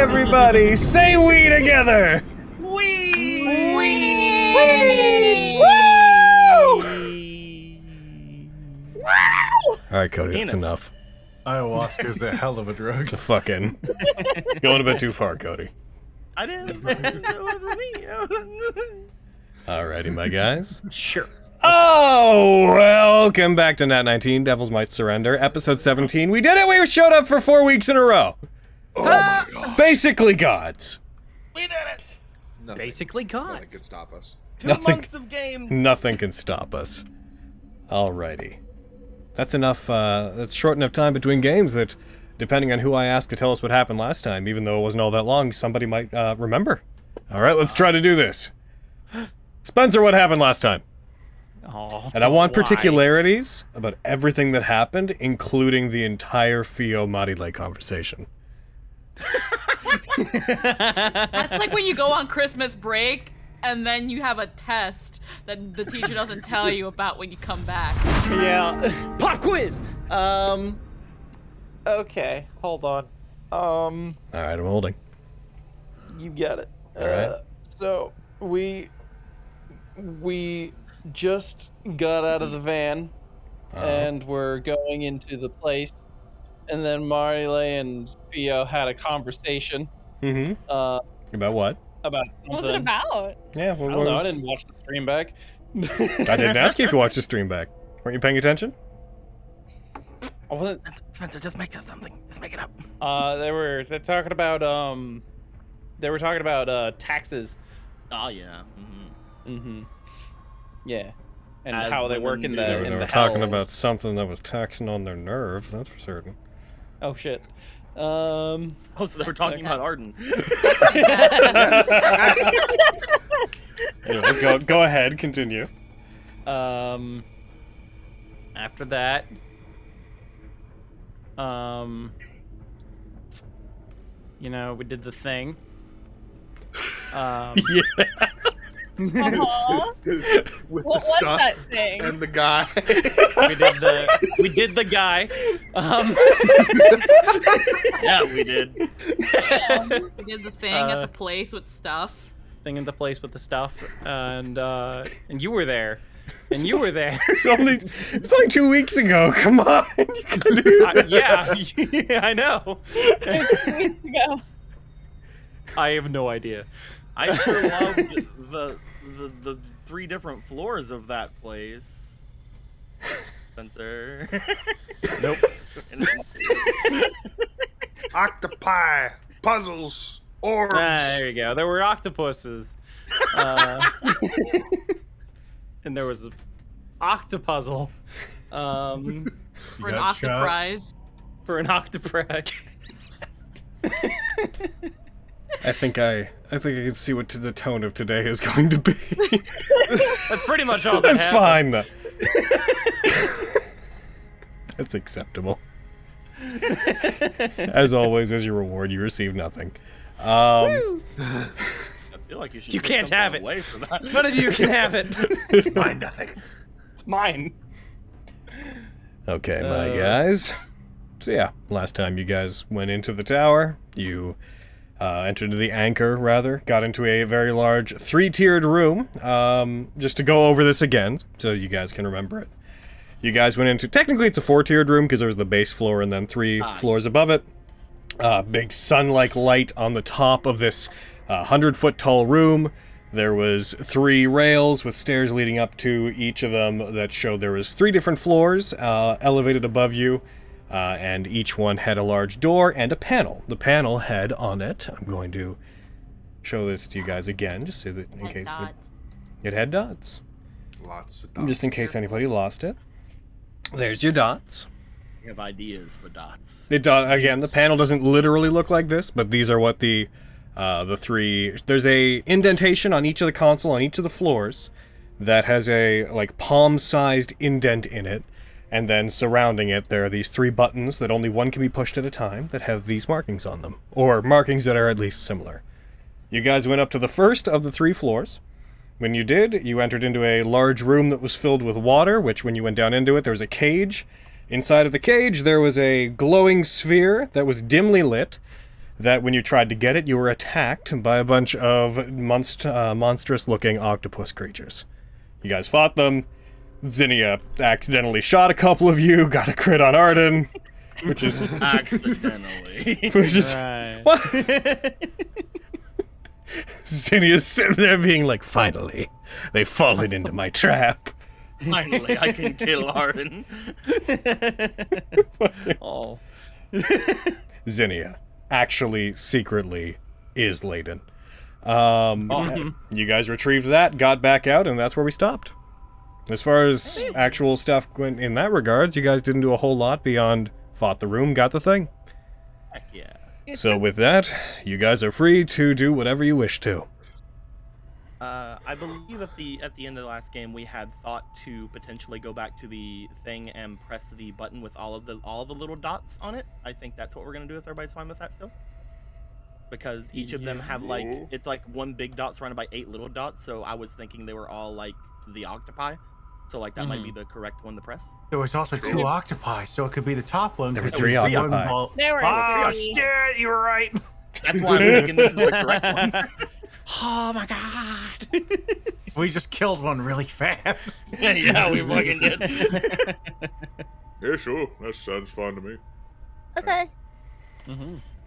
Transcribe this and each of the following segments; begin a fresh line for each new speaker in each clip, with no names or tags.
everybody! Say "we" together!
Wee!
Wee! Woo! Alright, Cody, that's enough.
Ayahuasca is a hell of a drug.
The fucking... Going a bit too far, Cody.
I didn't. That wasn't me.
Alrighty, my guys.
Sure.
Oh, welcome back to Nat19 Devils Might Surrender, episode 17. We did it! We showed up for 4 weeks in a row!
Oh my god.
Basically gods.
We did it.
Basically gods.
Nothing could stop us.
2 months of games.
Nothing can stop us. Alrighty. That's enough, that's short enough time between games that, depending on who I ask to tell us what happened last time, even though it wasn't all that long, somebody might, remember. Alright, let's try to do this. Spencer, what happened last time?
Oh,
And I want particularities about everything that happened, including the entire Fio Marile conversation.
That's like when you go on Christmas break and then you have a test that the teacher doesn't tell you about when you come back.
Yeah. Pop quiz! Okay, hold on.
Alright, I'm holding.
You got it.
Alright.
So, we just got out of the van, and we're going into the place, and then Marile and Fio had a conversation.
Mm-hmm. About what?
About something.
What was it about?
Yeah, what
I don't know, I
was...
didn't watch the stream back.
I didn't ask you if you watched the stream back. Weren't you paying attention?
I wasn't.
Spencer, just make up something. Just make it up.
They're talking about, taxes.
Oh yeah.
Yeah. And
As
how they
women
work in
do.
the
They
in
were
the
talking
hells.
about something that was taxing on their nerves, that's for certain.
Oh shit.
Oh, so they were talking
okay.
about Arden.
Anyways, go ahead, continue.
After that, you know, we did the thing.
Yeah.
Aww.
With
What
the
was
stuff
that thing?
and the guy.
we did the guy.
Yeah, we did.
We did the thing at the place with stuff.
Thing in the place with the stuff, and you were there, and you were there.
It's only 2 weeks ago, come on! You can do that.
Yeah, I know.
2 weeks ago.
I have no idea.
I sure loved the 3 different floors of that place. Spencer.
Nope.
Octopi, puzzles, orbs.
There you go. There were octopuses. And there was an octopuzzle.
For an
got shot?
octoprize.
For an octoprize.
I think I can see what the tone of today is going to be.
That's pretty much all that
That's
happened.
fine, though. That's acceptable. As always, as your reward, you receive nothing.
I feel like you should.
You
take
can't
something
have it.
away for that.
None of you can have it.
It's mine, nothing.
It's mine.
Okay, my guys. So yeah, last time you guys went into the tower, you entered the anchor, rather, got into a very large 3-tiered room, just to go over this again, so you guys can remember it. You guys went into, technically it's a 4-tiered room, because there was the base floor and then 3 floors above it. Big sun-like light on the top of this 100-foot tall room. There was 3 rails with stairs leading up to each of them that showed there was 3 different floors elevated above you. And each one had a large door and a panel. The panel had on it, I'm going to show this to you guys again, just so that in case it had dots.
Lots of dots.
Just in case anybody lost it. There's your dots.
We have ideas for dots.
Again, the panel doesn't literally look like this, but these are what the 3. There's a indentation on each of the console on each of the floors that has a like palm-sized indent in it. And then surrounding it, there are these 3 buttons that only one can be pushed at a time that have these markings on them. Or markings that are at least similar. You guys went up to the first of the 3 floors. When you did, you entered into a large room that was filled with water, which when you went down into it, there was a cage. Inside of the cage, there was a glowing sphere that was dimly lit. that when you tried to get it, you were attacked by a bunch of monstrous-looking octopus creatures. You guys fought them. Zinnia accidentally shot a couple of you, got a crit on Arden, which is...
Accidentally.
Which is...
Right.
What? Zinnia's sitting there being like, finally, they've fallen into my trap.
Finally, I can kill Arden.
Oh.
Zinnia actually secretly is laden. You guys retrieved that, got back out, and that's where we stopped. As far as actual stuff went in that regards, you guys didn't do a whole lot beyond fought the room, got the thing.
Heck yeah.
So with that, you guys are free to do whatever you wish to.
I believe at the end of the last game we had thought to potentially go back to the thing and press the button with all the little dots on it. I think that's what we're gonna do if everybody's fine with that still. Because each of them have like, it's like one big dot surrounded by 8 little dots, so I was thinking they were all like the octopi. So like that might be the correct one to press.
There was also 2 octopi, so it could be the top one.
There were
'cause
3
was
octopi.
one
There were
Oh,
3.
shit, you were right.
That's why I'm thinking this is the correct one.
Oh my god.
We just killed one really fast.
Yeah, we fucking did.
Yeah, sure. That sounds fine to me.
Okay.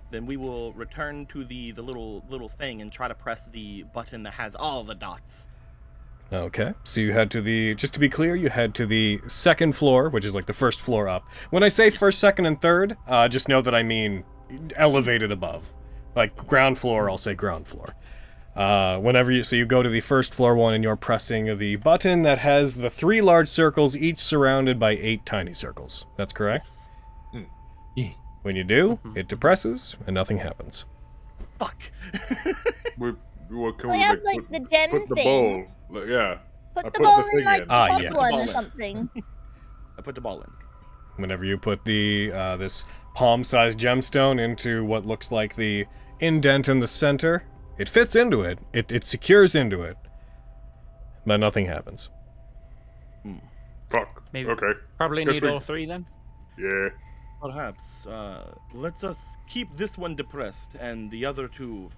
Then we will return to the little thing and try to press the button that has all the dots.
Okay, so you head to the, just to be clear, you head to the 2nd floor, which is like the 1st floor up. When I say 1st, 2nd, and 3rd, just know that I mean elevated above. Like ground floor, I'll say ground floor. So you go to the 1st floor one and you're pressing the button that has the 3 large circles, each surrounded by 8 tiny circles. That's correct?
Yeah.
When you do, it depresses and nothing happens.
Fuck.
What can
We
we
have
make?
like the gem
Put the
thing.
ball. Yeah. I
Put the
put
ball
the
in
thing
like
in.
the
Ah,
top
yes.
one or
Ball in.
something.
I put the ball in.
Whenever you put the this palm-sized gemstone into what looks like the indent in the center, it fits into it. It secures into it, but nothing happens.
Fuck.
Maybe.
Okay.
Probably
Guess
need
we-
all 3 then.
Yeah.
Perhaps. Let's us keep this one depressed and the other 2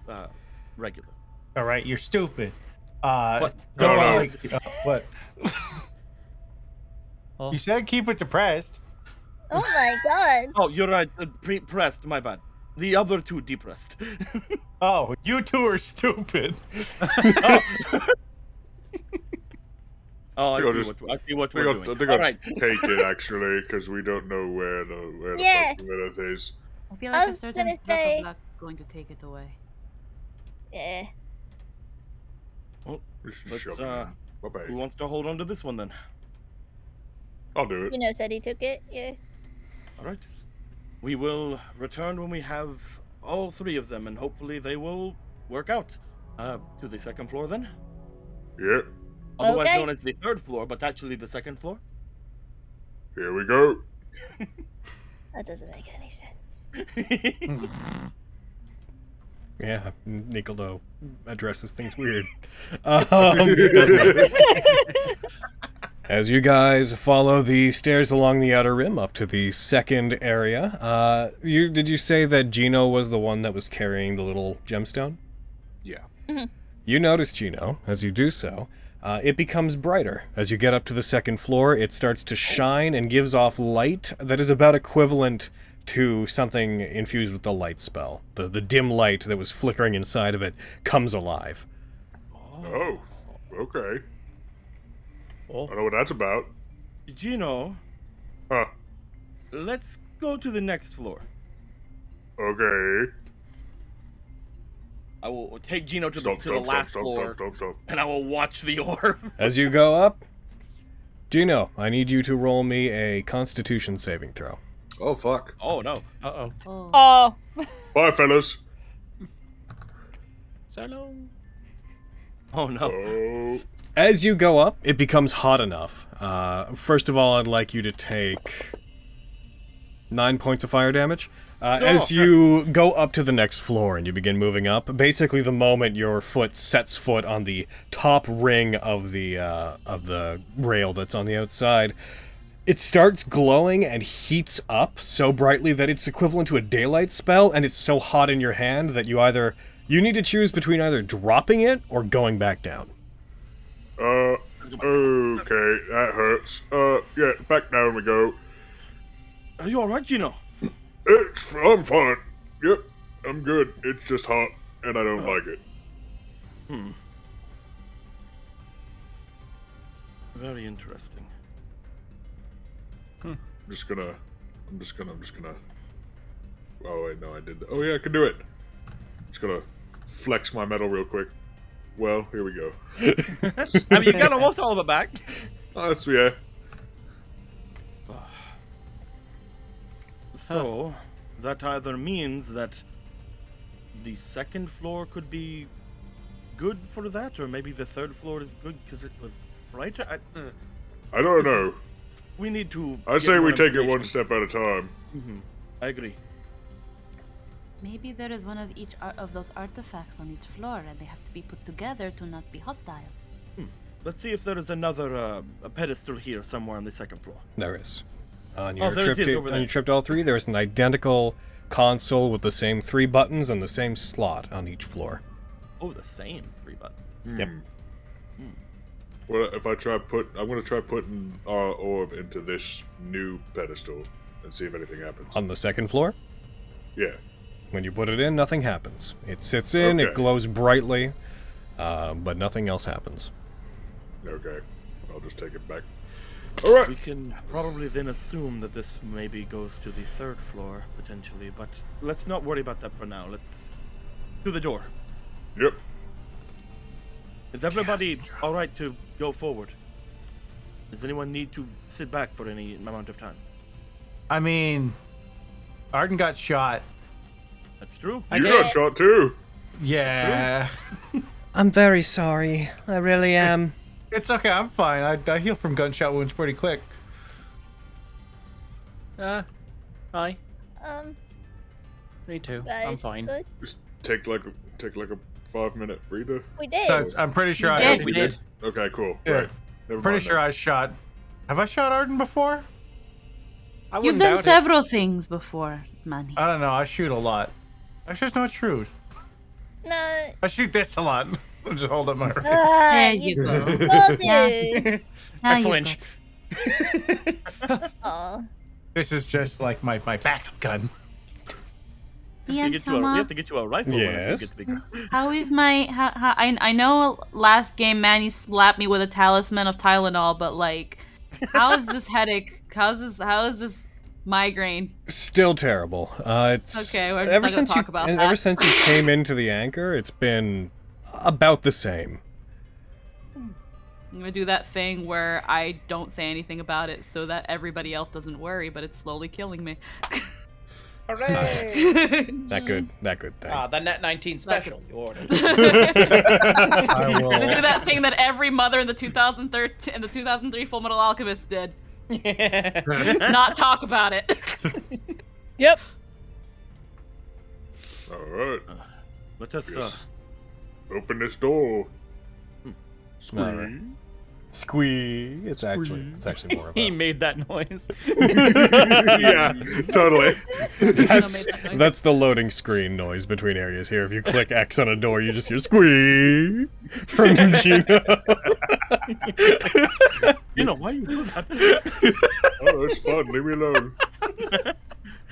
regular.
All right, you're stupid.
What?
No, no.
What?
Oh.
You said keep it depressed.
Oh my god.
Oh, you're right. Pressed. My bad. The other 2 depressed.
Oh, you 2 are stupid.
Oh, I
They
see
got
what we're
They
doing.
got
All right.
take it actually, because we don't know where the
Yeah.
fucking Lilith is.
I feel
I
like a
was
certain
gonna
drop
say-
of luck going to take it away.
Yeah.
Well,
We should
let's,
shove it in.
who
Bye-bye.
wants to hold on to this one then?
I'll do it.
You know, said he took it. Yeah.
All right. We will return when we have all 3 of them, and hopefully they will work out. To the 2nd floor then.
Yeah.
Otherwise
Okay.
known as the 3rd floor, but actually the 2nd floor.
Here we go.
That doesn't make any sense.
Yeah, Nicolo addresses things weird. As you guys follow the stairs along the outer rim up to the 2nd area, did you say that Gino was the one that was carrying the little gemstone?
Yeah.
You notice, Gino, as you do so, it becomes brighter. As you get up to the 2nd floor, it starts to shine and gives off light that is about equivalent to something infused with the light spell. The dim light that was flickering inside of it comes alive.
Oh. Okay.
Oh.
I know what that's about.
Gino,
Huh.
let's go to the next floor.
Okay.
I will take Gino to
Stop,
the
stop,
last
stop,
floor,
stop, stop, stop.
and I will watch the orb.
As you go up, Gino, I need you to roll me a Constitution saving throw.
Oh, fuck.
Oh no.
Uh-oh.
Oh.
Oh.
Bye, fellas.
So long.
Oh no.
Oh.
As you go up, it becomes hot enough. First of all, I'd like you to take 9 points of fire damage. As you go up to the next floor and you begin moving up, basically the moment your foot sets foot on the top ring of the rail that's on the outside, it starts glowing and heats up so brightly that it's equivalent to a daylight spell, and it's so hot in your hand that you need to choose between either dropping it or going back down.
Okay, that hurts. Yeah, back down we go.
Are you alright, Gino?
I'm fine. Yep, I'm good. It's just hot, and I don't like it.
Very interesting.
I'm just gonna. Oh wait, no, I did. Oh yeah, I can do it. Just gonna flex my metal real quick. Well, here we go.
I mean, you got almost all of it back.
Oh, that's yeah.
So, that either means that the second floor could be good for that, or maybe the third floor is good because it was brighter.
I don't know.
We need to.
I
get
say we
more
take it one
information.
step at a time.
I agree.
Maybe there is one of each of those artifacts on each floor, and they have to be put together to not be hostile.
Let's see if there is another a pedestal here somewhere on the second floor.
There is. On
Oh,
your
there it
trip
is
to
over
on
there.
your trip to all three, there's an identical console with the same 3 buttons and the same slot on each floor.
Oh, the same 3 buttons.
Yep.
Well, if I I'm gonna try putting our orb into this new pedestal and see if anything happens.
On the second floor,
Yeah.
when you put it in, nothing happens. It sits in,
Okay.
it glows brightly, but nothing else happens.
Okay. I'll just take it back. All right.
We can probably then assume that this maybe goes to the 3rd floor, potentially, but let's not worry about that for now. Let's do the door.
Yep.
Is everybody alright to go forward? Does anyone need to sit back for any amount of time?
I mean, Arden got shot.
That's true.
You got shot too.
Yeah.
I'm very sorry. I really am.
It's okay, I'm fine. I heal from gunshot wounds pretty quick.
Hi. Me too.
guys,
I'm fine.
good?
Just take like a 5-minute breather.
We did.
So I'm pretty sure I
did.
We did.
Okay, cool.
Yeah.
Right. Never
pretty
mind
sure
then.
I shot. Have I shot Arden before?
I
You've
wouldn't
done
doubt it.
several things before, Manny.
I don't know. I shoot a lot. That's just not true.
No.
I shoot this a lot. I'll just hold up my right.
There you go.
Will do.
Now
I
you
flinch.
Aw.
This is just like my backup gun.
We have to get you a rifle.
Yes.
When you get big.
How is my? I know last game Manny slapped me with a talisman of Tylenol, but like, how is this headache? How is this migraine?
Still terrible. It's
Okay, we're just
ever
not gonna
since
talk
you
about
and
that.
ever since you came into the anchor, it's been about the same.
I'm gonna do that thing where I don't say anything about it so that everybody else doesn't worry, but it's slowly killing me.
Hooray!
That good thing.
Ah, the Nat19 special you ordered.
I
I'm
will.
gonna do that thing that every mother in the 2013 and the 2003 Full Metal Alchemist did. Not talk about it.
Yep.
All right.
Let us.
Yes. Open this door. Squeeze.
All right. Squee. It's actually more
He
about.
made that noise.
Yeah, totally.
That's the loading screen noise between areas here. If you click X on a door, you just hear squee from Gino.
You know why you do that?
Oh, it's fun. Leave me alone.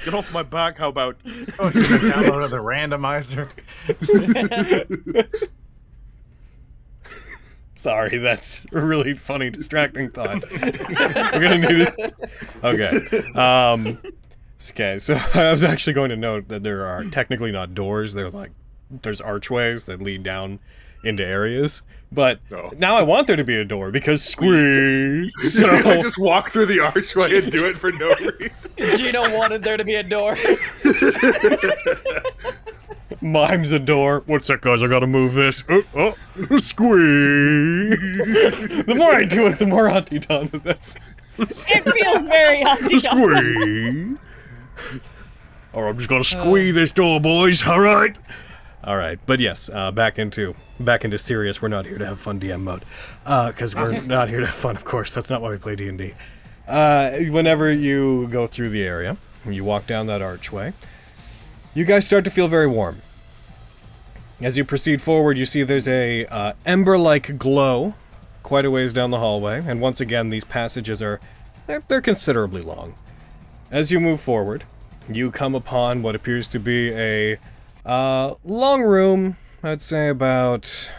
Get off my back. How about?
Oh, should I download the randomizer?
Sorry, that's a really funny, distracting thought. We're gonna need it. Okay. Okay, so I was actually going to note that there are technically not doors. There's archways that lead down into areas. But
No.
now I want there to be a door because squeeze. So
I just walk through the archway and do it for no reason.
Gino wanted there to be a door.
mimes a door. What's that, guys? I gotta move this. Squeeze. The more I do it, the more Auntie Don does it.
It feels very Auntie Don.
Squeeze. Or I'm just gonna squeeze this door, boys. All right. All right, but yes, back into serious. We're not here to have fun DM mode, because we're not here to have fun. Of course, that's not why we play D&D. Whenever you go through the area, and you walk down that archway, you guys start to feel very warm. As you proceed forward, you see there's a ember-like glow quite a ways down the hallway, and once again, these passages are they're considerably long. As you move forward, you come upon what appears to be a long room. I'd say about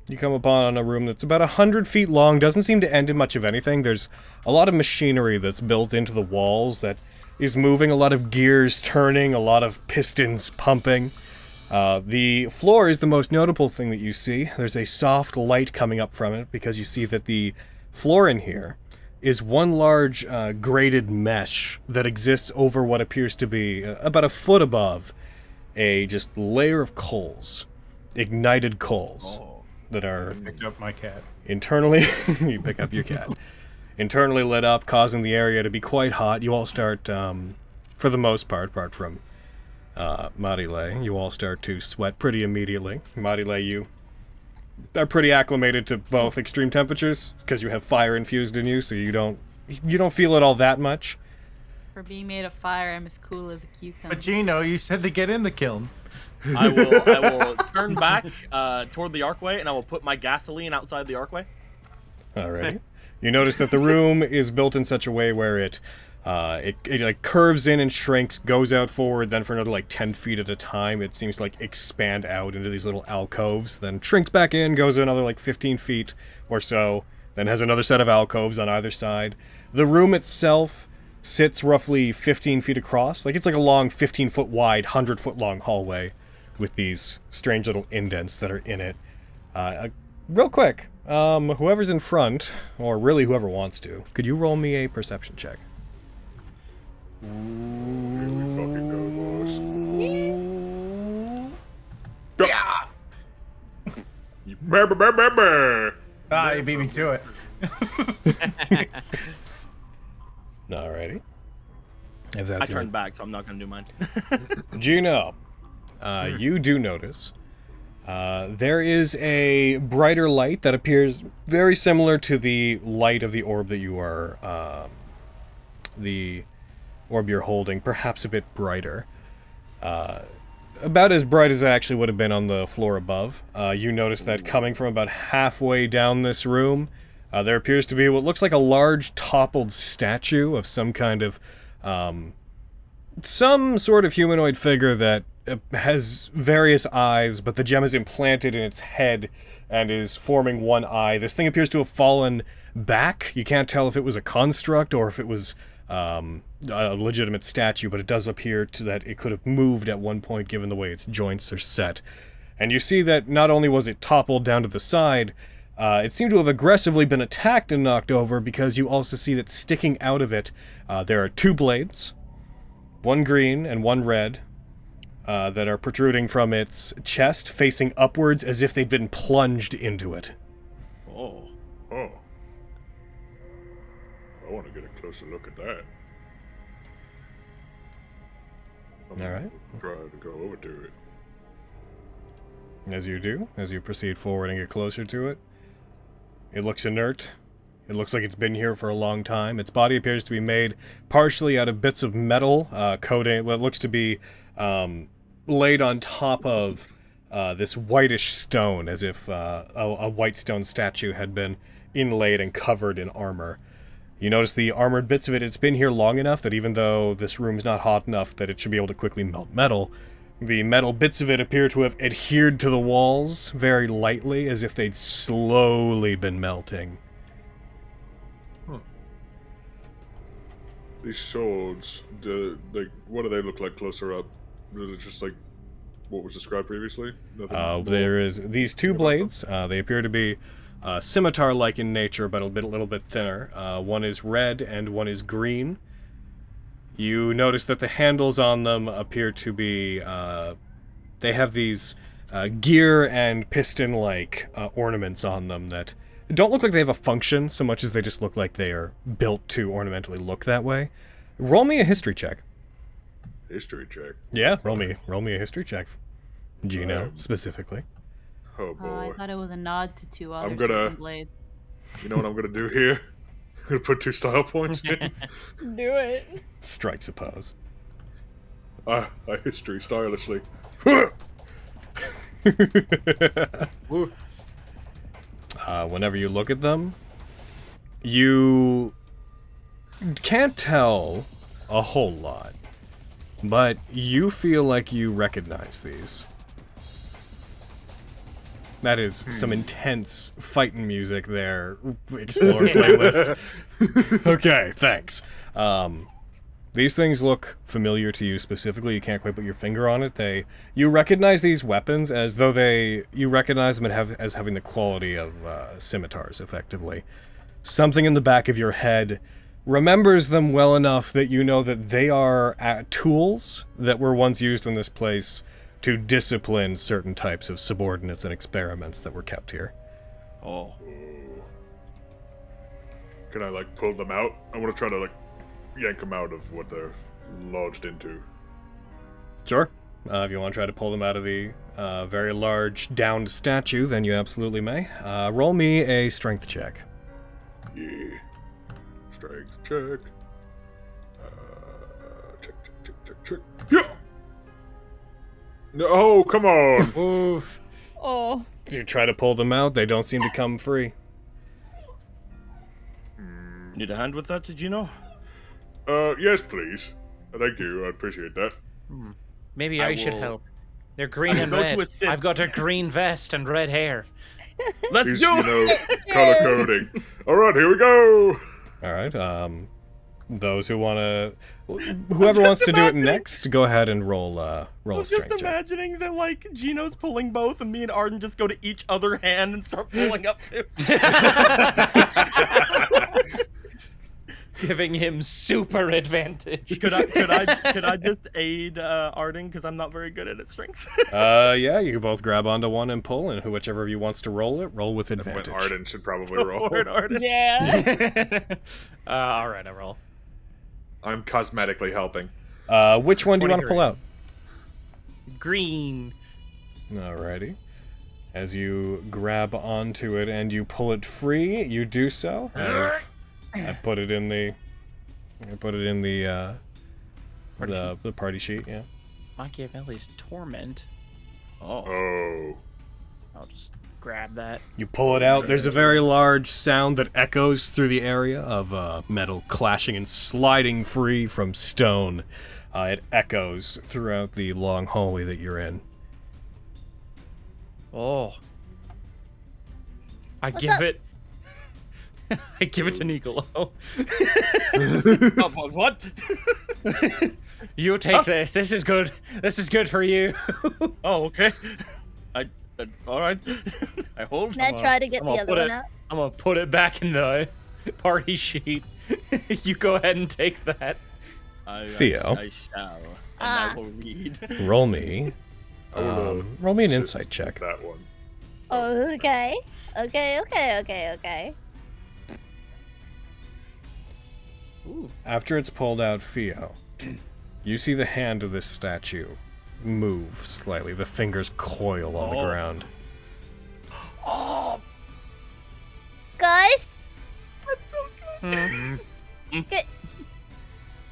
you come upon a room that's about 100 feet long. Doesn't seem to end in much of anything. There's a lot of machinery that's built into the walls that is moving, a lot of gears turning, a lot of pistons pumping. The floor is the most notable thing that you see. There's a soft light coming up from it because you see that the floor in here is one large grated mesh that exists over what appears to be about a foot above a just layer of coals, ignited coals, that are
Picked up my cat.
internally. You pick up your cat. Internally lit up, causing the area to be quite hot. You all start, for the most part, apart from Marile, you all start to sweat pretty immediately. Marile, you are pretty acclimated to both extreme temperatures because you have fire infused in you, so you don't feel it all that much.
For being made of fire, I'm as cool as a cucumber.
But Gino, you said to get in the kiln.
I will turn back toward the archway, and I will put my gasoline outside the archway.
Alrighty. You notice that the room is built in such a way where it like curves in and shrinks, goes out forward, then for another like 10 feet at a time, it seems to like expand out into these little alcoves, then shrinks back in, goes another like 15 feet or so, then has another set of alcoves on either side. The room itself sits roughly 15 feet across, like it's like a long 15-foot wide, 100-foot long hallway with these strange little indents that are in it. Real quick, whoever's in front, or really whoever wants to, could you roll me a perception check?
Here we fucking go, boys.
Yeah.
Brr, brr, brr, brr, brr.
Ah, you beat me to it.
Alrighty. If
I
that's your...
turned back, so I'm not going to do mine.
Gino, you do notice there is a brighter light that appears very similar to the light of the orb that you are, the orb you're holding, perhaps a bit brighter. About as bright as it actually would have been on the floor above. You notice that coming from about halfway down this room, there appears to be what looks like a large toppled statue of some kind of, some sort of humanoid figure that has various eyes, but the gem is implanted in its head and is forming one eye. This thing appears to have fallen back. You can't tell if it was a construct or if it was a legitimate statue, but it does appear to that it could have moved at one point given the way its joints are set. And you see that not only was it toppled down to the side, it seemed to have aggressively been attacked and knocked over, because you also see that sticking out of it, there are two blades, one green and one red, that are protruding from its chest, facing upwards as if they'd been plunged into it.
Oh. I want to get a closer look at that.
Alright.
Try to go over to it.
As you do, as you proceed forward and get closer to it, it looks inert. It looks like it's been here for a long time. Its body appears to be made partially out of bits of metal, coating what looks to be laid on top of this whitish stone, as if a white stone statue had been inlaid and covered in armor. You notice the armored bits of it, it's been here long enough that even though this room's not hot enough that it should be able to quickly melt metal, the metal bits of it appear to have adhered to the walls very lightly, as if they'd slowly been melting.
These swords, what do they look like closer up? Is it just like what was described previously?
There is these two blades. They appear to be scimitar-like in nature, but a little bit thinner. One is red and one is green. You notice that the handles on them appear to be, they have these gear and piston-like ornaments on them that don't look like they have a function so much as they just look like they are built to ornamentally look that way. Roll me a history check.
History check?
Yeah, roll me a history check. Gino,
Alright.
specifically.
Oh boy.
I thought it was a nod to two other
I'm gonna-
blades.
You know what I'm gonna do here? I'm gonna put 2 style points in.
Do it.
Strikes a pose.
I history stylishly.
Whenever you look at them, you can't tell a whole lot, but you feel like you recognize these. That is some intense fighting music there. Explorer playlist. Okay, thanks. These things look familiar to you specifically. You can't quite put your finger on it. You recognize these weapons as though you recognize them as having the quality of scimitars, effectively. Something in the back of your head remembers them well enough that you know that they are tools that were once used in this place to discipline certain types of subordinates and experiments that were kept here.
Oh.
Can I, like, pull them out? I want to try to, like, yank them out of what they're lodged into.
Sure. If you want to try to pull them out of the very large downed statue, then you absolutely may. Roll me a strength check.
Yeah. Strength check. Check. Yeah! No, come on!
Oof.
Oh.
You try to pull them out, they don't seem to come free.
Need a hand with that, did you know?
Yes, please. Thank you, I appreciate that.
Maybe I should
will-
help. They're green and
go to
red.
assist.
I've got a green vest and red hair.
Let's
He's,
do
you
it!
know, color coding. Alright, here we go!
Alright, those who want to... Whoever wants to do it next, go ahead and roll a
I'm just
strength check.
imagining that, like, Gino's pulling both, and me and Arden just go to each other hand and start pulling up too.
Giving him super advantage.
Could I just aid Arden because I'm not very good at its strength?
Yeah, you can both grab onto one and pull, and whichever of you wants to roll it, roll with
When
advantage.
Arden should probably roll.
Forward, Arden.
Yeah.
Alright, I roll.
I'm cosmetically helping.
Which one do you want to
23.
pull out?
Green.
Alrighty. As you grab onto it and you pull it free, you do so. I put it in the... the party sheet, yeah.
Machiavelli's Torment.
Oh.
I'll just grab that.
You pull it out, there's a very large sound that echoes through the area of metal clashing and sliding free from stone. It echoes throughout the long hallway that you're in.
Oh. I
What's
give
up?
it... I give it to Nicolo.
What?
You take this. This is good. This is good for you.
Oh, okay. All right. I hold.
Ned tried to get
I'm
the
gonna
other
put
one
it-
out.
I'm gonna put it back in the party sheet. You go ahead and take that.
Theo.
I shall. And
Ah.
I will read.
Roll me.
will,
Roll me an
sit
insight check.
That one.
Oh, okay. Okay.
Ooh.
After it's pulled out, Theo, you see the hand of this statue move slightly. The fingers coil on the
Oh.
ground.
Oh,
Guys,
that's so good.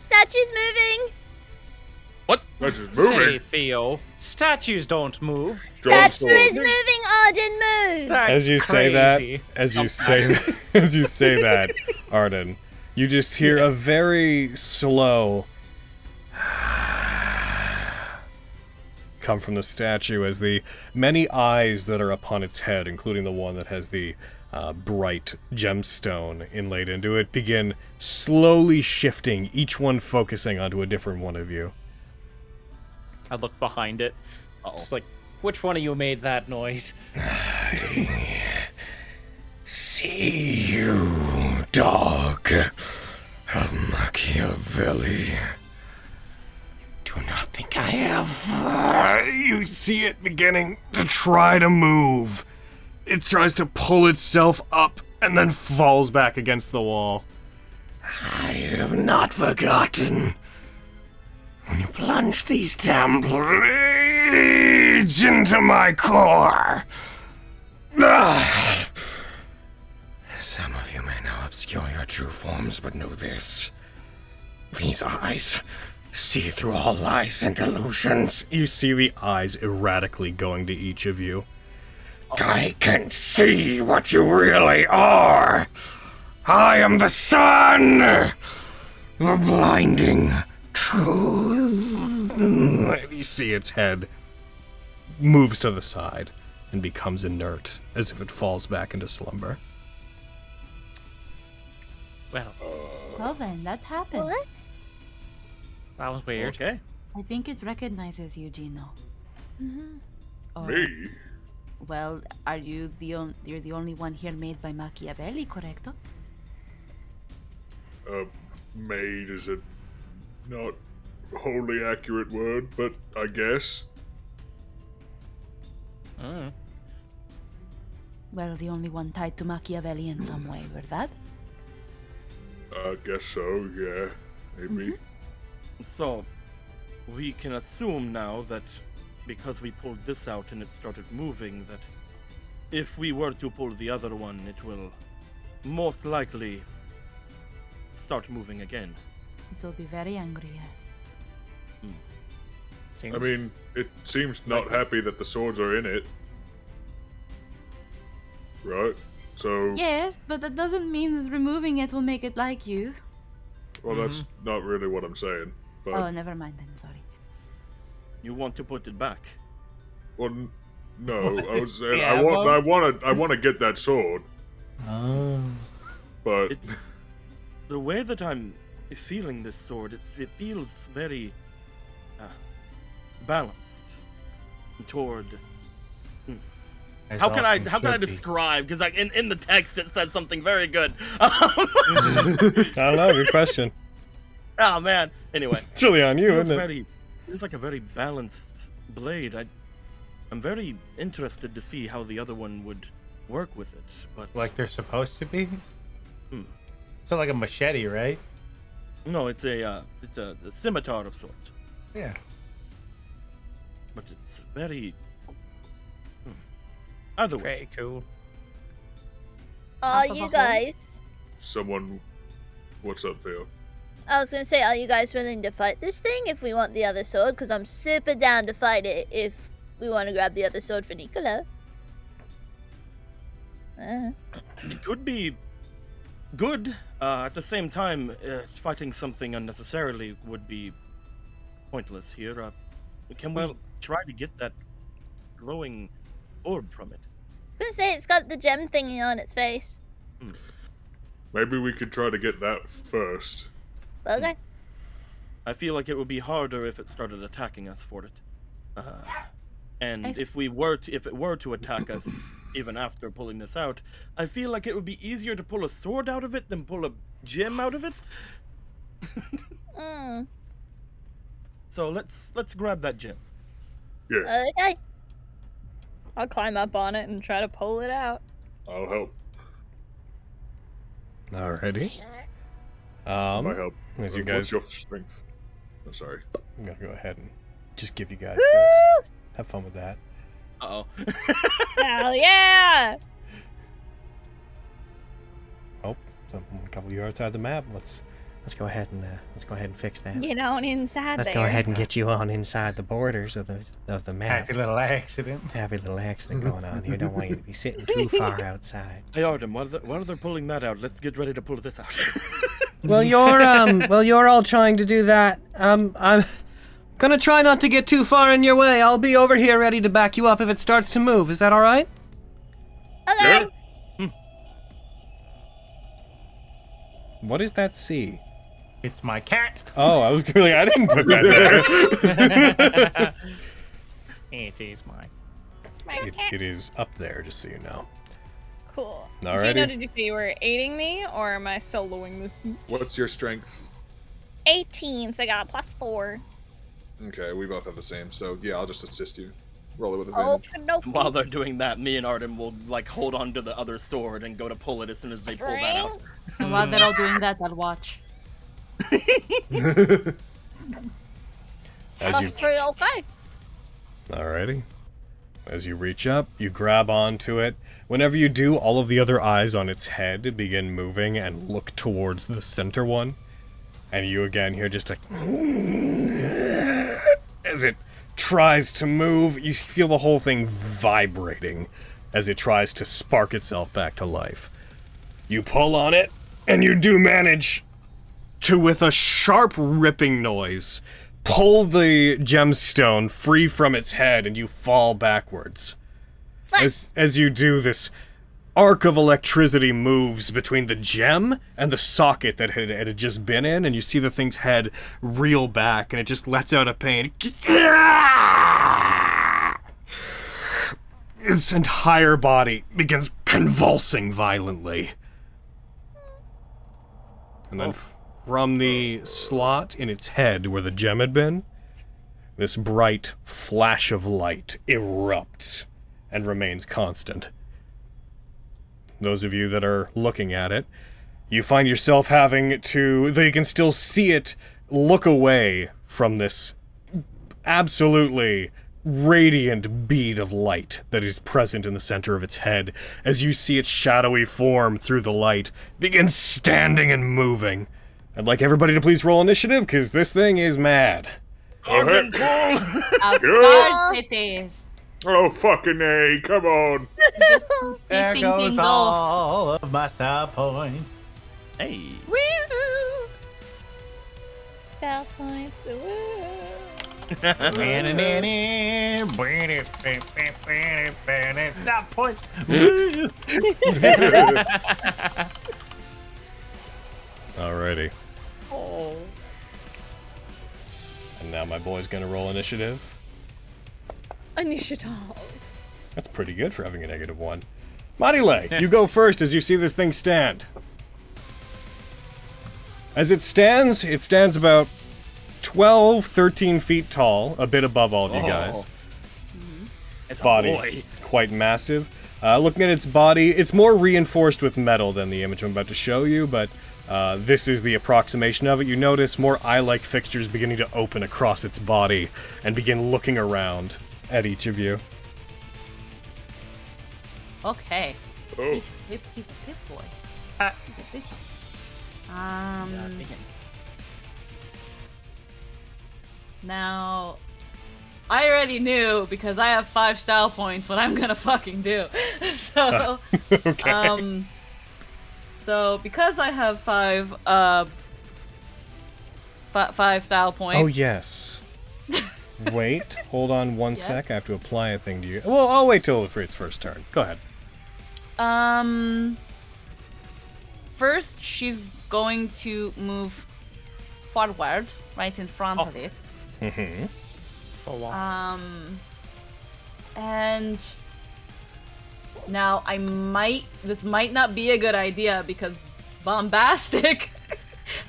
statue's moving.
What?
That's just
Say,
moving.
Theo, statues don't move.
Statue is
sword.
moving. Arden, move.
That's
As you say
crazy.
that, Arden, you just hear a very slow come from the statue as the many eyes that are upon its head, including the one that has the bright gemstone inlaid into it, begin slowly shifting, each one focusing onto a different one of you.
I look behind it.
Uh-oh.
It's like, which one of you made that noise?
See you, dog of Machiavelli. Do not think I have. You see it beginning to try to move. It tries to pull itself up and then falls back against the wall. I have not forgotten. When you plunge these damn blades into my core.
Some of you may now obscure your true forms, but know this. These eyes see through all lies and illusions.
You see the eyes erratically going to each of you.
I can see what you really are. I am the sun, the blinding truth.
You see its head moves to the side and becomes inert, as if it falls back into slumber.
Well,
Well then, that happened.
What?
sounds weird.
Okay.
I think it recognizes you, Gino. Or,
Me?
Well, are you you're the only one here made by Machiavelli, correcto?
Made is a not wholly accurate word, but I guess.
Well, the only one tied to Machiavelli in some way, ¿verdad?
I guess so, yeah. Maybe.
So, we can assume now that because we pulled this out and it started moving, that if we were to pull the other one, it will most likely start moving again.
It will be very angry, yes.
Seems...
I mean, it seems not happy that the swords are in it. Right? So,
Yes, but that doesn't mean that removing it will make it like you.
well, that's not really what I'm saying. But,
Oh, never mind then, sorry.
You want to put it back?
well, no, I was saying
Yeah,
I want to get that sword,
Oh.
but
It's the way that I'm feeling this sword. It feels very balanced toward. How can I describe? Because like in the text it said something very good.
I don't know, good question.
Oh man. Anyway,
It's really on you,
feels
isn't it?
very. Feels like a very balanced blade. I'm very interested to see how the other one would work with it. But
Like they're supposed to be?
Hmm.
So like a machete, right?
no, it's a scimitar of sorts.
Yeah.
But it's very. Either way.
Pretty cool.
Are
Half of
you
a hole?
guys?
someone, what's up, Phil?
I was gonna say, are you guys willing to fight this thing if we want the other sword? Because I'm super down to fight it if we want to grab the other sword for Nicola.
It could be good. At the same time, fighting something unnecessarily would be pointless here. Can we try to get that glowing orb from it?
I was gonna say, it's got the gem thingy on its face.
Maybe we could try to get that first.
Okay.
I feel like it would be harder if it started attacking us for it. And if it were to attack us even after pulling this out, I feel like it would be easier to pull a sword out of it than pull a gem out of it. So let's grab that gem.
Yeah,
Okay.
I'll climb up on it and try to pull it out.
I'll help.
Alrighty.
I'll help.
As you
What's
guys,
your strength? Oh, sorry.
I'm gonna go ahead and just give you guys
Woo!
this. Have fun with that.
Uh-oh.
Hell yeah!
Oh, so I'm a couple yards out of the map. Let's go ahead and fix that.
Get on inside
Let's
there.
go ahead and get you on inside the borders of the map.
Happy little accident.
Happy little accident going on here. Don't want you to be sitting too far outside.
Hey Artem, while they're pulling that out, let's get ready to pull this out.
Well, you're all trying to do that. I'm gonna try not to get too far in your way. I'll be over here ready to back you up if it starts to move. Is that all right?
Okay.
What is that C?
It's my cat.
Oh, I was really. I didn't put that there.
It is mine.
It is up there, just so you know.
Cool.
Alrighty.
Gino, did you say you were aiding me, or am I soloing this?
What's your strength?
18, so I got a +4.
Okay, we both have the same, so yeah, I'll just assist you. Roll it with
Oh,
advantage.
While they're doing that, me and Artem will like hold on to the other sword and go to pull it as soon as they pull that out.
And while they're all doing that, I'll watch.
As you.
That's pretty okay.
Alrighty. As you reach up, you grab onto it. Whenever you do, all of the other eyes on its head begin moving and look towards the center one. And you again hear just a... As it tries to move, you feel the whole thing vibrating as it tries to spark itself back to life. You pull on it, and you do manage to, with a sharp ripping noise, pull the gemstone free from its head, and you fall backwards. As you do, this arc of electricity moves between the gem and the socket that it had just been in, and you see the thing's head reel back, and it just lets out a pain. Its entire body begins convulsing violently. And then from the slot in its head where the gem had been, this bright flash of light erupts and remains constant. Those of you that are looking at it, you find yourself having to, though you can still see it, look away from this absolutely radiant bead of light that is present in the center of its head, as you see its shadowy form through the light begin standing and moving. I'd like everybody to please roll initiative, because this thing is mad.
Oh, fucking A, come on.
There goes all of my style points.
Hey.
Woo! Style points. Woo!
Stop points.
Alrighty.
Oh.
And now my boy's gonna roll initiative.
Initiative.
That's pretty good for having a -1. Marile, you go first as you see this thing stand. As it stands about 12, 13 feet tall, a bit above all of you guys.
It's
Body,
a boy.
quite massive. Looking at its body, it's more reinforced with metal than the image I'm about to show you, but this is the approximation of it. You notice more eye-like fixtures beginning to open across its body and begin looking around at each of you.
Okay.
Oh.
He's a big boy. He's a big boy. Now, I already knew, because I have 5 style points, what I'm gonna fucking do. So,
okay.
So because I have 5 style points.
Oh yes. Wait, hold on one sec. I have to apply a thing to you. Well, I'll wait till it's first turn. Go ahead.
First, she's going to move forward, right in front of it.
Mm-hmm.
Oh, wow.
And now this might not be a good idea because Bombastic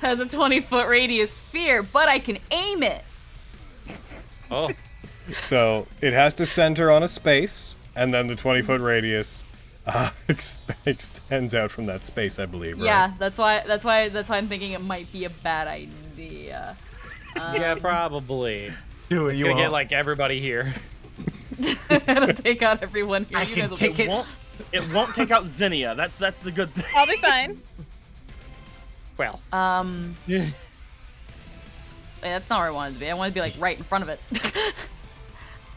has a 20-foot radius sphere, but I can aim it.
Oh.
So it has to center on a space, and then the 20-foot radius extends out from that space, I believe. Right?
Yeah, that's why I'm thinking it might be a bad idea.
Yeah, probably.
Do it.
It's
You
gonna
won't.
get like everybody here.
It'll take out everyone here.
I
You
can
guys will
take
be-
it.
It won't take out Zinnia. That's the good thing.
I'll be fine.
Well.
Yeah, that's not where I wanted to be. I wanted to be like right in front of it.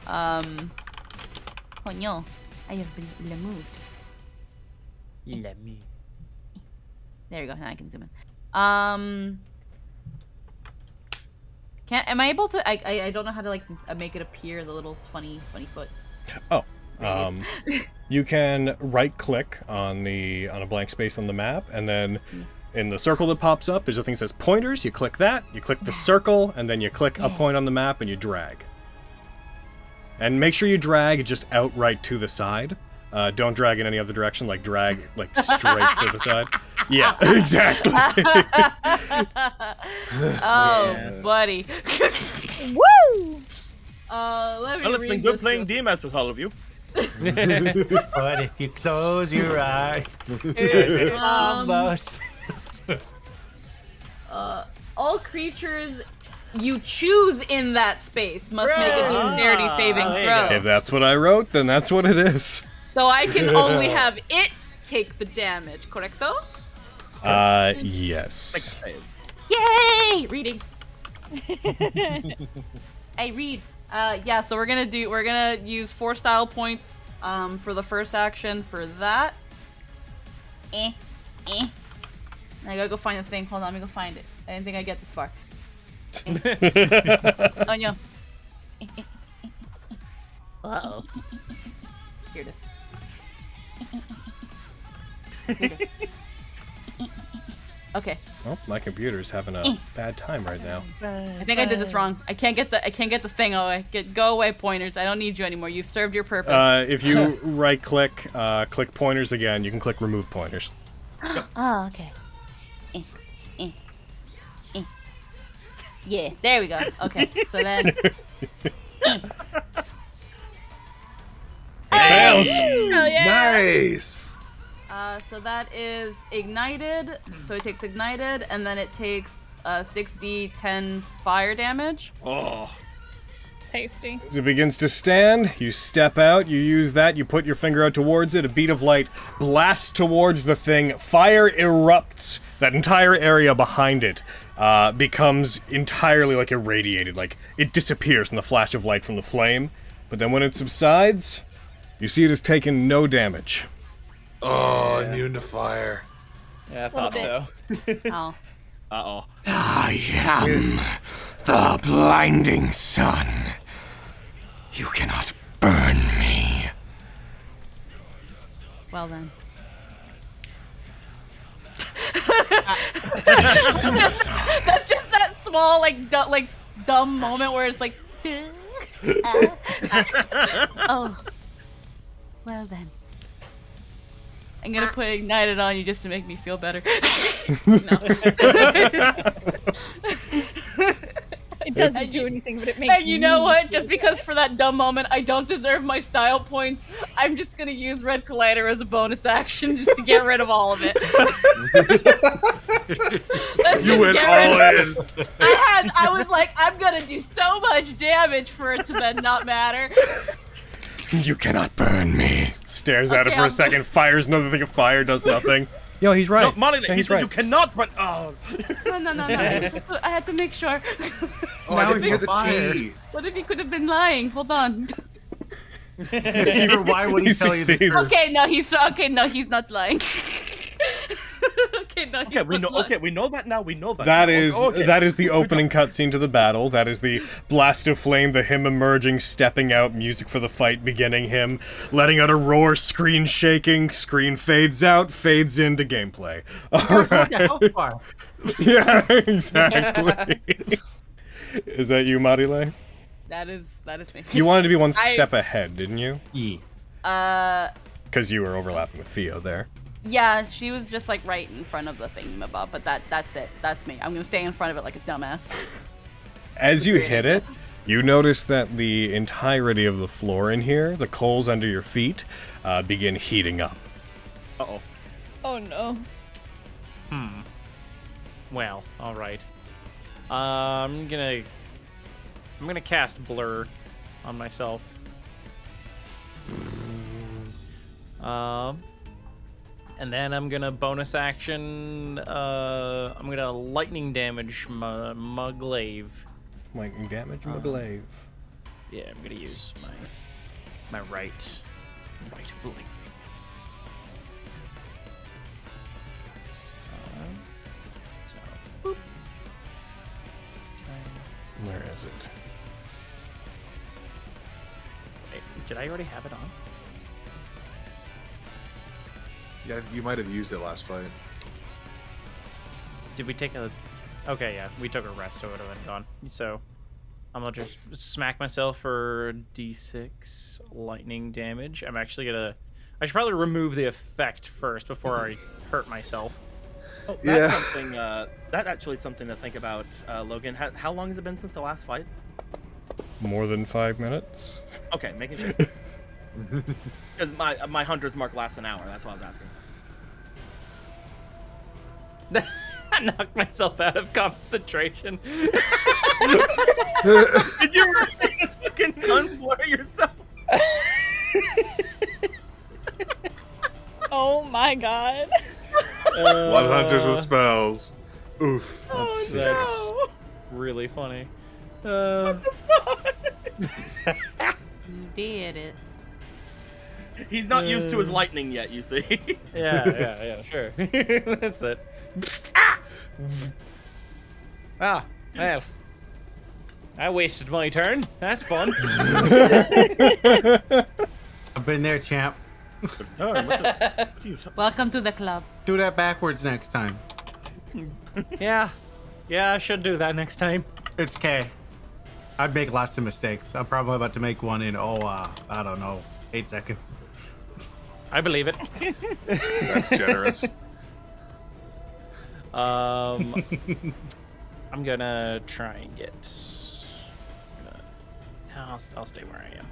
Oh no, I have been removed.
Let me.
There you go. Now I can zoom in. Am I able to? I don't know how to like make it appear, the little 20 foot.
Oh. You can right-click on a blank space on the map, and then in the circle that pops up, there's a thing that says pointers. You click that, you click the circle, and then you click a point on the map, and you drag. And make sure you drag just outright to the side. Don't drag in any other direction, like drag like straight to the side. Yeah, exactly.
Oh, buddy.
Woo!
Let me
Well, it's
read
been good
this
playing
real-
DMS with all of you.
But if you close your eyes, almost.
All creatures you choose in that space must make a dexterity saving throw.
If that's what I wrote, then that's what it is.
So I can only have it take the damage, correcto?
Yes.
Yay! Reading. Hey, read. Yeah, so we're gonna use 4 style points for the first action for that. I gotta go find the thing. Hold on, let me go find it. I didn't think I'd get this far. Oh no. Uh-oh. Here it is. Okay.
Oh, my computer's having a bad time right now.
I think I did this wrong. I can't get the thing away. Go away, pointers. I don't need you anymore. You've served your purpose.
If you right click, click pointers again, you can click remove pointers.
Oh, okay. Yeah, there we go. Okay, so then.
Fails.
Oh, yeah.
Nice.
So that is ignited. So it takes ignited, and then it takes 6d10 fire damage.
Oh.
Tasty.
As it begins to stand, you step out, you use that, you put your finger out towards it, a bead of light blasts towards the thing, fire erupts, that entire area behind it becomes entirely like irradiated, like it disappears in the flash of light from the flame, but then when it subsides, you see it has taken no damage.
Oh, immune to fire.
Yeah, I thought so.
Oh.
Uh-oh.
I am the blinding sun. You cannot burn me.
Well then. That's just that small, like, dumb moment where it's like. Oh. Well then. I'm gonna put ignited on you just to make me feel better.
It doesn't do anything, but it makes.
And you know what? Just because for that dumb moment I don't deserve my style points, I'm just gonna use Red Collider as a bonus action just to get rid of all of it.
You went all in.
I was like, I'm gonna do so much damage for it to then not matter.
You cannot burn me.
Stares at it for a second, fires another thing of fire, does nothing. Yo, he's right.
No, Molly,
Yeah,
he
he's
said
right.
you cannot run. Oh.
No. I had to make sure.
Oh, I didn't hear the T.
What if he could have been lying? Hold on.
Why would he tell you the truth?
Okay, no, he's not lying.
Okay, we know. Okay, we know that now. We know that.
That
now.
is
Okay.
that is the opening cutscene to the battle. That is the blast of flame, the him emerging, stepping out, music for the fight beginning, him letting out a roar, screen shaking, screen fades out, fades into gameplay. Alright. Yeah, exactly. Is that you, Marile?
That is me.
You wanted to be one step ahead, didn't you?
Yeah.
Because you were overlapping with Theo there.
Yeah, she was just like right in front of the thingamabob, but that's it. That's me. I'm gonna stay in front of it like a dumbass.
As you hit it, you notice that the entirety of the floor in here, the coals under your feet, begin heating up.
Uh-oh.
Oh no.
Well, all right. I'm gonna cast Blur on myself. And then I'm gonna bonus action. I'm gonna lightning damage Muglaive.
Lightning damage, Muglaive.
Yeah, I'm gonna use my right of lightning. So. Boop.
Where is it?
Wait, did I already have it on?
Yeah, you might have used it last fight.
Did we take a... Okay, yeah, we took a rest, so it would have been gone. So, I'm gonna just smack myself for D6 lightning damage. I'm actually gonna... I should probably remove the effect first before I hurt myself.
Oh, that's something, that's actually something to think about, Logan. How long has it been since the last fight?
More than 5 minutes?
Okay, making sure. Because my hunter's mark lasts an hour, that's why I was asking.
I knocked myself out of concentration.
Did you really just fucking unblur yourself?
Oh my god.
Blood hunters with spells. Oof.
That's really funny.
What the fuck?
You did it.
He's not used to his lightning yet, you see.
Yeah, sure. That's it. Well, I wasted my turn. That's fun.
I've been there, champ.
Welcome to the club.
Do that backwards next time.
Yeah, I should do that next time.
It's K. I'd make lots of mistakes. I'm probably about to make one in, I don't know, 8 seconds.
I believe it.
That's generous.
I'm gonna try and get. I'll stay where I am.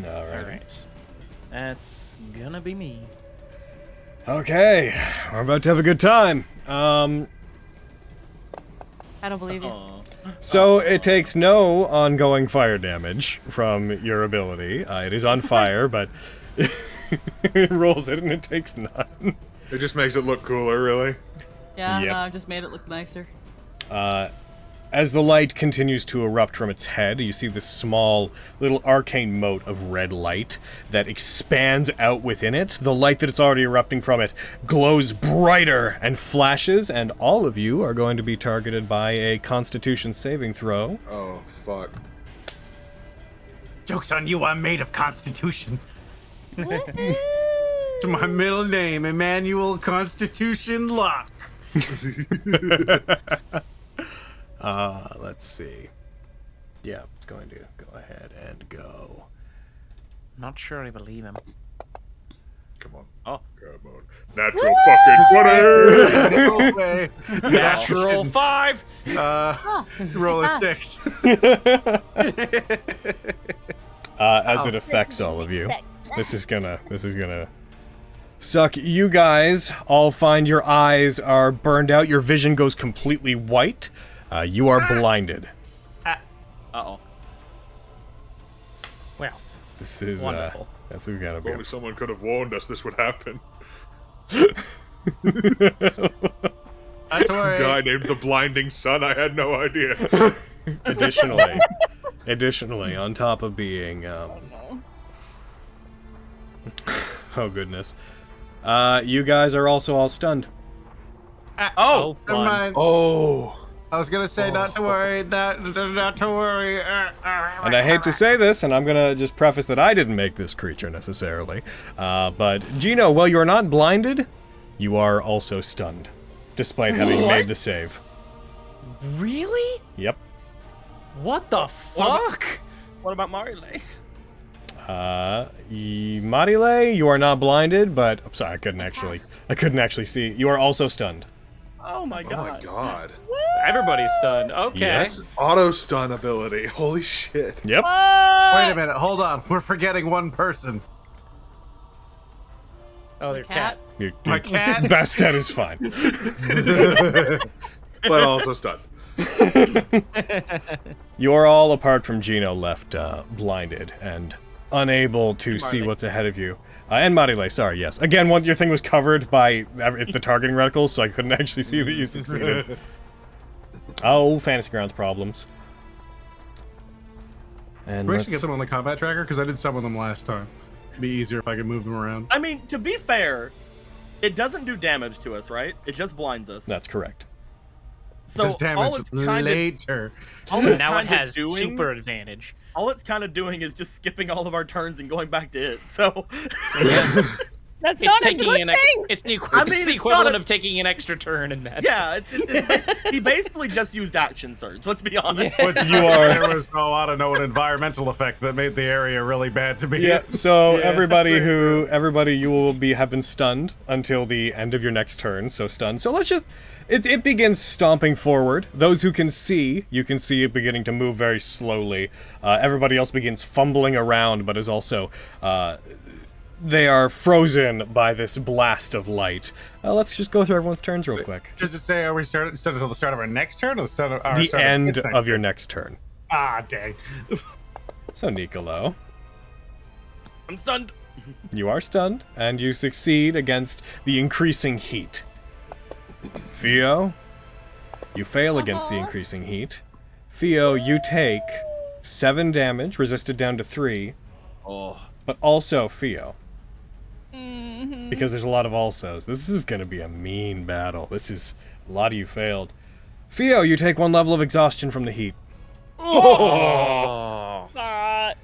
All right.
All right. That's gonna be me.
Okay, we're about to have a good time.
I don't believe you.
So it takes no ongoing fire damage from your ability. It is on fire, but it rolls it and it takes none.
It just makes it look cooler, really.
Yeah,
Yep.
no, I just made it look nicer.
As the light continues to erupt from its head, you see this small little arcane mote of red light that expands out within it. The light that it's already erupting from it glows brighter and flashes, and all of you are going to be targeted by a Constitution saving throw.
Oh, fuck.
Joke's on you, I'm made of Constitution. To my middle name, Emmanuel Constitution Locke.
Let's see. Yeah, it's going to go ahead and go.
Not sure I believe him.
Come on.
Oh.
Come on. Natural fucking 20!
Natural 5!
Roll a 6.
As it affects all of you. This is gonna suck. You guys all find your eyes are burned out. Your vision goes completely white. You are blinded.
Uh-oh.
Well,
This is
wonderful.
This is gonna
If
be.
only someone could have warned us this would happen.
Not to worry.
Guy named the Blinding Sun, I had no idea.
Additionally, on top of being oh goodness. You guys are also all stunned.
Oh,
Never
fun.
mind.
Oh.
I was gonna say not to worry, not to worry.
And I hate to say this, and I'm gonna just preface that I didn't make this creature necessarily. But Gino, while you are not blinded, you are also stunned, despite having made the save.
Really?
Yep.
What the fuck?
What about Marile?
Marile, you are not blinded, but I'm sorry, I couldn't actually see. You are also stunned.
Oh my god.
Oh my god.
Everybody's stunned. Okay.
That's auto stun ability. Holy shit.
Yep.
Wait a minute, hold on. We're forgetting one person.
Oh, your cat.
My cat?
Bastet is fine.
But also stunned.
You are all, apart from Gino, left blinded and unable to see what's ahead of you. And Marile, sorry, yes. Again, your thing was covered by the targeting reticles, so I couldn't actually see that you succeeded. Oh, Fantasy Grounds problems. And
We actually get them on the combat tracker because I did some of them last time. It'd be easier if I could move them around.
I mean, to be fair, it doesn't do damage to us, right? It just blinds us.
That's correct.
So
Just damage
all it's kind
later.
All it's
Now it
kinda
has
doing,
super advantage.
All it's kind of doing is just skipping all of our turns and going back to it. So
That's
It's
not a
taking
good
an.
thing.
It's the,
I
it's
mean,
the
it's
equivalent
not a-
of taking an extra turn in Magic.
yeah, he basically just used action surge. Let's be honest.
But
You are-
There was I don't know, an environmental effect that made the area really bad to be
Yeah,
in.
so
Yeah,
everybody
that's
you will have been stunned until the end of your next turn, so stunned. So let's just it begins stomping forward. Those who can see, you can see it beginning to move very slowly. Everybody else begins fumbling around, but is also they are frozen by this blast of light. Let's just go through everyone's turns real quick.
Just to say, are we starting until the start of our next turn, or the start of
The end of your next turn.
Ah, dang.
So, Nicolo,
I'm stunned.
you are stunned, and you succeed against the increasing heat. Theo, you fail against the increasing heat. Theo, you take 7 damage, resisted down to 3.
Oh.
But also Theo. Because there's a lot of alsos. This is going to be a mean battle. This is... A lot of you failed. Theo, you take 1 level of exhaustion from the heat.
Oh.
Fuck.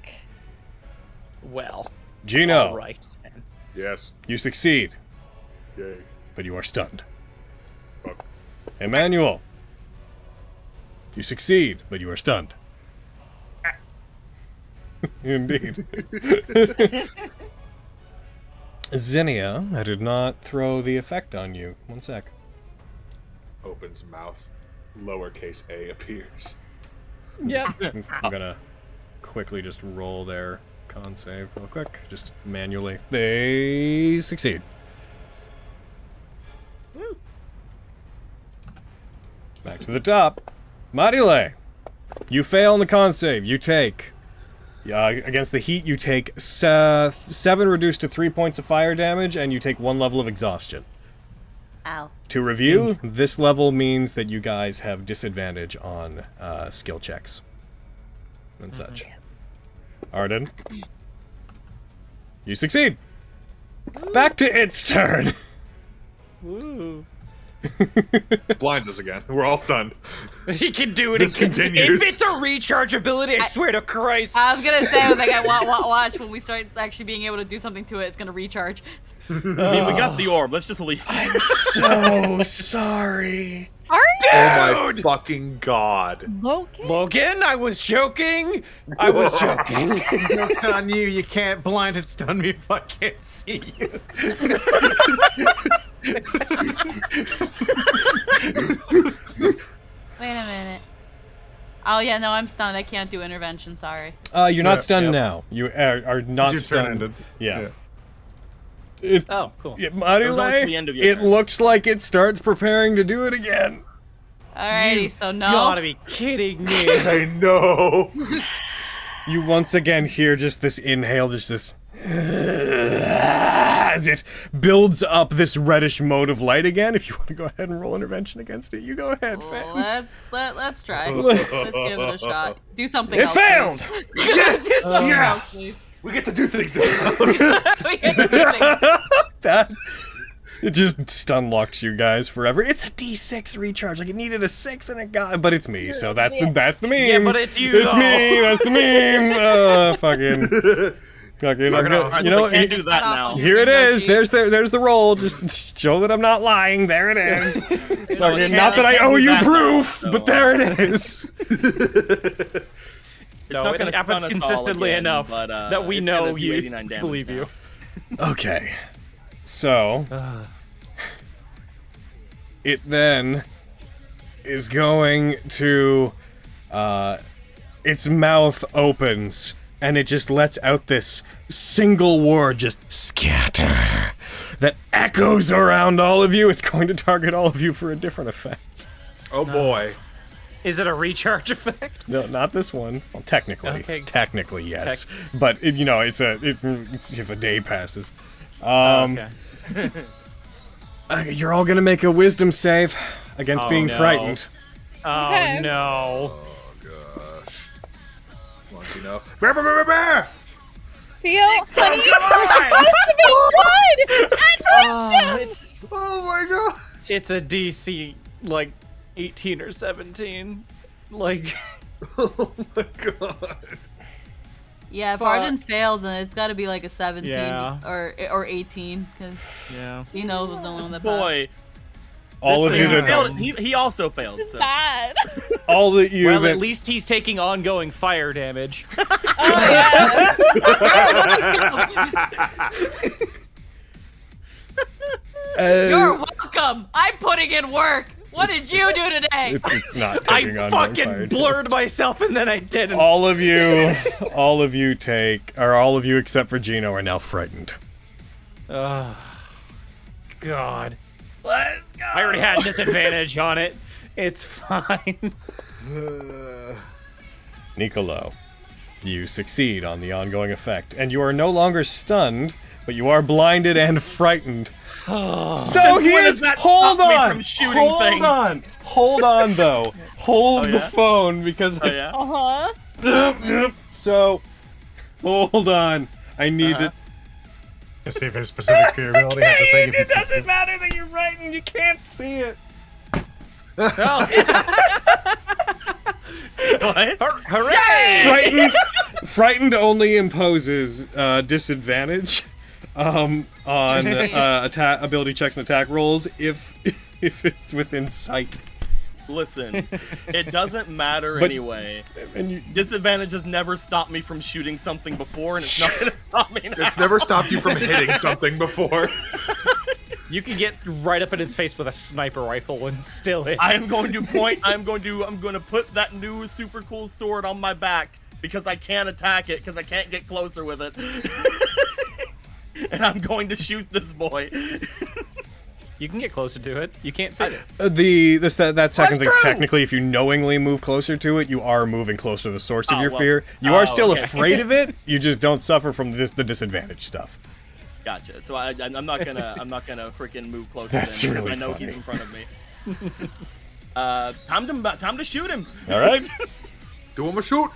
Well.
Gino.
All right, then.
Yes.
You succeed.
Yay.
But you are stunned.
Fuck.
Emmanuel. You succeed, but you are stunned. Indeed. Zinnia, I did not throw the effect on you. 1 sec.
Opens mouth. Lowercase a appears.
Yep.
I'm gonna quickly just roll their con save real quick. Just manually. They succeed. Back to the top. Marile, you fail on the con save. You take... against the heat, you take 7 reduced to 3 points of fire damage, and you take 1 level of exhaustion.
Ow.
To review, this level means that you guys have disadvantage on skill checks and such. Arden, you succeed. Back to its turn.
Woo.
Blinds us again. We're all stunned.
He can do it
This
again.
continues.
If it's a recharge ability, I swear to Christ.
I was gonna say, I was like, watch when we start actually being able to do something to it, it's gonna recharge.
I mean, we got the orb. Let's just leave.
I'm so sorry.
Are you?
Oh my fucking god.
Logan, I was joking. I was joking.
Joke's on you. You can't blind and stun me if I can't see you.
Wait a minute. Oh yeah, no, I'm stunned. I can't do intervention. Sorry.
You're not stunned
yep.
now. You are not
Your turn
stunned.
ended.
Yeah.
Oh, cool.
Marile,
only to the end of your
it
turn.
looks like it starts preparing to do it again.
Alrighty, so no.
You gotta be kidding me.
I know.
You once again hear just this inhale, just this as it builds up this reddish mode of light again. If you want to go ahead and roll intervention against it, you go ahead, fam.
Let's try. Let's give it a shot. Do something
It
else.
failed!
Please.
Yes!
Do something
Yeah!
else, please.
We get to do things this round.
We get to do things.
That it just stun locks you guys forever. It's a D6 recharge. Like it needed a 6 and it got, but it's me. So that's the meme.
Yeah, but it's you,
It's
though.
me. That's the meme. Fucking. I'm gonna, you know,
we can't do that now.
here it is. There's the roll. Just show that I'm not lying. There it is. Fucking, not that I owe you proof, but there it is.
No,
not
it
gonna
happens
stun us all
consistently
again,
enough
but,
that we
it's
know
gonna do
you
89 damage
believe
now.
you.
Okay. So it then is going to its mouth opens and it just lets out this single word, just scatter, that echoes around all of you. It's going to target all of you for a different effect.
Oh boy.
Is it a recharge effect?
No, not this one. Well, technically.
Okay.
Technically, yes. But, it, you know, it's if a day passes.
Okay.
You're all gonna make a wisdom save against being
no.
frightened.
Oh
Okay.
no.
Oh gosh. Once you know. Bear, bear, bear, bear!
Theo, honey, you're supposed to be good!
It's
Oh my god.
it's a DC like 18 or 17. Like
Oh my god.
Yeah, if
Fuck.
Arden fails, then it's got to be like a 17
Yeah.
or 18, because
yeah.
he knows was the one that
Boy,
All of you
he,
that
failed, he also failed.
It's
So.
bad.
all that you
Well,
that
at least he's taking ongoing fire damage.
Oh, yeah.
You're welcome. I'm putting in work. What did you do today?
it's not
I
taking on fire.
fucking blurred myself and then I didn't.
All of you take, or all of you except for Gino are now frightened.
Oh, God.
Let's go.
I already had disadvantage on it. It's fine.
Nicolo, you succeed on the ongoing effect, and you are no longer stunned, but you are blinded and frightened. So here's hold on, hold on though, hold the phone because so hold on, I need to.
Let's see if it's specific to your ability.
It doesn't matter that you're right and you can't see it.
What?
Hooray! Frightened only imposes disadvantage on ability checks and attack rolls if it's within sight.
Listen, it doesn't matter anyway. Disadvantage has never stopped me from shooting something before, and it's not gonna stop me now.
It's never stopped you from hitting something before.
You can get right up in its face with a sniper rifle and still hit.
I am going to point. I'm going to put that new super cool sword on my back because I can't attack it because I can't get closer with it. And I'm going to shoot this boy.
You can get closer to it. You can't see it.
That second thing's technically, if you knowingly move closer to it, you are moving closer to the source of your fear. You are still afraid of it. You just don't suffer from the disadvantage stuff.
Gotcha. So I'm not gonna freaking move closer.
That's
then,
really
I know
funny.
he's in front of me. Time to shoot him.
All right.
Do him a shoot.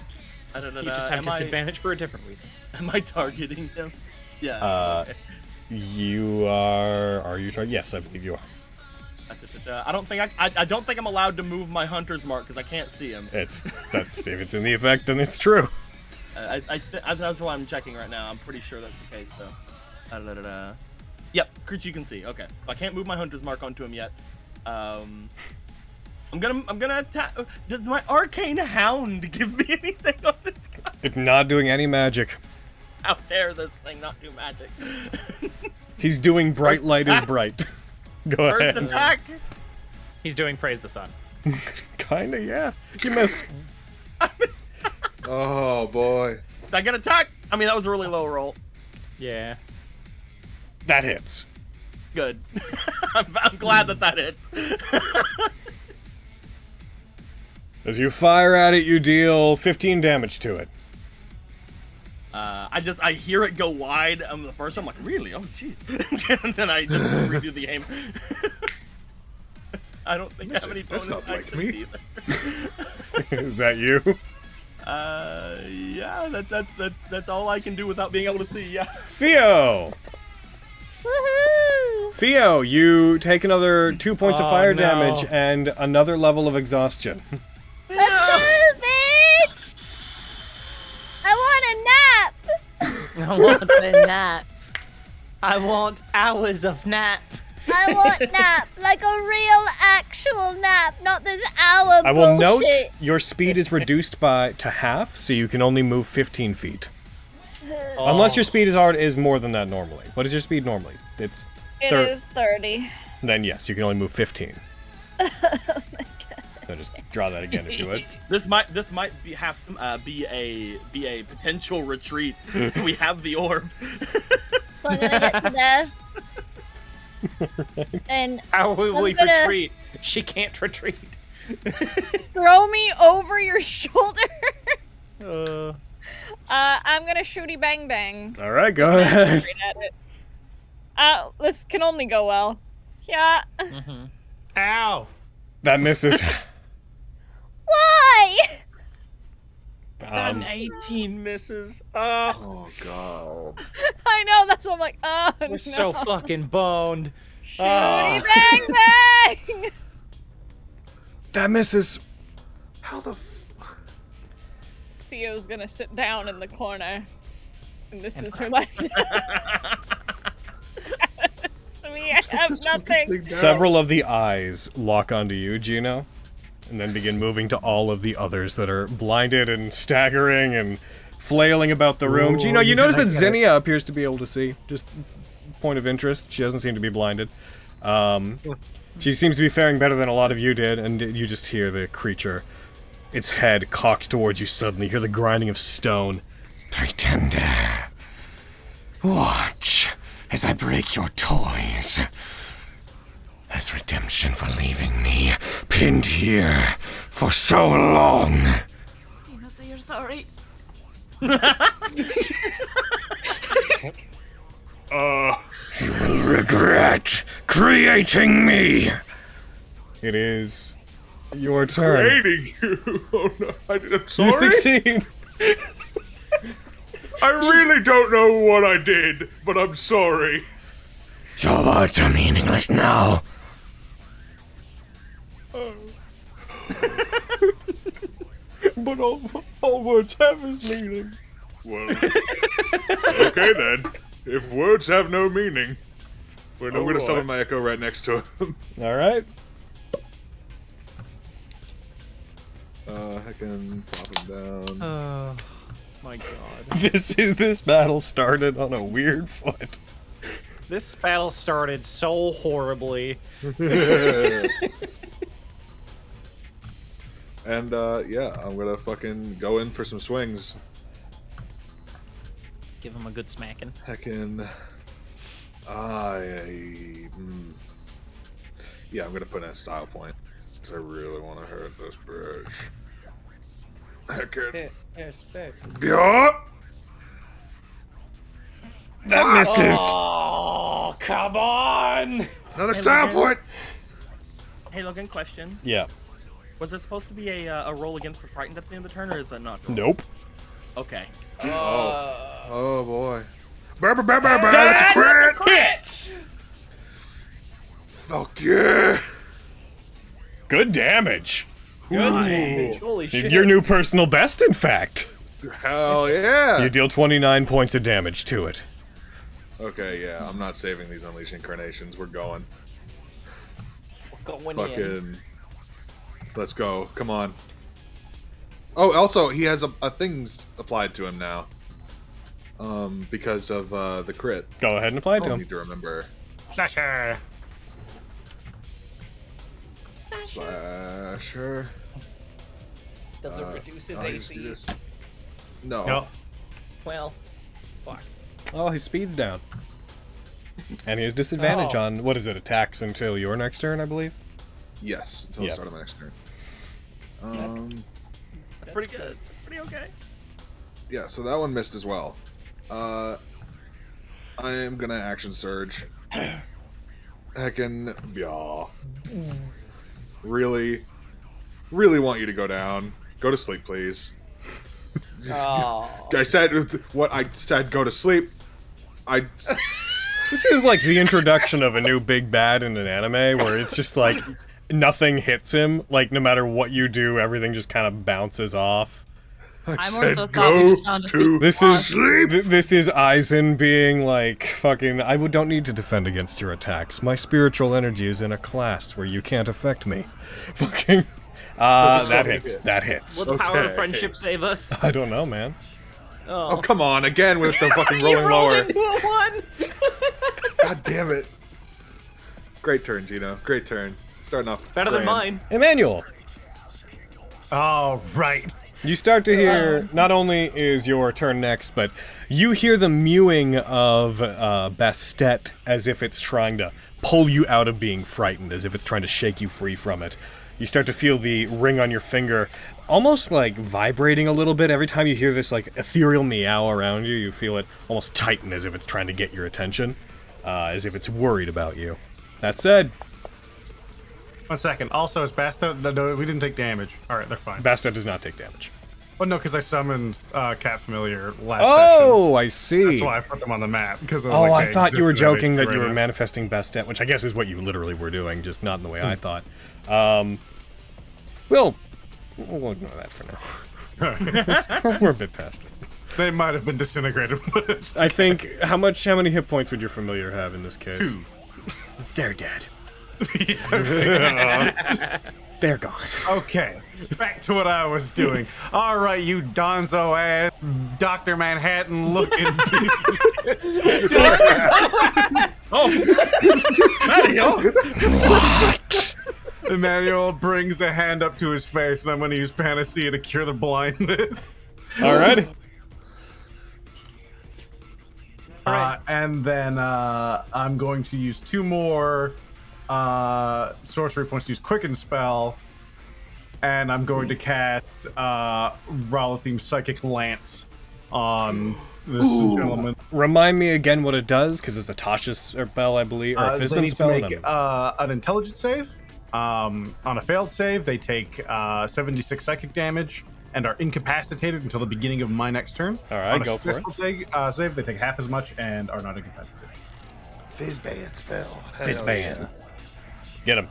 You
You just have disadvantage for a different reason.
Am I targeting him? Yeah. Okay.
You are. Are you targeting? Yes, I believe you are.
I don't think I'm allowed to move my hunter's mark because I can't see him.
That's if it's in the effect, then it's true.
That's why I'm checking right now. I'm pretty sure that's the case though. Yep, creature you can see. Okay, so I can't move my hunter's mark onto him yet. I'm gonna attack. Does my arcane hound give me anything on this guy?
It's not doing any magic.
How dare this thing not do magic?
He's doing bright light is bright. Go ahead.
First attack.
He's doing praise the sun.
Kinda, yeah. You miss.
Oh boy.
Second attack. I mean, that was a really low roll.
Yeah.
That hits.
Good. I'm glad that hits.
As you fire at it, you deal 15 damage to it.
I hear it go wide. The first I'm like, really? Oh, jeez. And then I just redo the aim. I don't think I have any bonus
That's not like
actions
me.
either.
Is that you?
Yeah, that's all I can do without being able to see. Yeah.
Theo!
Woohoo!
Theo, you take another 2 points of fire
no.
damage and another level of exhaustion.
Let's go, bitch! I want a nap!
I want a nap. I want hours of nap.
I want nap, like a real actual nap, not this hour
I will note
bullshit.
your speed is reduced to half, so you can only move 15 feet. Unless your speed is more than that normally. What is your speed normally?
It is 30.
Then yes, you can only move 15.
Oh my god.
So just draw that again if you would.
This might be a potential retreat. We have the orb.
So I'm gonna get to there. And
How will we
gonna-
retreat? She can't retreat.
Throw me over your shoulder.
Uh,
I'm gonna shooty bang bang.
All right, go ahead.
Straight at it. This can only go well. Yeah.
Ow!
That misses.
why?
An 18 misses.
Oh god.
I know. That's what I'm like. Oh
We're
no.
so fucking boned.
Shooty bang bang.
That misses.
How the
Theo's gonna sit down in the corner, and this is her life. It's me. I have nothing.
Several of the eyes lock onto you, Gino, and then begin moving to all of the others that are blinded and staggering and flailing about the room.
Ooh,
Gino, you notice that
get it.
Zinnia appears to be able to see. Just point of interest. She doesn't seem to be blinded. She seems to be faring better than a lot of you did, and you just hear the creature, its head cocked towards you suddenly. You hear the grinding of stone.
Pretender. Watch as I break your toys. As redemption for leaving me pinned here for so long.
Dino, say you're sorry.
You will regret creating me.
It is your turn.
Creating you. Oh no, I'm sorry.
You succeed.
I really don't know what I did, but I'm sorry.
Your words are meaningless now.
But all words have his meaning.
Well, okay then. If words have no meaning, I'm going to summon my echo right next to him.
All right.
I can pop him down.
Oh my god.
This battle started on a weird foot.
This battle started so horribly.
And yeah, I'm gonna fucking go in for some swings.
Give him a good smacking.
Heckin'. Yeah, I'm gonna put in a style point. Because I really want to hurt this bitch. Heckin'. Yeah!
That misses.
Oh, come on!
Another style point!
Hey, Logan, question.
Yeah.
Was it supposed to be a roll against for frightened at the end of the turn, or is that not?
Nope.
Okay.
Oh boy. That's a crit!
Hits.
Fuck yeah!
Good damage.
Good damage. Holy shit.
Your new personal best, in fact.
Hell yeah!
You deal 29 points of damage to it.
Okay, yeah, I'm not saving these Unleash Incarnations. We're going.
We're going
Fucking.
in.
Let's go. Come on. Oh, also, he has a things applied to him now. Because of the crit.
Go ahead and apply it to
I
him.
need to remember.
Slasher.
Slasher.
Does it reduce his
oh, I just do
AC?
this. No.
No.
Well, fuck.
Oh, his speed's down. And he has disadvantage on, what is it, attacks until your next turn, I believe?
Yes, until the start of my next turn.
That's pretty good. That's pretty okay.
Yeah, so that one missed as well. I am gonna action surge. Heckin', yeah. Really want you to go down. Go to sleep, please. I said what I said. Go to sleep.
This is like the introduction of a new big bad in an anime, where it's just like nothing hits him. Like no matter what you do, everything just kind of bounces off.
I more so thought we just found a
This is Aizen being like fucking. I don't need to defend against your attacks. My spiritual energy is in a class where you can't affect me. Fucking. That hits. That hits.
Will the power of friendship save us?
I don't know, man.
Oh, come on, again with the fucking rolling lower. God damn it. Great turn, Gino. Great turn. Starting off
better than mine.
Emmanuel.
All right.
You start to hear, not only is your turn next, but you hear the mewing of Bastet as if it's trying to pull you out of being frightened, as if it's trying to shake you free from it. You start to feel the ring on your finger almost like vibrating a little bit. Every time you hear this like ethereal meow around you, you feel it almost tighten as if it's trying to get your attention, as if it's worried about you. That said...
1 second. Also, is Basta... No, we didn't take damage. Alright, they're fine.
Basta does not take damage.
Oh, no, because I summoned Cat Familiar last
session. I see.
That's why I put them on the map. Because I
thought you were joking that you were manifesting Bastet, which I guess is what you literally were doing, just not in the way I thought. We'll ignore that for now. We're a bit past it.
They might have been disintegrated, but it's
I think, how many hit points would your familiar have in this case?
2.
They're dead. They're gone.
Okay, back to what I was doing. All right, you donzo ass Dr. Manhattan looking piece of shit.
What?
Emmanuel brings a hand up to his face, and I'm going to use Panacea to cure the blindness.
Alrighty.
And then I'm going to use 2 more sorcery points to use Quicken Spell. And I'm going to cast Ralathim's Psychic Lance on this gentleman.
Remind me again what it does, because it's a Tasha's spell, I believe, or a
They
Fizdom
need
spell.
to make an intelligence save. On a failed save, they take 76 psychic damage and are incapacitated until the beginning of my next turn.
All right,
on a
go for it.
successful save, they take half as much and are not incapacitated.
Fizzband spell.
Fizzband. Get him.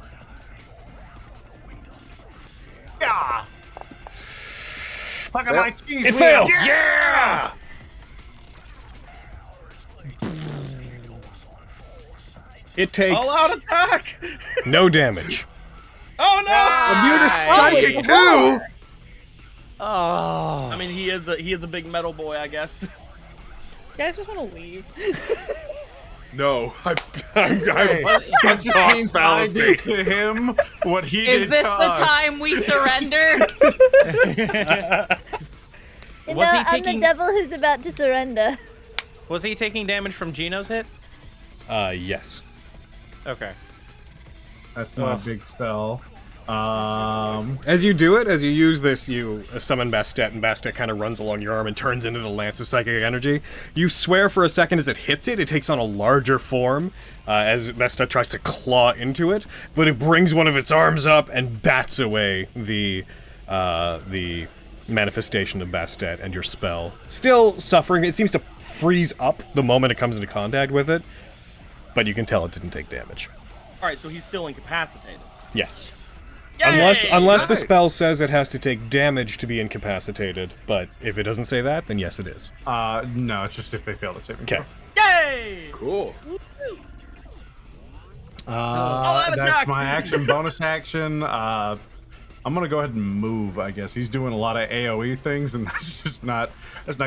Yeah. Look at my cheese.
It fails.
Yeah.
It takes
All out attack.
no damage.
Oh no!
Immune to psychic too.
Oh.
I mean, he is a big metal boy, I guess.
You guys just want to leave.
No, I'm
That just
toss
means I
fallacy.
did to him what he did
Is this
to
the
us.
time we surrender?
You
Was
know,
he
I'm the
taking-
devil who's about to surrender.
Was he taking damage from Gino's hit?
Yes.
Okay.
That's not a big spell.
As you do it, as you use this, you summon Bastet, and Bastet kind of runs along your arm and turns into the lance of psychic energy. You swear for a second as it hits it, it takes on a larger form, as Bastet tries to claw into it, but it brings one of its arms up and bats away the manifestation of Bastet and your spell. Still suffering, it seems to freeze up the moment it comes into contact with it, but you can tell it didn't take damage.
All right, so he's still incapacitated.
Yes.
Yay!
Unless the
Nice.
spell says it has to take damage to be incapacitated, but if it doesn't say that, then yes, it is.
No, it's just if they fail the saving
Okay.
throw.
Yay!
Cool.
out
That's
attack.
my action. Bonus action. I'm gonna go ahead and move. I guess he's doing a lot of AOE things, and that's not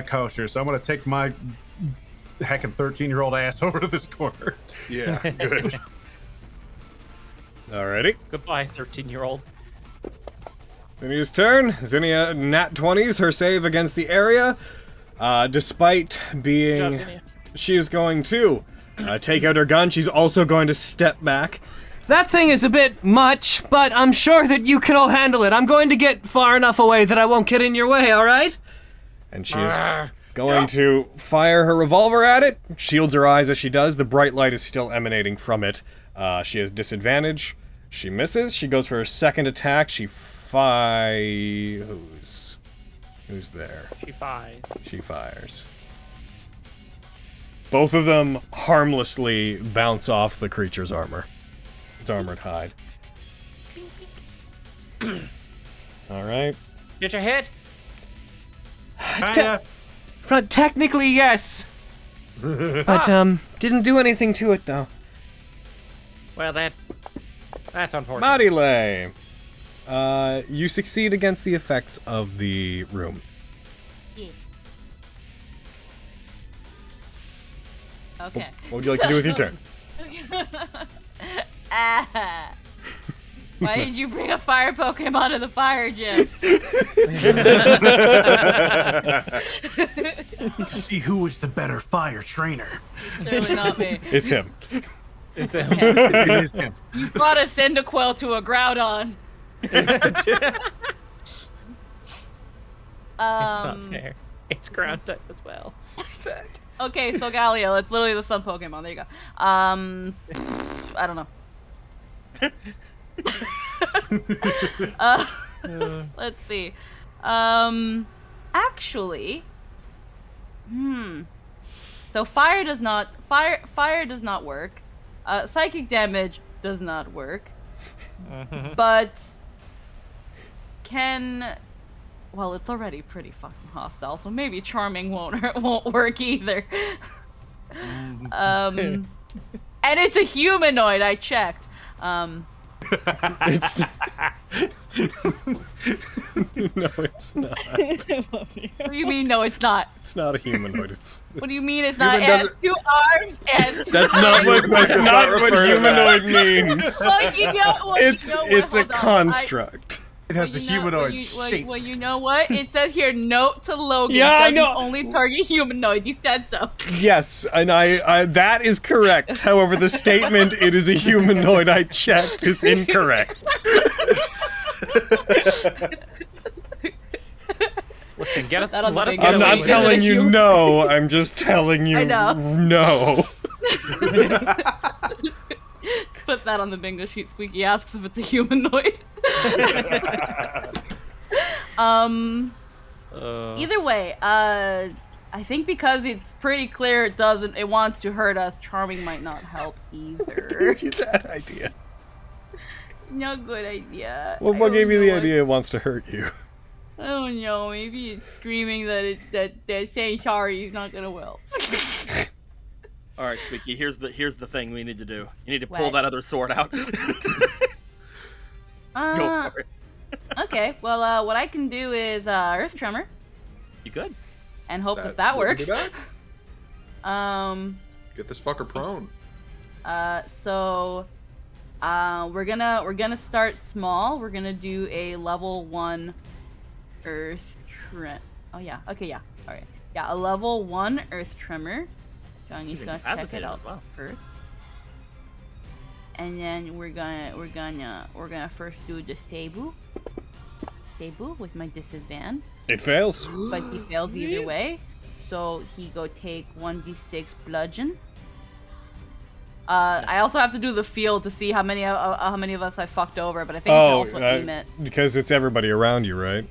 kosher. So I'm gonna take my heckin' 13-year-old ass over to this corner.
Yeah, good.
Alrighty.
Goodbye, 13-year-old.
Zinnia's turn. Zinnia nat 20s her save against the area. Despite being...
Good job, Zinnia.
She is going to take out her gun. She's also going to step back. That thing is a bit much, but I'm sure that you can all handle it. I'm going to get far enough away that I won't get in your way, alright? And she is going to fire her revolver at it. Shields her eyes as she does. The bright light is still emanating from it. She has disadvantage. She misses. She goes for her second attack. She Who's there? She fires. Both of them harmlessly bounce off the creature's armor. Its armored hide. Alright.
Did you hit?
But technically, yes. But, didn't do anything to it, though.
Well, that's unfortunate.
Marile. You succeed against the effects of the room.
Okay.
What would you like to do with your turn?
Why did you bring a fire Pokemon to the fire gym?
To see who is the better fire trainer.
Surely not me.
It's him.
It's him.
It is him.
You brought a Cyndaquil to a Groudon.
It's not fair. It's ground type as well.
Okay, so Galio, it's literally the sun Pokemon. There you go. I don't know. Let's see. Actually, so fire does not work. Psychic damage does not work. But well, it's already pretty fucking hostile, so maybe charming won't work either. And it's a humanoid. I checked.
It's no, it's not.
I love you.
What do you mean? No, it's not.
It's not a humanoid. It's
What do you mean it's not? It
Human
has 2 arms. It has 2
that's
arms.
not what
Humanoid does not refer to
humanoid means.
Well, you know,
It's a
hold on.
construct.
It has a humanoid shape.
Well, you know what? It says here, note to Logan.
Yeah, I
doesn't
know.
only target humanoids. You said so.
Yes, and I that is correct. However, the statement "it is a humanoid" I checked is incorrect.
Listen, get us.
That on the
Let us
big
get
I'm
away
not
with
telling
it.
you no. I'm just telling you
I know.
no.
Put that on the bingo sheet. Squeaky asks if it's a humanoid. Either way, I think because it's pretty clear it wants to hurt us, charming might not help either.
That idea.
No good idea.
Well,
I
what
don't
gave you the
know.
idea it wants to hurt you?
I don't know. Maybe it's screaming that saying sorry is not gonna help.
All right, Squeaky. Here's the thing we need to do. You need to pull
What?
that other sword out. Go for it.
Okay. Well, what I can do is Earth Tremor
You good?
and hope that works.
Do that?
Um.
Get this fucker prone.
So, we're gonna start small. We're gonna do a level 1 Earth Tremor. Oh yeah. Okay. Yeah. All right. Yeah. A level 1 Earth Tremor. Johnny's
He's
gonna check it
incapacitated
out
as well.
first. And then we're gonna first do the Seibu with my disadvantage,
It fails.
but he fails either way. So he go take 1d6 bludgeon. I also have to do the field to see how many of us I fucked over, but I think you can also aim it.
Because it's everybody around you, right?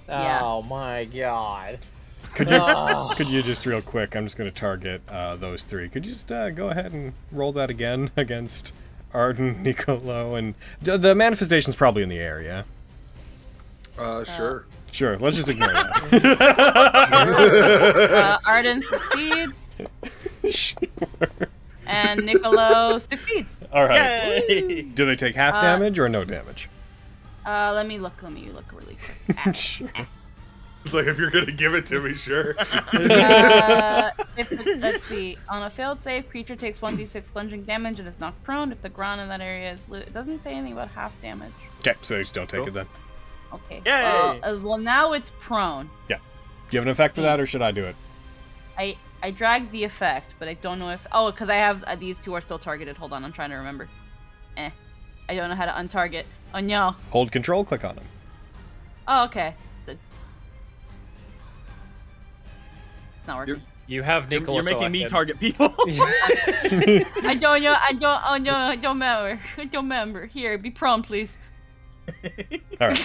Yeah.
Oh my god.
Could you just real quick? I'm just going to target those three. Could you just go ahead and roll that again against Arden, Nicolo, and the manifestation's probably in the area.
Sure.
Sure, let's just ignore that.
Arden succeeds,
Sure.
and Nicolo succeeds.
All right.
Yay!
Do they take half damage or no damage?
Let me look really quick.
Sure.
It's like, if you're gonna give it to me, sure.
Let's see. On a failed save, creature takes 1d6 plunging damage and is knocked prone. If the ground in that area is it doesn't say anything about half damage.
Okay, so you just don't take it then.
Okay.
Yay!
Well, now it's prone.
Yeah. Do you have an effect for that, or should I do it?
I dragged the effect, but I don't know if... Oh, because I have... these two are still targeted. Hold on, I'm trying to remember. I don't know how to untarget. Oh, no.
Hold control, click on them.
Oh, okay. It's not working.
You have Nicola
You're making me
selected.
target people.
I don't know. I don't remember. I don't remember. Here, be prone, please.
All right.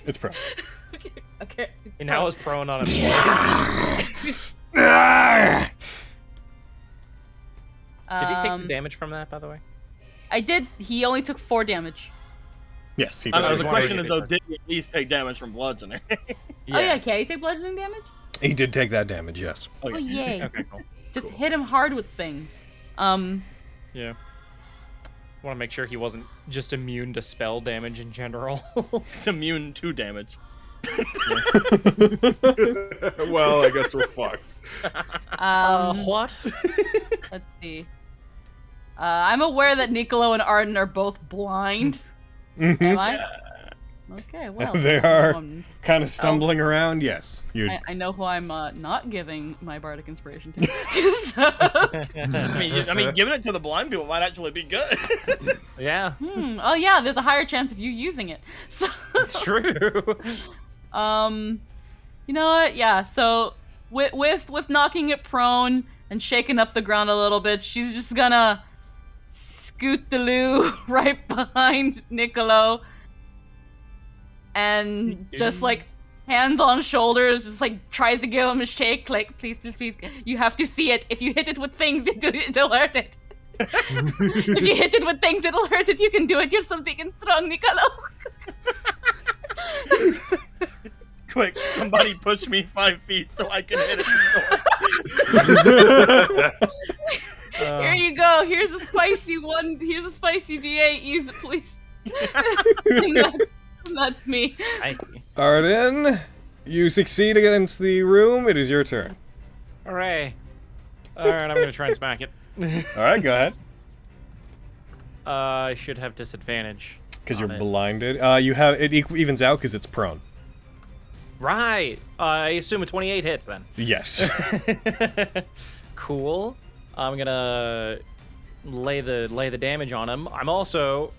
It's pro.
Okay.
And now is prone on his
Did
he take the damage from that, by the way?
I did. He only took 4 damage.
Yes, he
I don't know,
does.
the question is though, did he at least take damage from bludgeoning?
Oh yeah, can he take bludgeoning damage?
He did take that damage, yes.
Oh yay!
Okay, cool.
Just hit him hard with things.
Yeah. Want to make sure he wasn't just immune to spell damage in general.
It's immune to damage.
Well, I guess we're fucked.
What?
Let's see. I'm aware that Nicolo and Arden are both blind. Am I? Okay, well.
They are kind of stumbling around, yes.
I know who I'm not giving my bardic inspiration to.
I mean, giving it to the blind people might actually be good.
Yeah.
Oh yeah, there's a higher chance of you using it. So,
It's true.
you know what? Yeah. So with knocking it prone and shaking up the ground a little bit, she's just gonna scoot the loo right behind Nicolo. And just like hands on shoulders, just like tries to give him a shake, like please, you have to see it. If you hit it with things, it'll hurt it. If you hit it with things, it'll hurt it. You can do it. You're so big and strong, Nicolo.
Quick, somebody push me 5 feet so I can hit it.
Here you go. Here's a spicy one. Here's a spicy D8. Use it, please. That's me.
I see.
Arden, you succeed against the room. It is your turn.
Hooray. Alright, I'm gonna try and smack it.
All right, go ahead.
I should have disadvantage.
Because you're blinded. You have it evens out because it's prone.
Right. I assume a 28 hits then.
Yes.
Cool. I'm gonna lay the damage on him. I'm also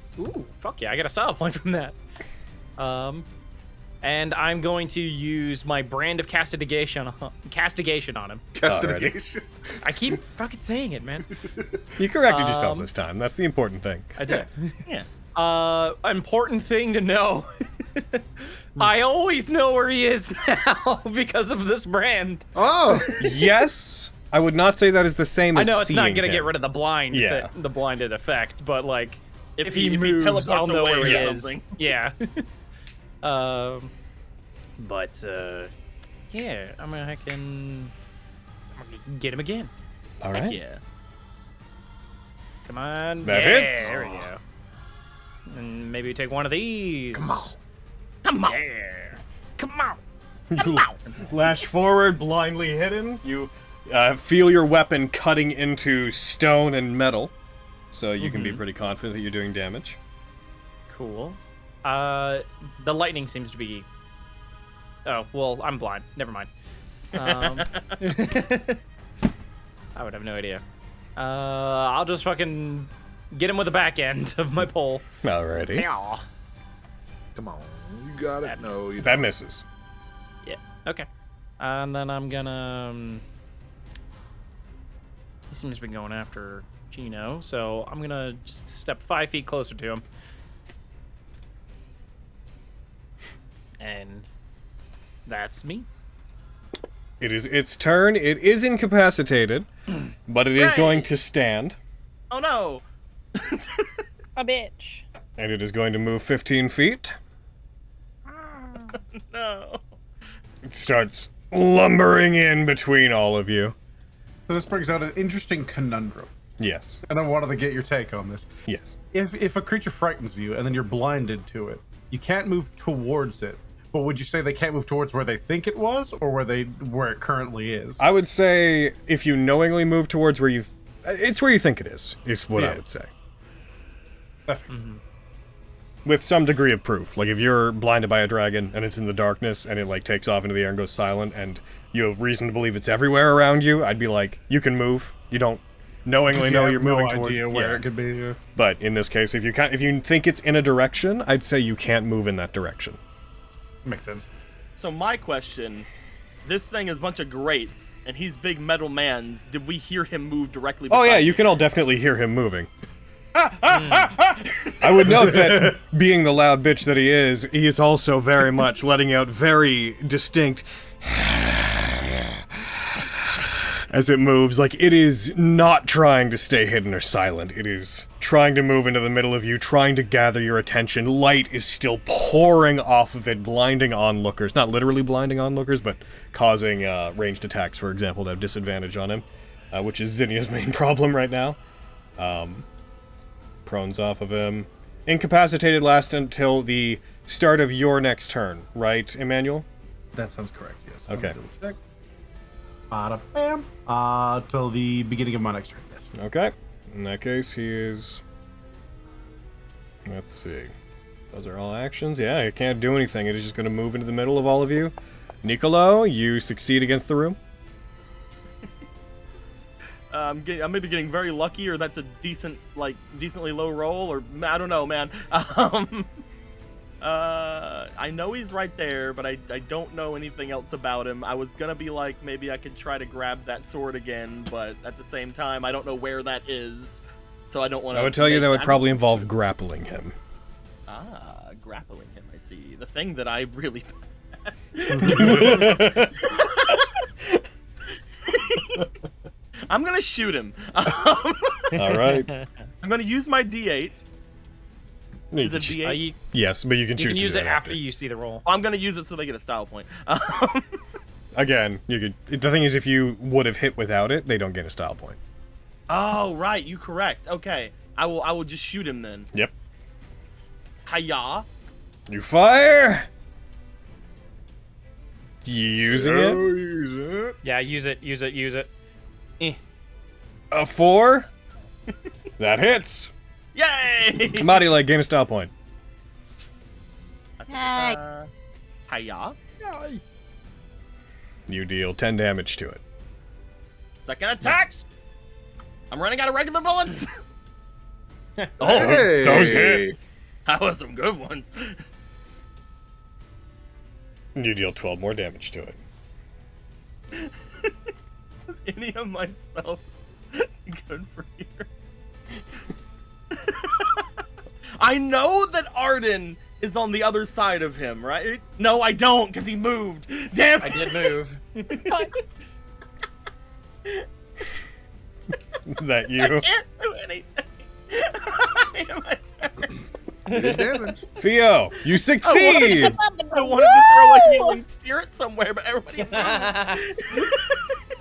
fuck yeah, I got a style point from that. And I'm going to use my brand of castigation on him.
Castigation.
I keep fucking saying it, man.
You corrected yourself this time. That's the important thing.
I did.
Yeah.
Important thing to know. I always know where he is now because of this brand.
Oh.
Yes. I would not say that is the same as
I know it's not
seeing
gonna
him.
get rid of the blind,
Yeah.
the blinded effect, but like if he
he
moves,
teleports
I'll know where
away
he
or
is.
something.
Yeah. Yeah, I'm gonna get him again.
All
Heck
right.
yeah.
Come on.
That
yeah,
hits.
There we go. And maybe we take one of these.
Come on.
Come on.
Yeah. Come on.
You lash forward, blindly hit him. You feel your weapon cutting into stone and metal, so you can be pretty confident that you're doing damage.
Cool. The lightning seems to be... Oh, well, I'm blind. Never mind. I would have no idea. I'll just fucking get him with the back end of my pole.
Alrighty.
Yeah.
Come on. You got it.
That
No, you
That
don't.
misses.
Yeah. Okay. And then I'm gonna... he seems to be going after Gino, so I'm gonna just step 5 feet closer to him. And that's me.
It is its turn. It is incapacitated, but it is going to stand,
Oh no.
A bitch.
and it is going to move 15 feet.
No.
It starts lumbering in between all of you.
So this brings out an interesting conundrum,
Yes.
and I wanted to get your take on this.
Yes.
If a creature frightens you and then you're blinded to it, you can't move towards it. But would you say they can't move towards where they think it was, or where it currently is?
I would say if you knowingly move towards where you... it's where you think it is what I
Yeah.
would say.
Mm-hmm.
With some degree of proof. Like, if you're blinded by a dragon, and it's in the darkness, and it, like, takes off into the air and goes silent, and you have reason to believe it's everywhere around you, I'd be like, you can move. You don't knowingly know you're moving towards...
idea where
Yeah.
it could be. Yeah.
But in this case, if you think it's in a direction, I'd say you can't move in that direction.
Makes sense.
So my question, this thing is a bunch of grates, and he's big metal mans. Did we hear him move directly beside
Oh yeah, you
me?
can all definitely hear him moving. I would note that, being the loud bitch that he is also very much letting out very distinct as it moves. Like, it is not trying to stay hidden or silent. It is trying to move into the middle of you, trying to gather your attention. Light is still pouring off of it, blinding onlookers. Not literally blinding onlookers, but causing ranged attacks, for example, to have disadvantage on him, which is Zinnia's main problem right now. Prone's off of him. Incapacitated lasts until the start of your next turn, right, Emmanuel?
That sounds correct, yes.
Okay.
Check. Bada-bam. Till the beginning of my next turn, yes.
Okay. In that case, he is... Let's see. Those are all actions. Yeah, it can't do anything. It is just going to move into the middle of all of you. Nicolo, you succeed against the room.
I'm maybe getting very lucky, or that's a decently low roll, or I don't know, man. I know he's right there, but I don't know anything else about him. I was gonna be like, maybe I could try to grab that sword again, but at the same time, I don't know where that is, so I don't want to...
I would tell you that would probably involve grappling him.
Ah, grappling him, I see. The thing that I really... I'm gonna shoot him.
Alright.
I'm gonna use my D8. Is it D8?
Yes, but you can
You
choose
can
to
use
do
it
that
after you see the roll.
I'm gonna use it so they get a style point.
Again, you could... The thing is, if you would have hit without it, they don't get a style point.
Oh, right, you correct. Okay, I will just shoot him then.
Yep.
Hiya.
You fire! Using it?
Use it.
Yeah, use it.
A 4? That hits!
Yay!
Mighty Leg, gain a style point.
Hey.
Hiya.
You deal 10 damage to it.
Second attack. I'm running out of regular bullets.
Oh,
Hey!
those hit.
That was some good ones.
You deal 12 more damage to it.
Any of my spells good for here? I know that Arden is on the other side of him, right? No, I don't, because he moved. Damn it.
I did move.
That you.
I can't do anything. My turn.
You did damage.
Theo, you succeed!
I wanted to throw a healing spirit somewhere, but everybody moved.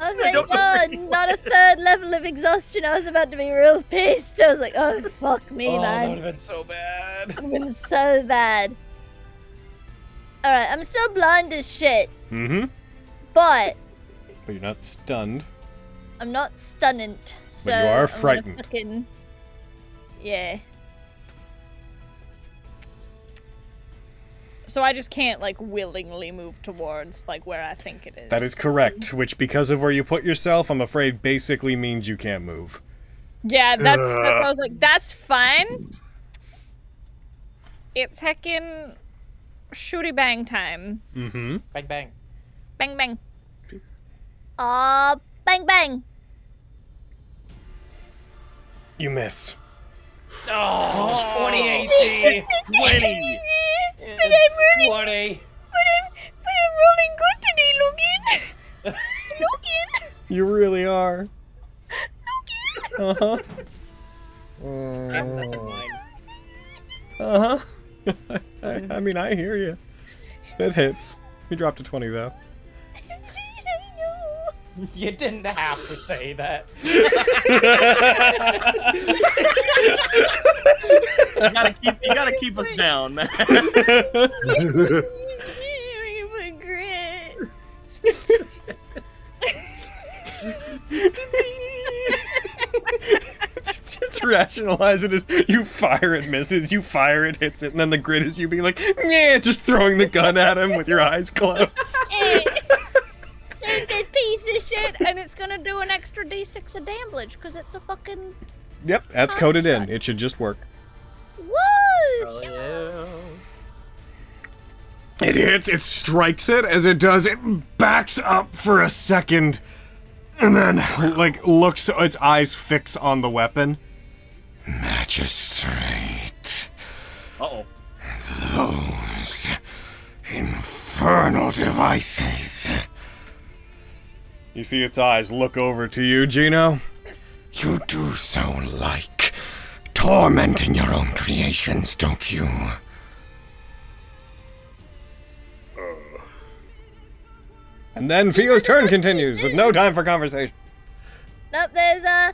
Oh thank God, not a third level of exhaustion. I was about to be real pissed. I was like, oh fuck me,
That would
man.
have been so bad.
It would have been so bad. Alright, I'm still blind as shit,
Mm-hmm.
but
But you're not stunned.
I'm not stunned. So
you are
I'm gonna
frightened.
fucking... Yeah.
So I just can't like willingly move towards like where I think it is.
That is correct, which because of where you put yourself, I'm afraid basically means you can't move.
Yeah, that's I was like, that's fine. It's heckin' shooty bang time.
Mm-hmm.
Bang bang.
Bang bang.
Bang bang.
You miss.
Oh, 20 AC.
20.
It's 20.
But I'm rolling good today, Logan. Logan.
You really are. Uh-huh.
That's a mine.
Uh-huh. I mean, I hear you. That hits. You dropped to 20, though.
You didn't have to say that.
You gotta keep us down, man.
Just rationalize it as you fire, it misses, you fire, it hits it, and then the grid is you being like, yeah, just throwing the gun at him with your eyes closed.
Stupid piece of shit, and it's gonna do an extra d6 of damage because it's a fucking.
Yep, that's coded in. It should just work.
Woo!
It hits, it strikes it. As it does, it backs up for a second, and then, like, looks, its eyes fix on the weapon.
Magistrate.
Uh-oh.
Those infernal devices.
You see its eyes look over to you, Gino.
You do so like tormenting your own creations, don't you?
And then Theo's turn continues with no time for conversation.
Nope, there's oh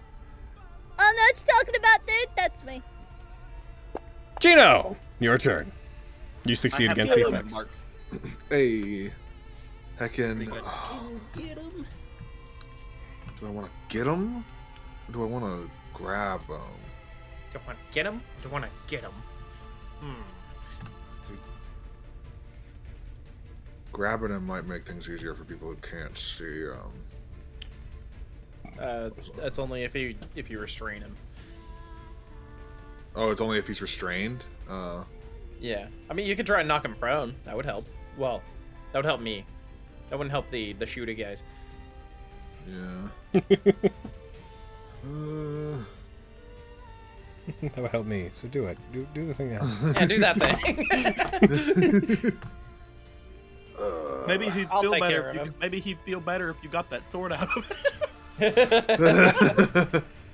no, it's talking about dude. That's me.
Gino, your turn. You succeed against the effects.
Hey. Heckin'.
Get him.
Do I want to get him? Or do I want to grab him?
Do I want to get him? Do I want to get him?
Grabbing him might make things easier for people who can't see.
That's only if you restrain him.
Oh, it's only if he's restrained?
Yeah. I mean, you could try and knock him prone. That would help. Well, that would help me. That wouldn't help the shooter guys.
Yeah.
That would help me, so do it. Do the thing now.
Yeah, do that thing.
Maybe he'd
I'll
feel
take
better.
care of him.
Maybe he'd feel better if you got that sword out of him.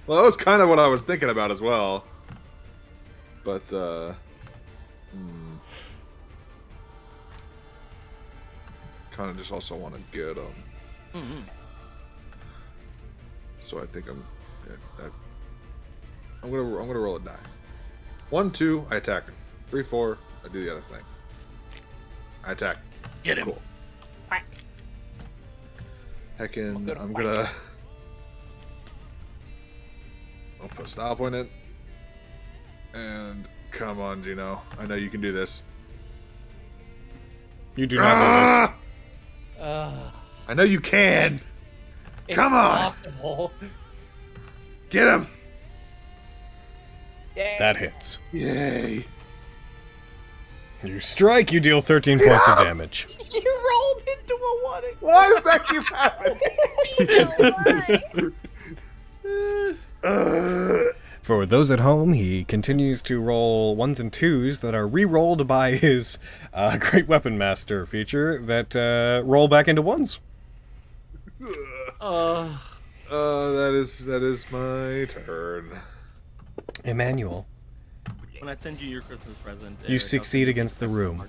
Well, that was kind of what I was thinking about as well. But, kind of just also want to get him.
Mm-hmm.
So I think I'm gonna roll a die. 1, 2, I attack. 3, 4, I do the other thing. I attack.
Get him.
Cool.
Whack.
Heckin',
Good
I'm
whack.
gonna. I'll put a style point in. And come on, Gino. I know you can do this.
You do not do
I know you can.
It's
Come on.
Possible.
Get him.
this. That hits.
Yay.
You strike, you deal 13 points of damage.
You rolled into a 1.
Why does that keep happening?
For those at home, he continues to roll 1s and 2s that are re-rolled by his Great Weapon Master feature that roll back into 1s.
That is my turn.
Emmanuel,
When I send you your Christmas present,
you
Eric,
succeed against the room.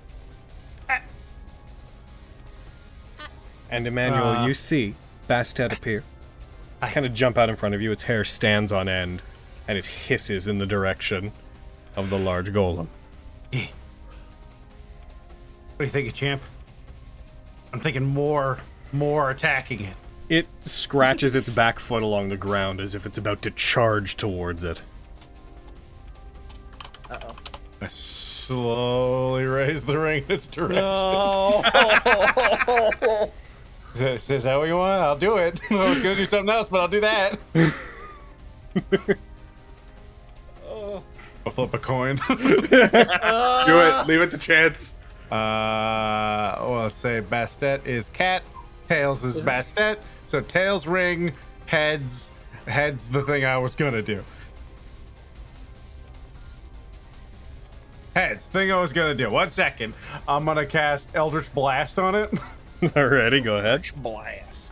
And Emmanuel, you see Bastet appear. Kind of jump out in front of you. Its hair stands on end, and it hisses in the direction of the large golem.
What do you think, champ? I'm thinking more attacking it.
It scratches its back foot along the ground as if it's about to charge towards it.
Uh-oh.
I slowly raise the ring in its direction.
No.
Is that what you want? I'll do it. I was gonna do something else, but I'll do that. I'll flip a coin.
Do it. Leave it to chance.
Well, let's say Bastet is cat, tails is Bastet. So tails ring, heads the thing I was gonna do. Heads, thing I was gonna do. 1 second. I'm gonna cast Eldritch Blast on it.
Alrighty, go ahead.
Blast.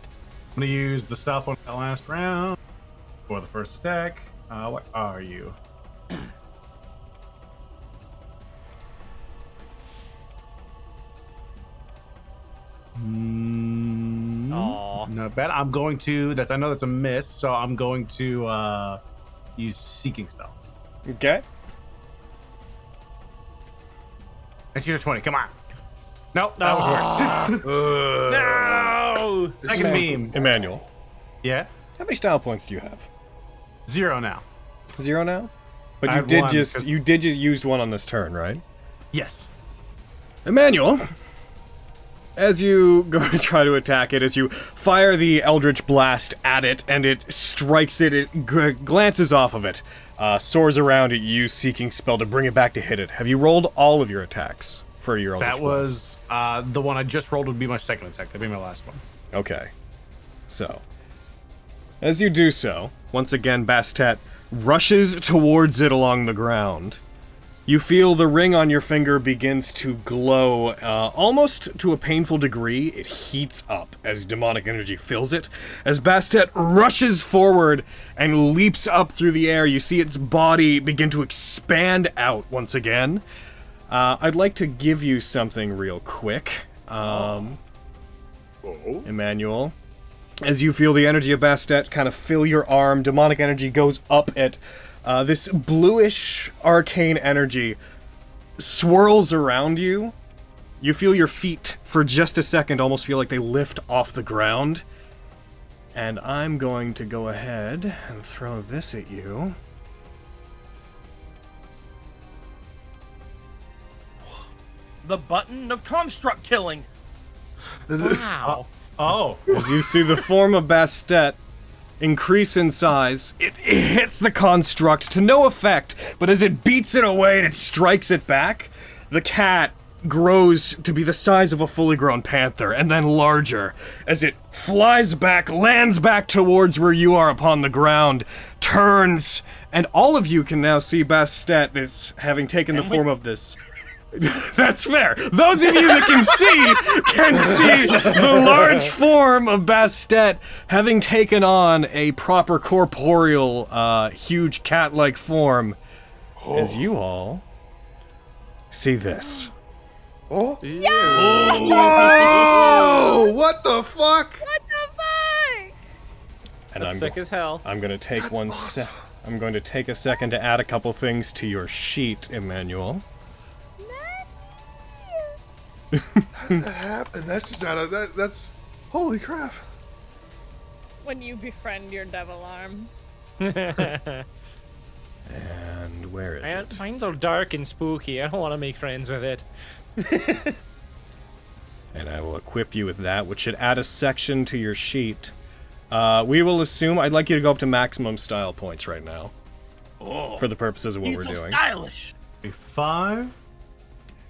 I'm gonna use the stuff on the last round for the first attack. What are you?
Aww.
Not bad. I'm going to. I know that's a miss, so I'm going to use Seeking Spell.
Okay.
It's your 20. Come on. Nope, that was worse.
No.
Second beam.
Emmanuel,
Yeah.
how many style points do you have?
0 now.
0 now? But
I
you
had
did
one,
just
'cause-
you did just use one on this turn, right?
Yes.
Emmanuel, as you go to try to attack it, as you fire the Eldritch Blast at it, and it strikes it, it glances off of it, soars around it, you use Seeking Spell to bring it back to hit it. Have you rolled all of your attacks for your Eldritch
That
Blast?
was the one I just rolled would be my second attack. That'd be my last one.
Okay. So, as you do so, once again, Bastet rushes towards it along the ground. You feel the ring on your finger begins to glow, almost to a painful degree. It heats up as demonic energy fills it. As Bastet rushes forward and leaps up through the air, you see its body begin to expand out once again. I'd like to give you something real quick. Emmanuel. As you feel the energy of Bastet kind of fill your arm, demonic energy goes up it. This bluish arcane energy swirls around you. You feel your feet, for just a second, almost feel like they lift off the ground. And I'm going to go ahead and throw this at you.
The button of construct killing.
Wow.
Oh.
As you see the form of Bastet increase in size, it hits the construct to no effect, but as it beats it away and it strikes it back, the cat grows to be the size of a fully grown panther, and then larger, as it flies back, lands back towards where you are upon the ground, turns, and all of you can now see Bastet, this having taken the form of this. That's fair. Those of you that can see the large form of Bastet having taken on a proper corporeal, huge cat-like form, as you all see this.
Oh! Whoa! What the fuck?
What the fuck?
And
That's sick as hell.
I'm going to take I'm going to take a second to add a couple things to your sheet, Emmanuel.
How did that happen? That's just out of that. That's holy crap.
When you befriend your devil arm.
And where is it?
Mine's all dark and spooky. I don't want to make friends with it.
And I will equip you with that, which should add a section to your sheet. We will assume... I'd like you to go up to maximum style points right now.
Oh,
for the purposes of what we're
so
doing.
Stylish.
5.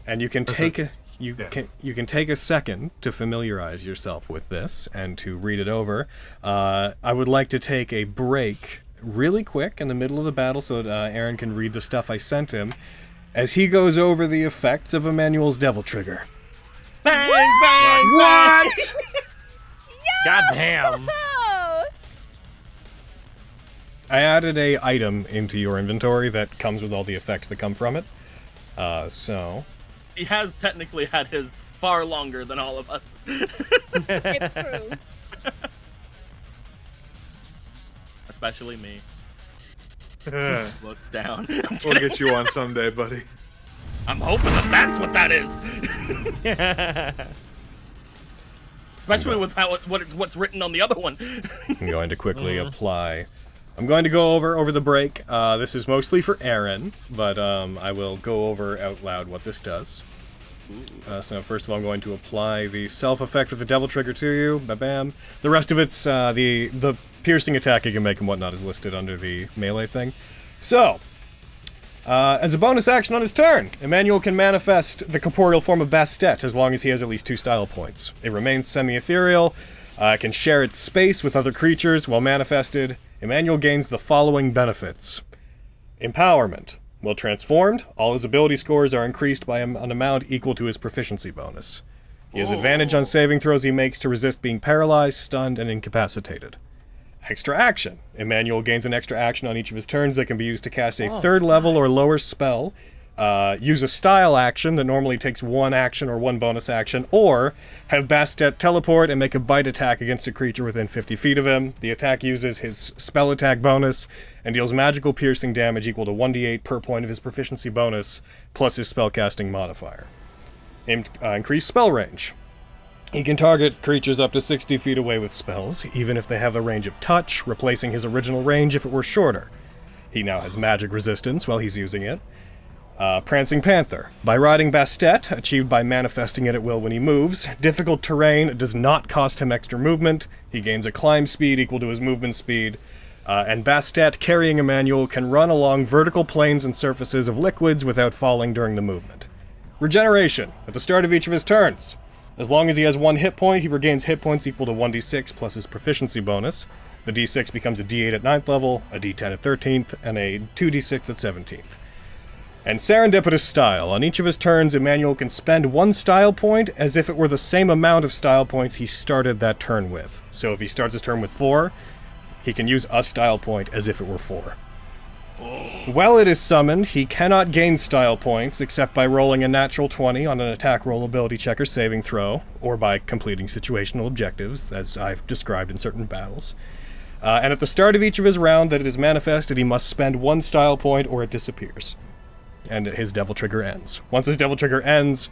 And you can take a... You can take a second to familiarize yourself with this and to read it over. I would like to take a break really quick in the middle of the battle so that Aaron can read the stuff I sent him as he goes over the effects of Emmanuel's Devil Trigger.
Bang, bang,
What?
God damn.
I added a item into your inventory that comes with all the effects that come from it. So...
He has technically had his far longer than all of us.
It's true.
Especially me. Looks down.
We'll get you on someday, buddy.
I'm hoping that that's what that is. Especially with how what's written on the other one.
I'm going to quickly apply. I'm going to go over the break. This is mostly for Aaron, but I will go over out loud what this does. So first of all, I'm going to apply the self effect with the Devil Trigger to you. Ba-bam. The rest of it's the piercing attack you can make and whatnot is listed under the melee thing. So, as a bonus action on his turn, Emmanuel can manifest the corporeal form of Bastet as long as he has at least 2 style points. It remains semi-ethereal, can share its space with other creatures while manifested. Emmanuel gains the following benefits. Empowerment. While transformed, all his ability scores are increased by an amount equal to his proficiency bonus. He has advantage on saving throws he makes to resist being paralyzed, stunned, and incapacitated. Extra action. Emmanuel gains an extra action on each of his turns that can be used to cast a 3rd level or lower spell, use a style action that normally takes 1 action or 1 bonus action, or have Bastet teleport and make a bite attack against a creature within 50 feet of him. The attack uses his spell attack bonus and deals magical piercing damage equal to 1d8 per point of his proficiency bonus, plus his spellcasting modifier. Increased spell range. He can target creatures up to 60 feet away with spells, even if they have a range of touch, replacing his original range if it were shorter. He now has magic resistance while he's using it. Prancing Panther. By riding Bastet, achieved by manifesting it at will when he moves, difficult terrain does not cost him extra movement. He gains a climb speed equal to his movement speed. And Bastet, carrying Emmanuel, can run along vertical planes and surfaces of liquids without falling during the movement. Regeneration. At the start of each of his turns. As long as he has 1 hit point, he regains hit points equal to 1d6 plus his proficiency bonus. The d6 becomes a d8 at 9th level, a d10 at 13th, and a 2d6 at 17th. And Serendipitous Style. On each of his turns, Emmanuel can spend 1 style point as if it were the same amount of style points he started that turn with. So if he starts his turn with 4, he can use a style point as if it were 4. While it is summoned, he cannot gain style points except by rolling a natural 20 on an attack roll ability check or saving throw, or by completing situational objectives, as I've described in certain battles. And at the start of each of his round that it is manifested, he must spend 1 style point or it disappears. And his Devil Trigger ends. Once his Devil Trigger ends,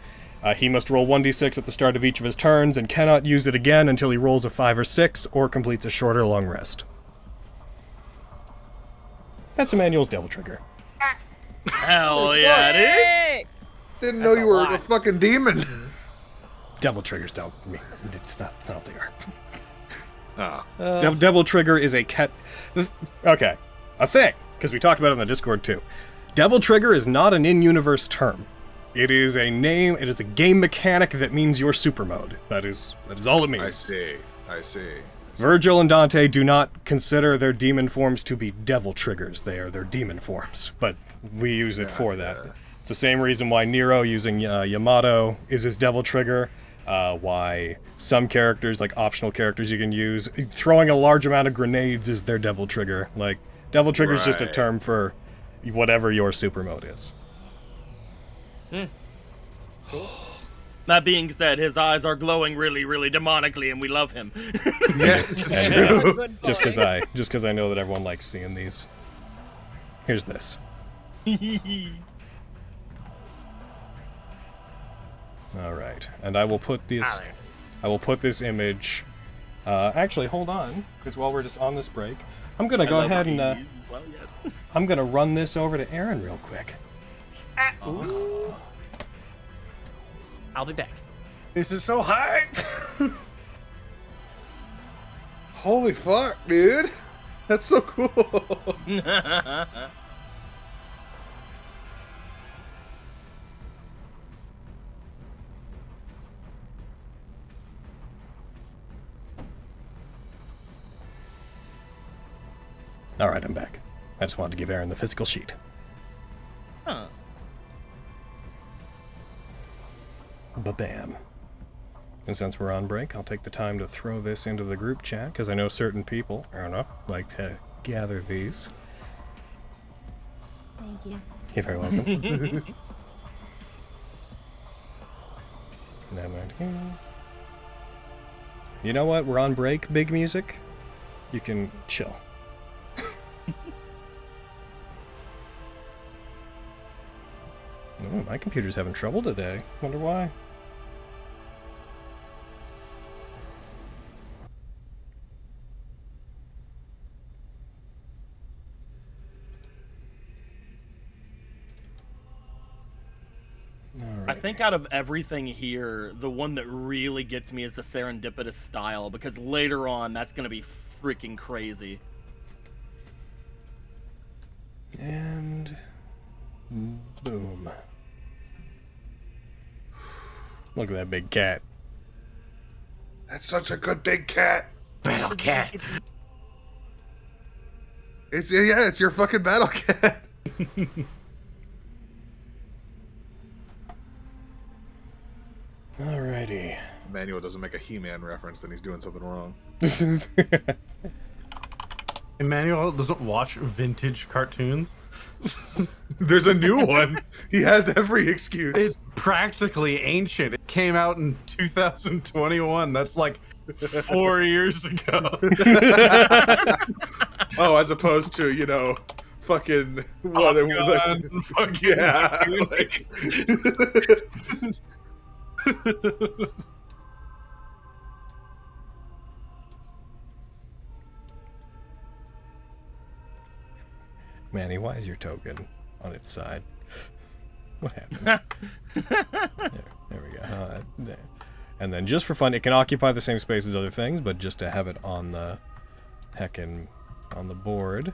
he must roll 1d6 at the start of each of his turns and cannot use it again until he rolls a 5 or 6 or completes a shorter long rest. That's Emmanuel's Devil Trigger.
Hell yeah, dude!
Didn't know you were a fucking demon.
Devil Triggers don't mean it's not what they are.
Ah.
Devil Trigger is a okay, a thing, because we talked about it on the Discord too. Devil Trigger is not an in-universe term. It is a name, it is a game mechanic that means your super mode. That is all it means.
I see.
Virgil and Dante do not consider their demon forms to be devil triggers. They are their demon forms, but we use it for that. It's the same reason why Nero using Yamato is his devil trigger, why some characters, like optional characters you can use, throwing a large amount of grenades is their devil trigger. Like, devil trigger is just a term for whatever your super mode is.
Cool. That being said, his eyes are glowing really, really demonically, and we love him.
Yes, it's true.
Just because I know that everyone likes seeing these. Here's this. All right, and I will put this. I will put this image. Actually, hold on, because while we're just on this break, I'm gonna go ahead and. I'm gonna run this over to Aaron real quick.
I'll be back.
This is so high.
Holy fuck, dude. That's so cool.
Alright, I'm back. I just wanted to give Aaron the physical sheet.
Huh.
Ba-bam. And since we're on break, I'll take the time to throw this into the group chat, because I know certain people, I don't know, like to gather these.
Thank you.
You're very welcome. Nat19. You know what? We're on break, big music. You can chill. Oh, my computer's having trouble today. Wonder why.
I think out of everything here, the one that really gets me is the serendipitous style, because later on, that's going to be freaking crazy.
And boom. Look at that big cat.
That's such a good big cat.
Battle cat.
It's your fucking battle cat.
Alrighty.
Emmanuel doesn't make a He-Man reference, then he's doing something wrong.
Emmanuel doesn't watch vintage cartoons.
There's a new one. He has every excuse.
It's practically ancient. It came out in 2021. That's like 4 years ago.
Oh, as opposed to, you know, fucking what it was like.
Fucking
Yeah.
Manny, why is your token on its side? What happened? there we go. There. And then just for fun, it can occupy the same space as other things, but just to have it on the heckin' on the board.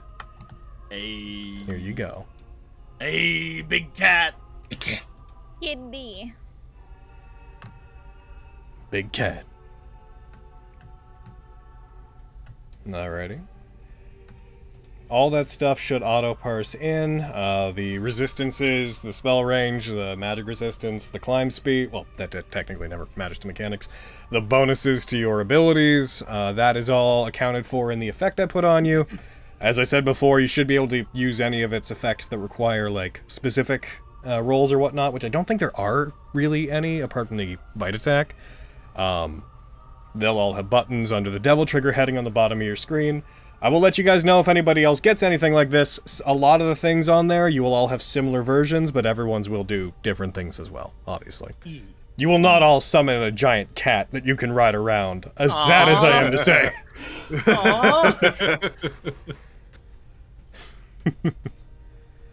Hey.
Here you go.
Hey, big cat.
Big cat.
Kitty.
Big cat. Alrighty. All that stuff should auto-parse in. The resistances, the spell range, the magic resistance, the climb speed. Well, that technically never matters to mechanics. The bonuses to your abilities. That is all accounted for in the effect I put on you. As I said before, you should be able to use any of its effects that require, like, specific rolls or whatnot, which I don't think there are really any, apart from the bite attack. They'll all have buttons under the devil trigger heading on the bottom of your screen. I will let you guys know if anybody else gets anything like this. A lot of the things on there, you will all have similar versions, but everyone's will do different things as well, obviously. You will not all summon a giant cat that you can ride around, as sad as I am to say.
Aww. The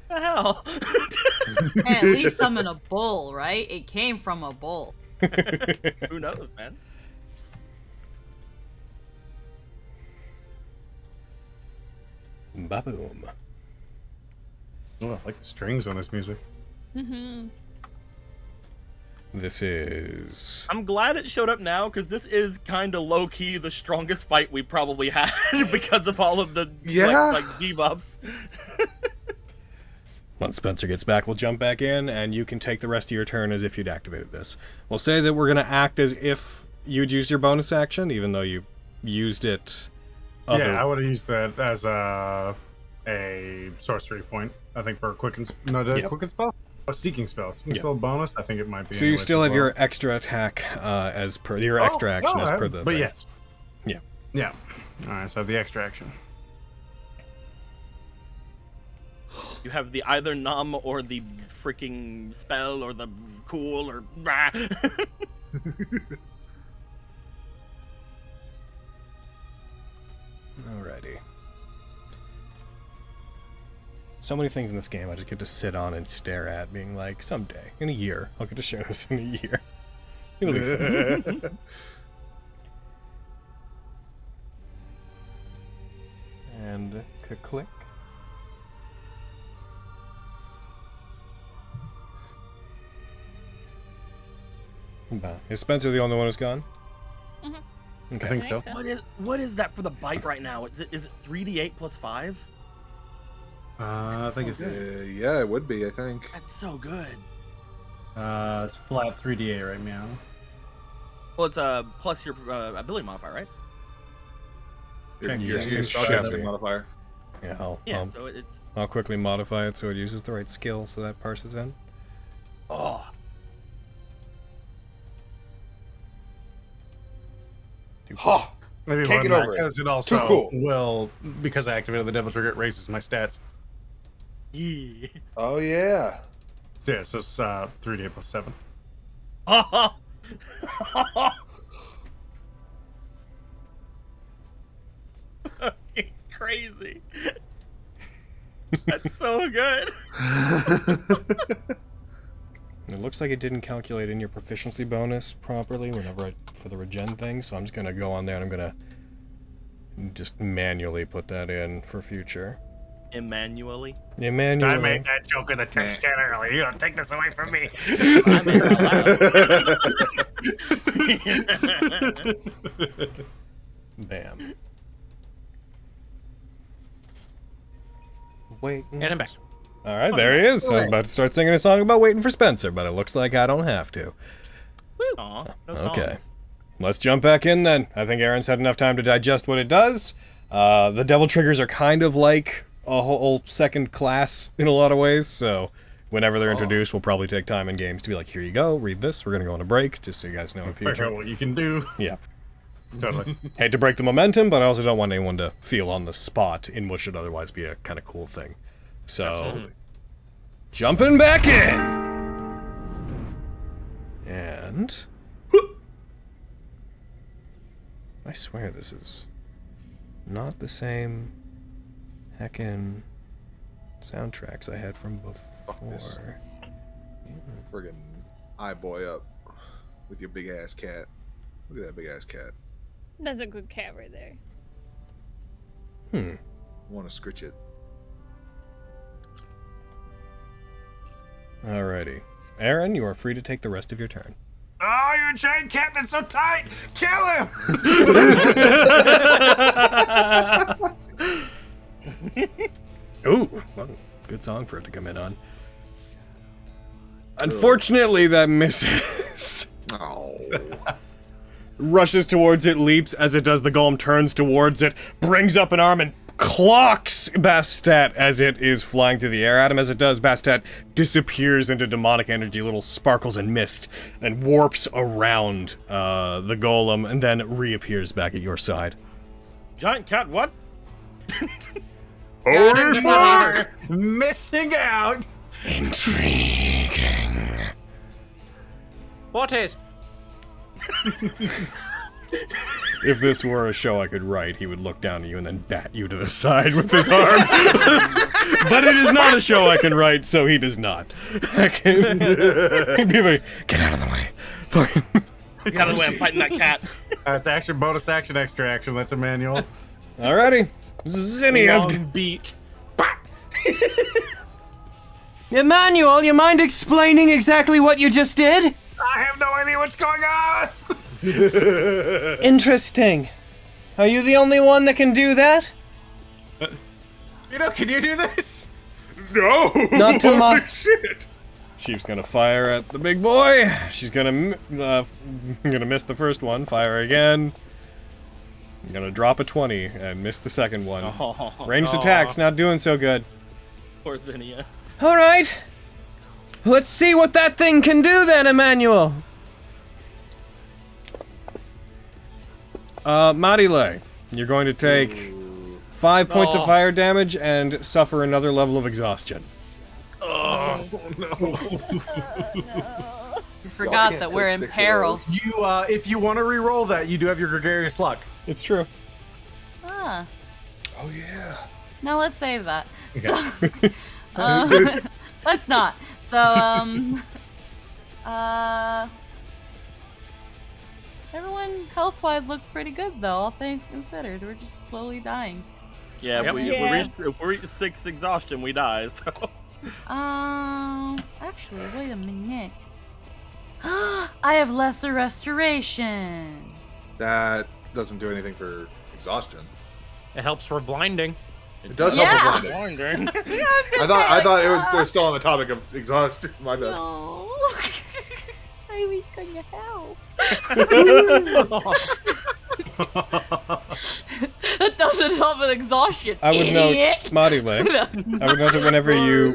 hell?
Hey, at least I'm in a bull, right? It came from a bull.
Who knows, man?
Ba-boom.
Oh, I like the strings on this music.
Mm-hmm.
This is...
I'm glad it showed up now, because this is kind of low-key the strongest fight we probably had because of all of the like debuffs.
Once Spencer gets back, we'll jump back in, and you can take the rest of your turn as if you'd activated this. We'll say that we're going to act as if you'd used your bonus action, even though you used it...
Yeah, I would have used that as a sorcery point. I think for a quicken spell, a seeking spell, spell bonus. I think it might be.
So you still have your extra attack as per your extra action as per the.
But
thing.
yes.
Yeah.
Yeah. All right. So I have the extra action.
You have the either numb or the freaking spell or the cool or.
Alrighty. So many things in this game I just get to sit on and stare at, being like, someday, in a year, I'll get to show this in a year. It'll be fun. And click. Is Spencer the only one who's gone?
Mm-hmm.
Okay.
I think so.
What is that for the bite right now? Is it 3d8 plus 5?
I think it's
yeah, it would be. I think.
That's so good.
it's flat 3d8 right now.
Well, it's plus your ability modifier, right?
Your
Yeah,
spellcasting modifier.
Yeah,
So it's
I'll quickly modify it so it uses the right skill so that parses in.
oh.
Ha!
Maybe
Can't
one
get over
because it also
Too cool.
will, because I activated the Devil Trigger, it raises my stats.
Yeah.
Oh yeah.
So yeah, so it's 3d8 plus 7.
Crazy. That's so good.
It looks like it didn't calculate in your proficiency bonus properly for the regen thing, so I'm just gonna go on there and I'm gonna just manually put that in for future.
Emmanually.
Manually.
I made that joke in the text chat earlier. You don't take this away from me.
I made that loud.
Bam. Wait.
And I'm back.
All right, there he is. I was about to start singing a song about waiting for Spencer, but it looks like I don't have to.
Aw, no songs.
Okay. Let's jump back in then. I think Aaron's had enough time to digest what it does. The devil triggers are kind of like a whole second class in a lot of ways, so whenever they're introduced, we'll probably take time in games to be like, here you go, read this, we're going to go on a break, just so you guys know in
Figure
future.
out what you can do.
Yeah.
Totally.
Hate to break the momentum, but I also don't want anyone to feel on the spot in what should otherwise be a kind of cool thing. So,
Absolutely.
jumping back in! And... I swear this is not the same heckin' soundtracks I had from
this.
before.
Friggin' eye boy up with your big ass cat. Look at that big ass cat.
That's a good cat right there.
I want to scritch it.
Alrighty. Aaron, you are free to take the rest of your turn.
Oh, you're a giant cat that's so tight! Kill him!
Ooh, well, good song for it to come in on. Unfortunately, that misses.
Oh.
Rushes towards it, leaps as it does. The golem turns towards it, brings up an arm and clocks Bastet as it is flying through the air at him. As it does, Bastet disappears into demonic energy, little sparkles and mist, and warps around the golem, and then reappears back at your side.
Giant cat, what?
Missing out!
Intriguing.
What is?
If this were a show I could write, he would look down at you and then bat you to the side with his arm. But it is not a show I can write, so he does not. He'd be like,
Get out of the way.
fucking...
Get out of the way, I'm fighting that cat.
It's action, bonus action, extra action. That's a manual.
Alrighty. Zinni has...
Long beat.
Emmanuel, you mind explaining exactly what you just did?
I have no idea what's going on!
Interesting. Are you the only one that can do that?
You know, can you do this?
No!
Not too much.
Shit!
She's gonna fire at the big boy. She's gonna miss the first one. Fire again. I'm gonna drop a 20 and miss the second one. Ranged attacks not doing so good.
Poor Zinnia.
All right. Let's see what that thing can do then, Emmanuel.
Marile, you're going to take 5 points of fire damage and suffer another level of exhaustion.
Oh, no.
You forgot that we're in peril.
You, if you want to re-roll that, you do have your gregarious luck.
It's true.
Ah.
Oh, yeah.
No, let's save that.
Okay.
So, let's not. So, Everyone health-wise looks pretty good, though, all things considered. We're just slowly dying.
Yeah,
Yep.
if we reach 6 exhaustion, we die, so...
Actually, wait a minute. I have lesser restoration.
That doesn't do anything for exhaustion.
It helps for blinding.
It does help with blinding. I thought it was they're still on the topic of exhaustion. My bad.
No. I weak on your help. That doesn't help with exhaustion.
I would note,
idiot.
Marile, I would note that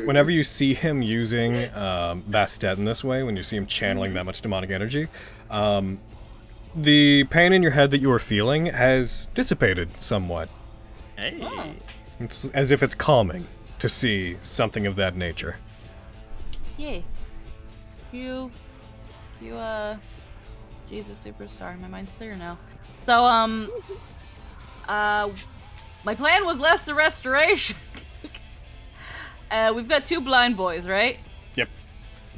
whenever you see him using Bastet in this way, when you see him channeling that much demonic energy, the pain in your head that you are feeling has dissipated somewhat.
Hey.
Oh.
It's as if it's calming to see something of that nature.
Yay. Jesus Superstar. My mind's clear now. So, my plan was lesser restoration. We've got 2 blind boys, right?
Yep.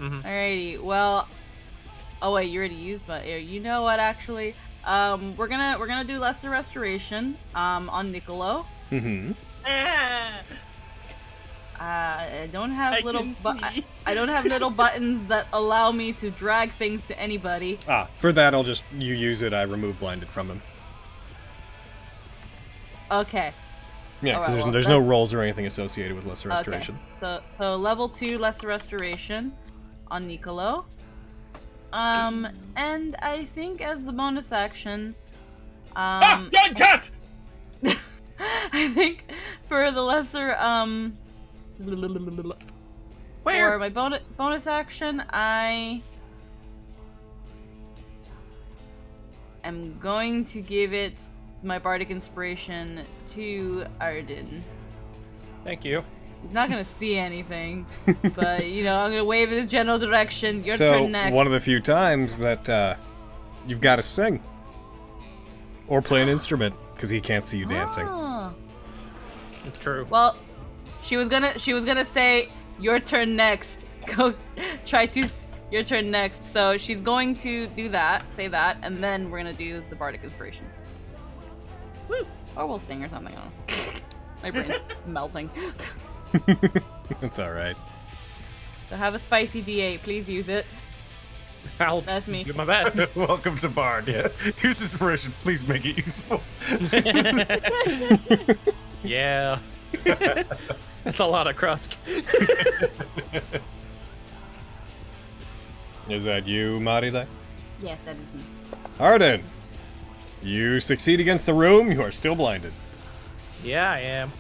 Alrighty, well... Oh wait, you already used my... You know what, actually? We're gonna do lesser restoration, on Niccolo. I don't have I don't have little buttons that allow me to drag things to anybody.
For that, you use it, I remove blinded from him.
Okay.
Yeah,
Alright,
because
well,
there's no rolls or anything associated with lesser restoration.
Okay. So level 2 lesser restoration on Niccolo. And I think as the bonus action,
cat!
I think for the lesser, for my bonus action, I am going to give it my bardic inspiration to Arden.
Thank you.
He's not gonna see anything, but you know, I'm gonna wave in his general direction. Your
so,
turn next.
One of the few times that you've got to sing or play an instrument because he can't see you dancing.
Oh.
It's true.
Well, she was gonna say your turn next. Go try to your turn next. So she's going to do that, say that, and then we're gonna do the bardic inspiration. Woo! Or we'll sing or something. I don't know. My brain's melting.
It's all right.
So have a spicy D8. Please use it. That's me.
Do my best.
Welcome to Bard. Yeah. Use inspiration. Please make it useful.
Yeah. That's a lot of crust.
Is that you, Marile?
Yes, that is me.
Arden, you succeed against the room. You are still blinded.
Yeah, I am.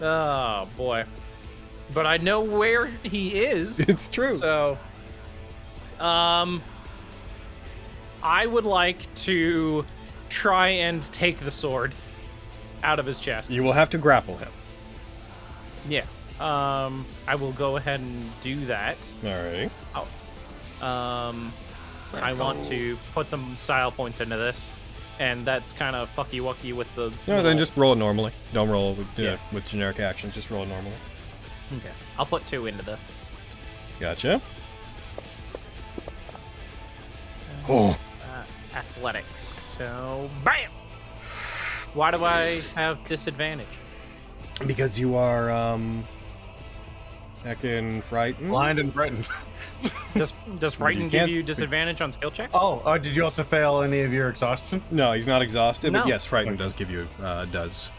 Oh, boy. But I know where he is.
It's true.
So, I would like to try and take the sword out of his chest.
You will have to grapple him.
Yeah. I will go ahead and do that.
Alrighty.
I want to put some style points into this, and that's kind of fucky-wucky with the...
No, then just roll it normally. Don't roll with generic actions. Just roll it normally.
Okay. I'll put 2 into this.
Gotcha. Oh.
Athletics. So, BAM! Why do I have disadvantage?
Because you are, heckin' frightened.
Blind and frightened.
Does frighten give you disadvantage on skill check?
Oh, did you also fail any of your exhaustion?
No, he's not exhausted,
No.
but yes, frightened does give you, does.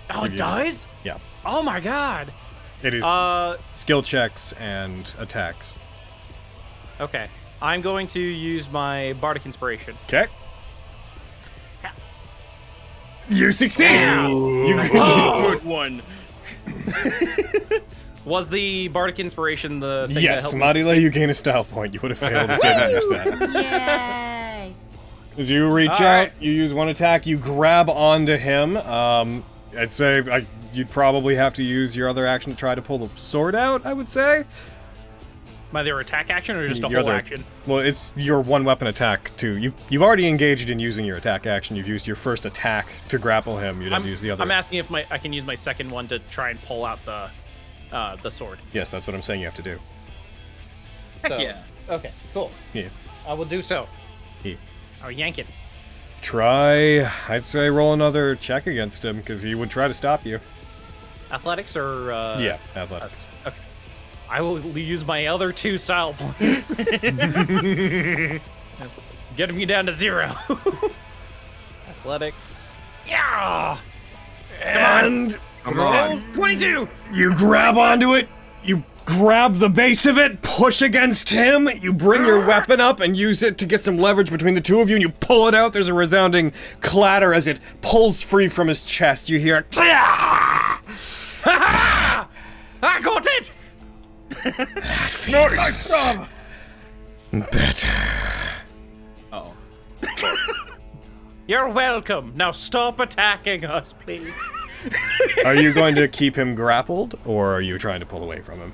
Oh, it does?
Yeah.
Oh my god!
It is skill checks and attacks.
Okay. I'm going to use my Bardic Inspiration.
Okay. You succeed!
Good one.
Was the Bardic Inspiration the thing
Yes,
that helped me
Marile,
succeed?
you gain a style point. You would have failed if you didn't use that.
Yay!
As you reach out,
right.
you use one attack, you grab onto him. I'd say you'd probably have to use your other action to try to pull the sword out, I would say.
My other attack action or just a
Your
whole
other-
action?
Well, it's your one weapon attack too. You've already engaged in using your attack action. You've used your first attack to grapple him. You'd have to use the other.
I'm asking if I can use my second one to try and pull out the sword.
Yes, that's what I'm saying you have to do.
So,
yeah.
Okay, cool.
Yeah.
I will do so.
Yeah.
I'll yank it.
I'd say roll another check against him, because he would try to stop you.
Athletics or
Yeah, athletics.
Okay. I will use my other 2 style points. Getting me down to 0. Athletics. Yeah.
And
Come on.
22.
you grab onto it, you grab the base of it, push against him, you bring your weapon up and use it to get some leverage between the two of you, and you pull it out. There's a resounding clatter as it pulls free from his chest. You hear
Ha ha! I got it!
That feels better.
Oh.
You're welcome. Now stop attacking us, please.
Are you going to keep him grappled, or are you trying to pull away from him?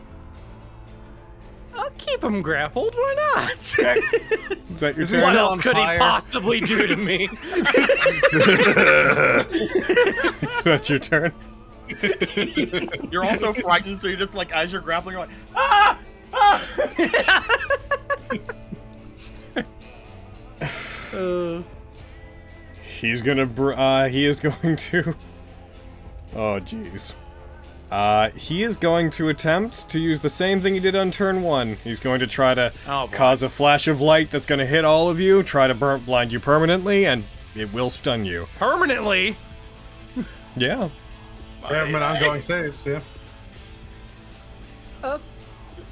I'll keep him grappled. Why not?
Is that your turn?
What else could he possibly do to me?
That's your turn.
You're also frightened, so you're just like, as you're grappling, you're like, ah! Ah!
He is going to... Oh, jeez. He is going to attempt to use the same thing he did on turn 1. He's going to try to cause a flash of light that's going to hit all of you, try to blind you permanently, and it will stun you.
Permanently?
Yeah.
Yeah, I mean, ongoing saves, yeah.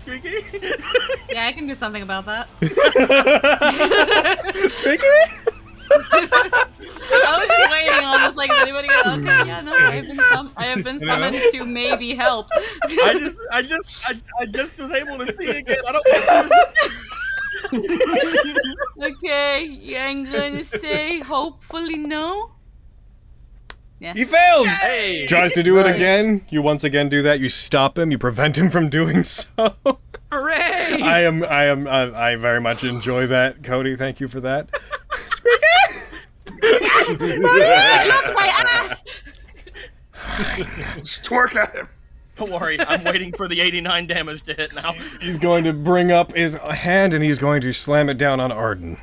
Squeaky?
Yeah, I can do something about that.
Squeaky?
I was just waiting on this, like, is anybody gonna... Okay, yeah, no, I have been summoned to maybe help.
I just was able to see again. I don't want to.
Okay, yeah, I'm gonna say hopefully no. Yeah.
He failed!
Hey!
Tries to do it again. You once again do that. You stop him. You prevent him from doing so.
Hooray!
I very much enjoy that, Cody. Thank you for that.
Look, my ass!
Just twerk at him.
Don't worry, I'm waiting for the 89 damage to hit now.
He's going to bring up his hand and he's going to slam it down on Arden.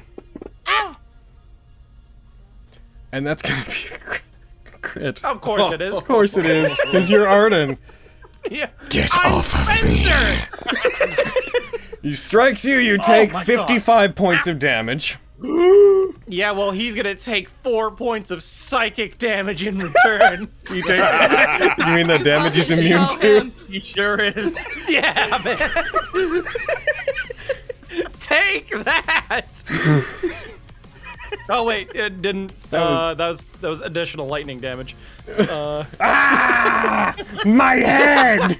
And that's going to be a crit.
Of course it is.
Of course it is, because you're Arden.
Yeah.
Get off of me.
He strikes you, you take 55 points of damage.
Yeah, well, he's gonna take 4 points of psychic damage in return.
You mean the damage he's immune to?
He sure is.
Yeah, man. Take that. Oh wait, it didn't. That was additional lightning damage.
My head!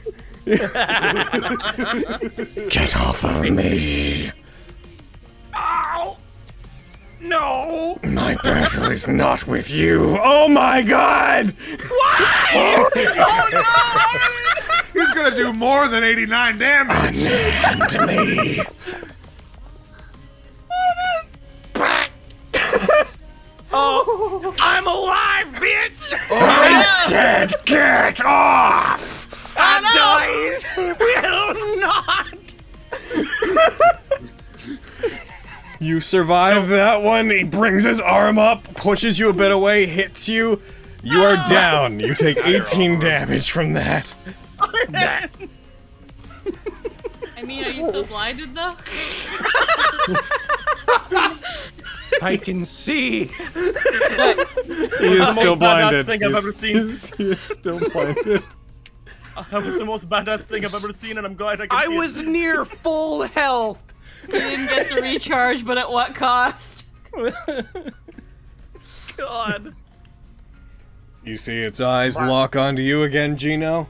Get off of me.
Ow! No!
My battle is not with you.
Oh my god!
Oh no! He's gonna do more than 89 damage.
Unhand me.
Oh, I'm alive, bitch!
I said get off!
I will not!
You survive that one. He brings his arm up, pushes you a bit away, hits you. You are down. You take 18 damage from that.
I mean, are you still blinded though?
I can see.
He is still blinded.
Thing I've ever seen.
He is still blinded.
That was the most badass thing I've ever seen, and I'm glad I could see
was near full health.
You didn't get to recharge, but at what cost?
God.
You see its eyes lock onto you again, Gino?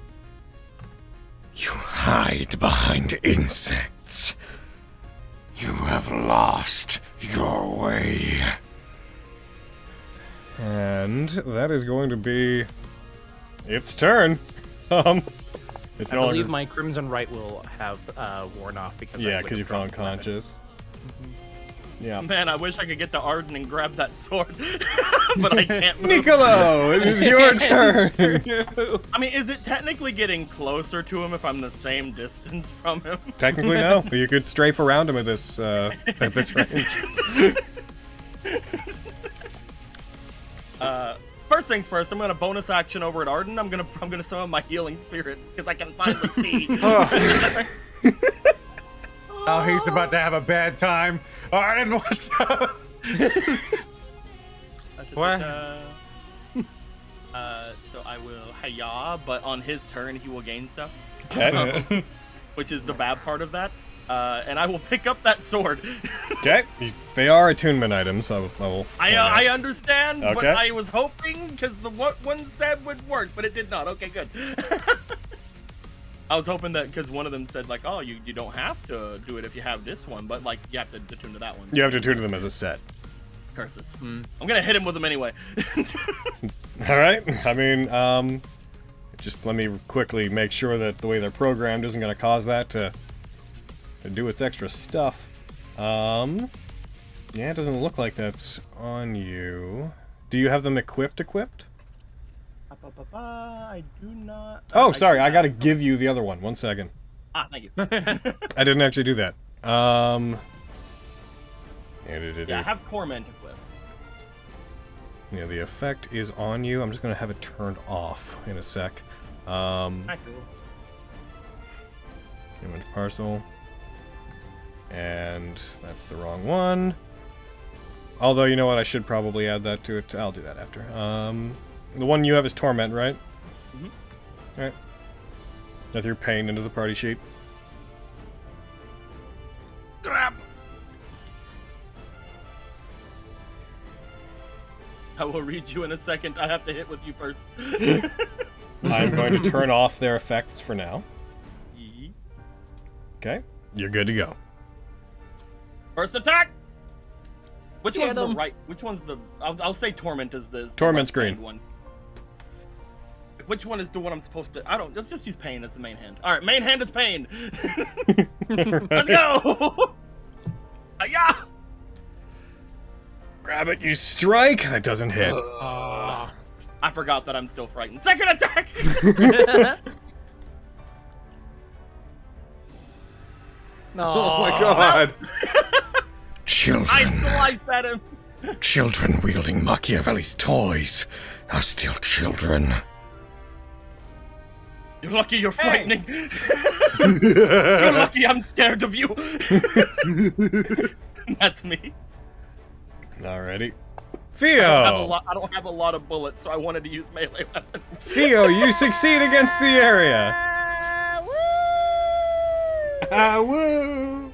You hide behind insects. You have lost your way.
And that is going to be its turn. It's
I
no
believe
longer...
my Crimson Right will have worn off because
because you fell unconscious. Yeah.
Man, I wish I could get to Arden and grab that sword, but I can't move.
Nicolo, it is your turn.
I mean, is it technically getting closer to him if I'm the same distance from him?
Technically, no. You could strafe around him at this range.
First things first, I'm gonna bonus action over at Arden. I'm gonna summon my healing spirit because I can finally see.
Oh, he's about to have a bad time. Arden, what's up?
What? So I will Hiya, but on his turn he will gain stuff.
Okay.
Which is the bad part of that. And I will pick up that sword.
Okay. They are attunement items, so I will.
I understand, but
Okay.
I was hoping because what one said would work, but it did not. Okay, good. I was hoping that because one of them said like, oh, you don't have to do it if you have this one, but like you have to attune to that one.
You have to attune to them as a set.
Curses. I'm gonna hit him with them anyway.
All right. I mean, just let me quickly make sure that the way they're programmed isn't going to cause that to do its extra stuff. Yeah, it doesn't look like that's on you. Do you have them equipped?
I do not.
Oh, sorry. I got to give you the other one. 1 second.
Ah, thank you.
I didn't actually do that.
Yeah, I have Torment equipped.
Yeah, the effect is on you. I'm just going to have it turned off in a sec. Image parcel. And that's the wrong one. Although, you know what? I should probably add that to it. I'll do that after. The one you have is Torment, right?
Mm-hmm.
Alright. I threw Pain into the party sheet.
Grab! I will read you in a second. I have to hit with you first.
I'm going to turn off their effects for now. Okay. You're good to go.
First attack! Which one's the right? Which one's the... I'll say Torment is the
Torment's
right-hand
green.
one. Which one is the one I'm supposed to... I don't... Let's just use Pain as the main hand. Alright, main hand is Pain! Let's go! Hiya!
Grab it, you strike! That doesn't hit.
I forgot that I'm still frightened. Second attack!
Oh my god!
Children.
I sliced at him!
Children wielding Machiavelli's toys are still children.
You're lucky you're frightening. You're lucky I'm scared of you. That's me.
Alrighty.
I
Theo!
I don't have a lot of bullets, so I wanted to use melee weapons.
Theo, you succeed against the area.
Woo!
Woo!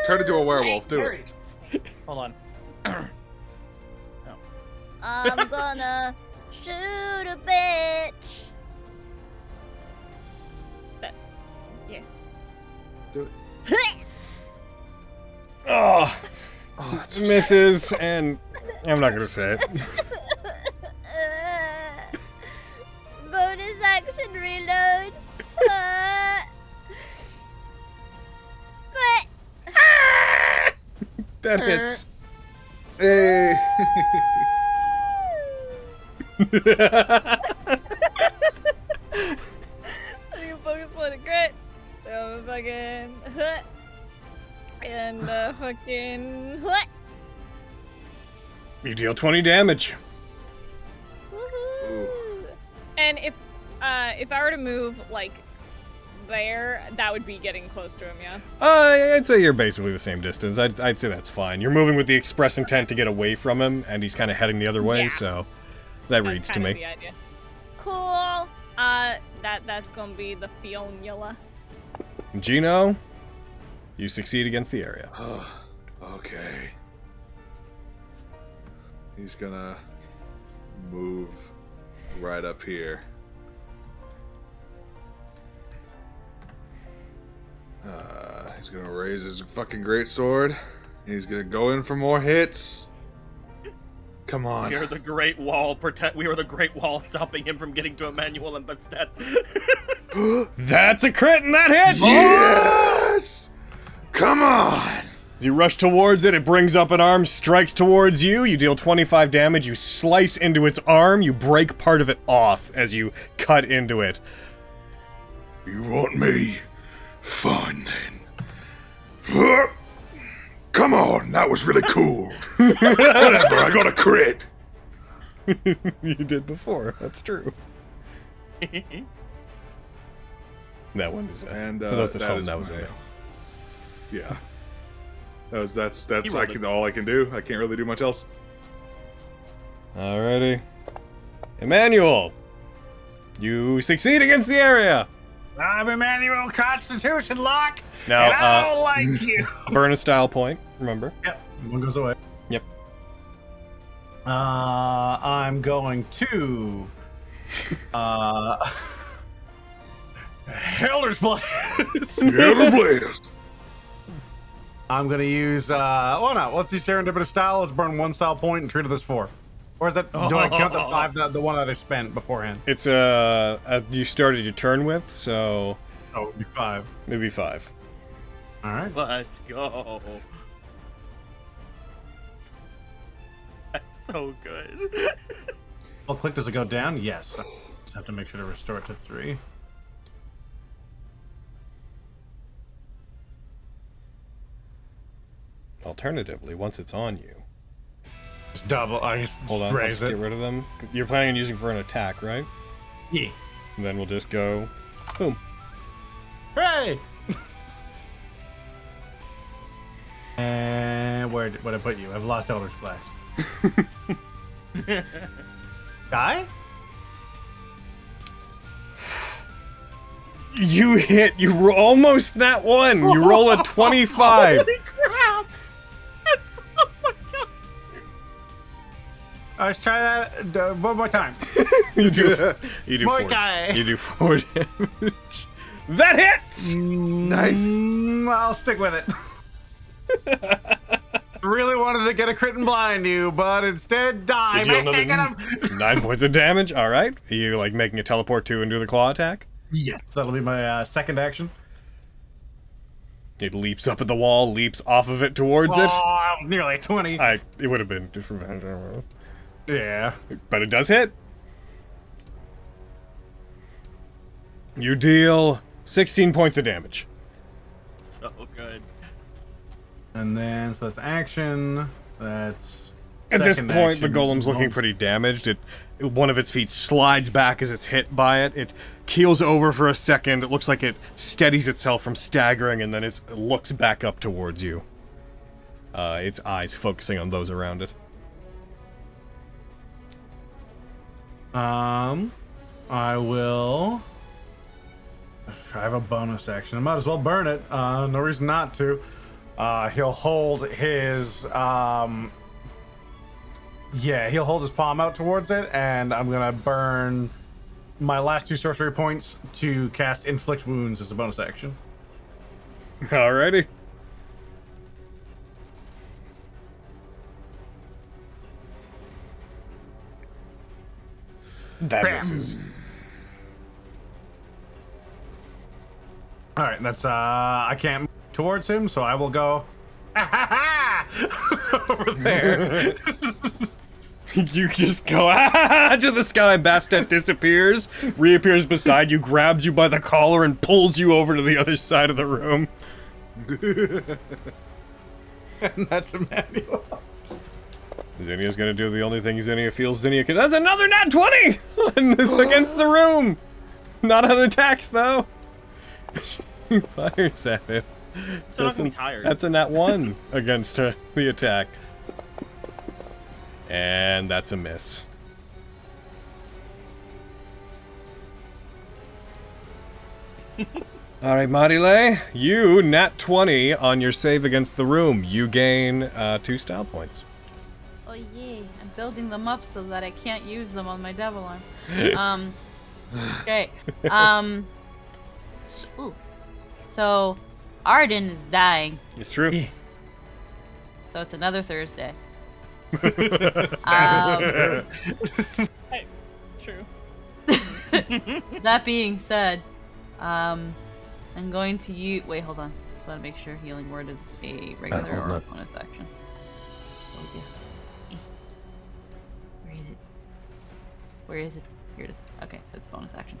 Turn into a werewolf, do it.
Hold on.
I'm gonna shoot a bitch.
Yeah.
Do
it.
Oh, misses, and I'm not gonna say it.
Bonus action reload.
That hits.
Hey.
I can focus on a crit. So fucking and fucking
You deal 20 damage.
And if I were to move like there, that would be getting close to him, yeah.
I'd say you're basically the same distance. I'd say that's fine. You're moving with the express intent to get away from him, and he's kind of heading the other way,
Yeah.
so that reads to
kind
me.
of the idea. Cool. That's gonna be the Fionula.
Gino, you succeed against the area.
Okay. He's gonna move right up here. He's gonna raise his fucking greatsword. He's gonna go in for more hits. Come on.
We are the Great Wall. We are the Great Wall, stopping him from getting to Emmanuel and Bastet.
That's a crit and that hit!
Yes! Come on!
As you rush towards it, it brings up an arm, strikes towards you, you deal 25 damage, you slice into its arm, you break part of it off as you cut into it.
You want me? Fine then. Come on, that was really cool. Whatever, I got a crit.
You did before. That's true. That one is.
And
for those at
that
home,
is
that was a
my-
miss.
Yeah. That's
rolled it.
all I can do. I can't really do much else.
Alrighty. Emmanuel, you succeed against the area.
I'm Emmanuel Constitution Lock,
Now,
and I don't like you.
burn a style point. Remember.
Yep, one goes away.
Yep.
I'm going to Elder's Blast.
Elder Blast.
I'm gonna use why not? What's the serendipitous style? Let's burn one style point and treat it as 4. Or is that do I count the 5 the one that I spent beforehand?
It's you started your turn with, so
Oh, it'd be 5.
maybe 5.
Alright.
Let's go. That's so good.
Well, click, does it go down? Yes. Just have to make sure to restore it to 3.
Alternatively, once it's on you,
Just double. I just
hold on, let's
raise it.
get rid of them. You're planning on using for an attack, right?
Yeah.
And then we'll just go, boom.
Hey! And where'd I put you? I've lost Elder's Blast. Die?
You hit. You almost Nat 1. You roll a 25.
Holy crap! That's oh my god.
Let's try that one more time.
You do 4 damage. That hits.
Nice.
I'll stick with it. Really wanted to get a crit and blind you, but instead die
You
by
deal
sticking him.
9 points of damage. All right. Are you like making a teleport to and do the claw attack?
Yes, that'll be my second action.
It leaps up at the wall, leaps off of it towards it.
Oh, nearly 20.
It would have been just revenge. I don't know.
Yeah.
But it does hit. You deal 16 points of damage.
So good.
And then, so that's action. That's
At this
second
point, the
action.
golem's looking pretty damaged. One of its feet slides back as it's hit by it. It keels over for a second. It looks like it steadies itself from staggering, and then it looks back up towards you. Its eyes focusing on those around it.
I will. I have a bonus action. I might as well burn it. No reason not to. He'll hold his he'll hold his palm out towards it, and I'm gonna burn my last 2 sorcery points to cast Inflict Wounds as a bonus action.
Alrighty. That misses.
All right, that's I can't move towards him, so I will go over there.
You just go to the sky. Bastet disappears, reappears beside you, grabs you by the collar, and pulls you over to the other side of the room.
And that's Emmanuel.
Zinnia's gonna do the only thing Zinnia feels Zinnia can. That's another Nat 20 against the room. Not on attacks though. He fires at it.
Still not gonna be tired.
That's a Nat 1 against the attack. And that's a miss. Alright, Marile, you Nat 20 on your save against the room. You gain 2 style points.
Oh yeah, I'm building them up so that I can't use them on my devil arm. Okay. So Arden is dying.
It's true.
So it's another Thursday.
Hey, true.
That being said, I'm going to use. Wait, hold on. Just want to make sure healing word is a regular or a bonus action. Oh yeah. Where is it? Where is it? Here it is. Okay, so it's bonus action.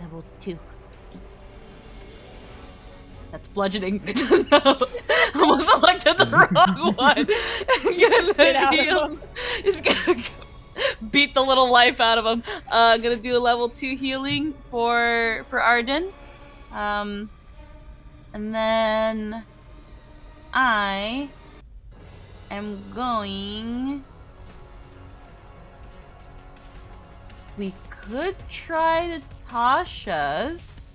Level 2. That's bludgeoning. No, almost selected the wrong one.
Get out of him.
He's gonna beat the little life out of him. Gonna do a level 2 healing for Arden. And then I am going. We could try Tasha's.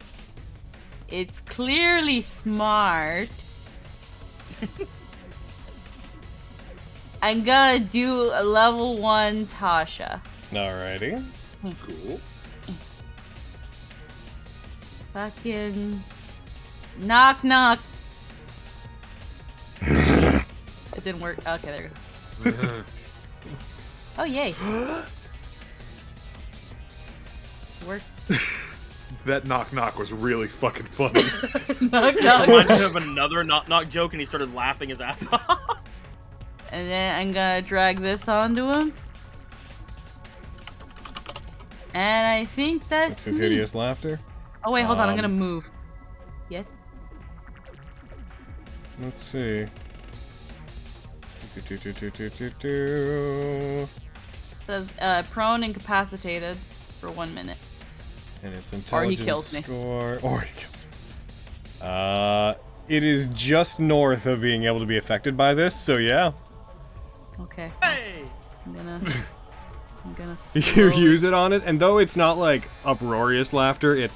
It's clearly smart. I'm gonna do a level 1 Tasha.
Alrighty.
Cool.
Fucking knock knock. It didn't work. Okay, there we go. Oh yay. Worked.
That knock knock was really fucking funny.
Knock
I
knock.
reminded me of another knock knock joke, and he started laughing his ass off.
And then I'm gonna drag this onto him. And I think that's
What's his
me.
hideous laughter?
Oh wait, hold on, I'm gonna move. Yes?
Let's see.
Says prone incapacitated for 1 minute.
And it's
Or he
intelligence
kills me.
score. Or he kills me. It is just north of being able to be affected by this, so yeah.
Okay.
Hey!
I'm gonna
You
slowly-
use it on it, and though it's not like uproarious laughter, it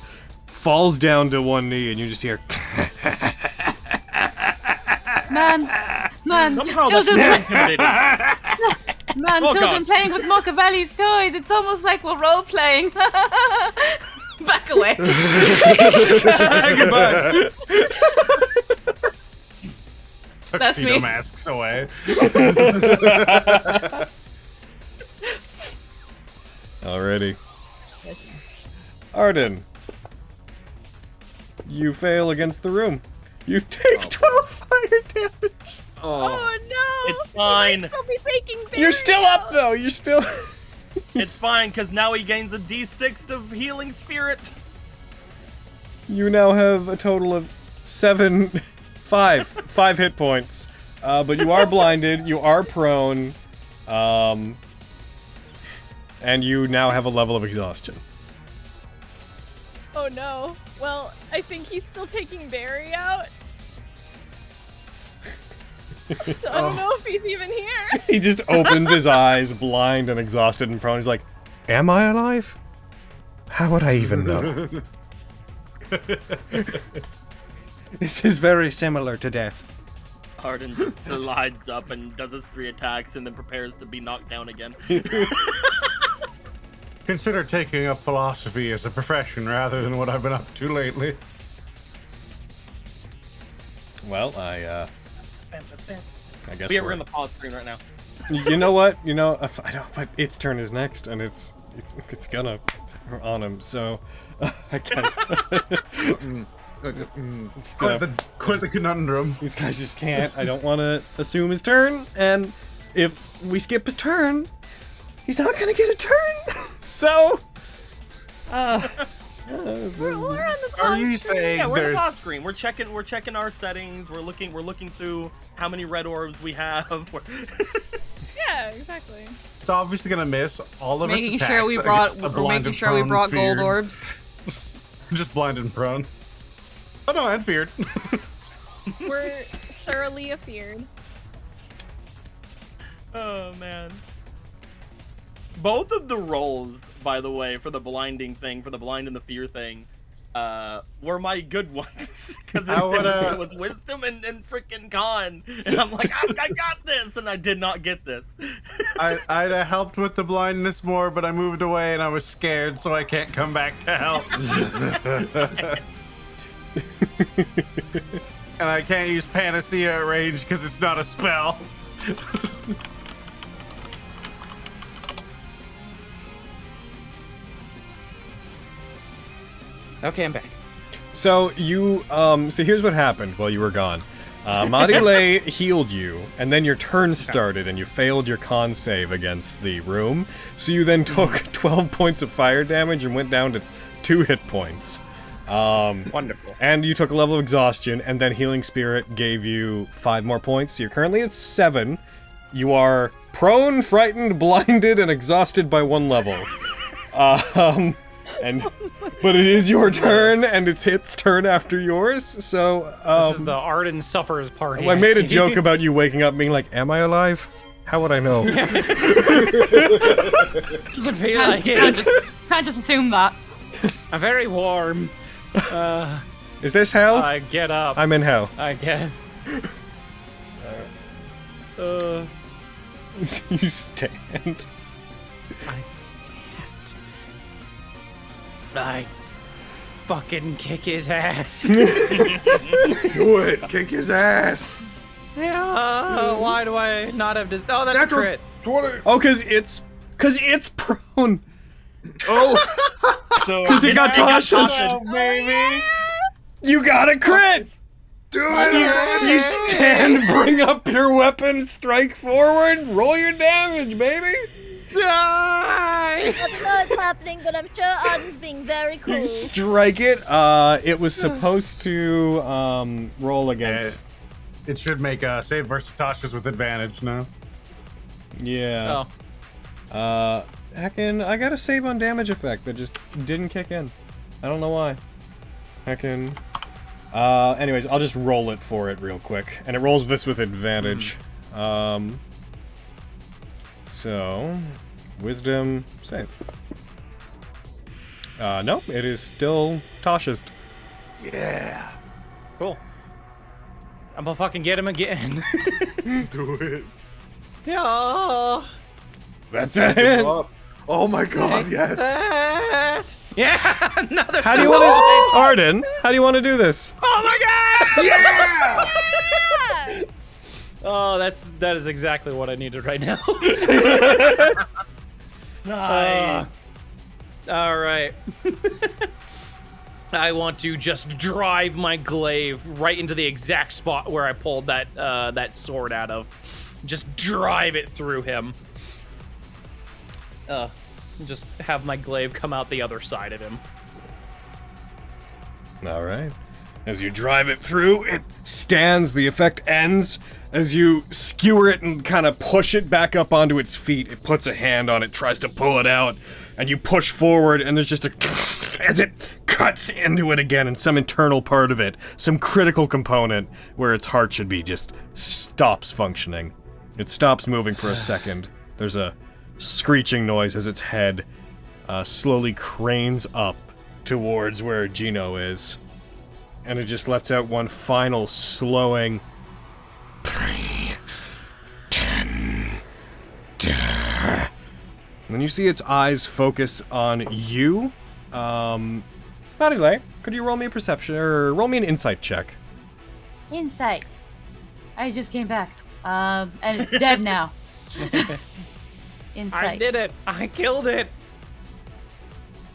falls down to one knee, and you just hear.
Man,
Somehow that's
children,
more intimidating.
man,
Oh,
children
God.
playing with Mochavelli's toys. It's almost like we're role playing. Back away.
Goodbye.
Tuxedo
me.
masks away.
Alrighty. Arden. You fail against the room. You take 12 fire damage.
Oh no!
It's fine.
He might still be taking
You're still up though. You're still.
It's fine, because now he gains a d6 of healing spirit.
You now have a total of five hit points. But you are blinded. You are prone. And you now have a level of exhaustion.
Oh no. Well, I think he's still taking Barry out. So I don't know if he's even here.
He just opens his eyes, blind and exhausted and prone. He's like, "Am I alive? How would I even know?" This is very similar to death.
Arden just slides up and does his 3 attacks and then prepares to be knocked down again.
Consider taking up philosophy as a profession rather than what I've been up to lately.
Well, I guess
We're in the pause screen right now.
You know what? You know, I don't. But its turn is next, and it's gonna on him. So I can't. It's gonna,
Quite the conundrum.
these guys just can't. I don't want to assume his turn, and if we skip his turn, he's not gonna get a turn. So,
We're on the pause
Are you
screen.
saying
Yeah, we're in
there's
the pause screen. We're checking our settings. We're looking through how many red orbs we have.
Yeah, exactly.
it's obviously gonna miss all of its
Making
attacks
sure we brought,
against the
we're
blind
making
and
sure we
prone
brought
feared.
gold orbs.
Just blind and prone. Oh no, and feared.
We're thoroughly afeared.
Oh man. Both of the rolls, by the way, for the blinding thing, for the blind and the fear thing, were my good ones. Because it was wisdom and freaking con. And I'm like, I got this, and I did not get this.
I'd have helped with the blindness more, but I moved away and I was scared, so I can't come back to help. And I can't use Panacea at range because it's not a spell.
Okay, I'm back.
so you so here's what happened while you were gone. Marile healed you, and then your turn started, and you failed your con save against the room. So you then took 12 points of fire damage and went down to 2 hit points.
Wonderful.
And you took a level of exhaustion, and then Healing Spirit gave you 5 more points. So you're currently at 7. You are prone, frightened, blinded, and exhausted by 1 level. But it is your turn, and it's its turn after yours, so,
this is the Arden Suffers party.
I made a joke about you waking up being like, am I alive? How would I know?
Doesn't feel like it.
Can't just assume that.
I'm very warm.
Is this hell?
I get up.
I'm in hell.
I guess.
You stand.
I stand. I fucking kick his ass.
Do it! Kick his ass!
Yeah. Why do I not have this? Oh, that's a crit.
20.
Oh, cause it's prone.
Oh.
Cause it got cautious.
Oh, baby.
You got a crit.
Do it!
You stand, bring up your weapon, strike forward, roll your damage, baby.
Die!
I don't know what's happening, but I'm sure Arden's being very cool.
You strike it. It was supposed to roll against.
It should make a save versus Tasha's with advantage now.
Yeah.
Oh.
Heckin', I got a save on damage effect that just didn't kick in. I don't know why. Heckin'. Anyways, I'll just roll it for it real quick. And it rolls this with advantage. So, wisdom save. No, it is still Tasha's.
Yeah.
Cool. I'm gonna fucking get him again.
Do it.
Yeah.
That's it.
Oh my god, yes.
Yeah, another.
How do you want to, Arden? How do you want to do this?
Oh my god!
Yeah!
Oh, that is exactly what I needed right now.
Nice.
All right. I want to just drive my glaive right into the exact spot where I pulled that that sword out of. Just drive it through him. Just have my glaive come out the other side of him.
All right. As you drive it through, it stands, the effect ends. As you skewer it and kind of push it back up onto its feet, it puts a hand on it, tries to pull it out, and you push forward, and there's just a as it cuts into it again, and some internal part of it, some critical component where its heart should be, just stops functioning. It stops moving for a second. There's a screeching noise as its head slowly cranes up towards where Gino is. And it just lets out one final slowing
3, 10,
and then you see its eyes focus on you. Marile, could you roll me a perception, or roll me an insight check?
Insight. I just came back. And it's dead now. Insight.
I did it! I killed it!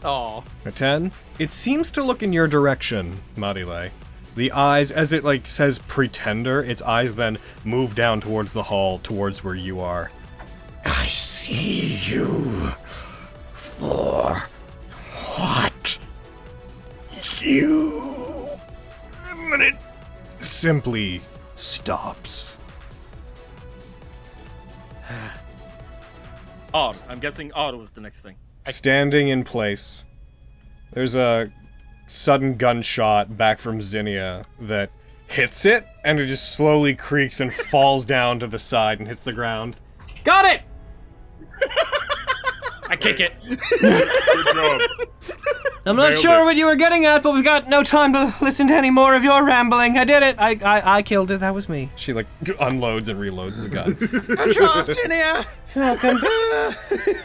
Oh.
A 10? It seems to look in your direction, Marile. The eyes, as it like says pretender, its eyes then move down towards the hall, towards where you are.
I see you. For what?
You. And it simply stops.
Odd. I'm guessing odd was the next thing.
Standing in place, there's a sudden gunshot back from Zinnia that hits it, and it just slowly creaks and falls down to the side and hits the ground. Got it!
I kick it.
Good job.
I'm not
Nailed
sure
it.
what you were getting at, but we've got no time to listen to any more of your rambling. I did it. I killed it. That was me.
She like unloads and reloads the gun.
Good job, Zinnia.
Welcome.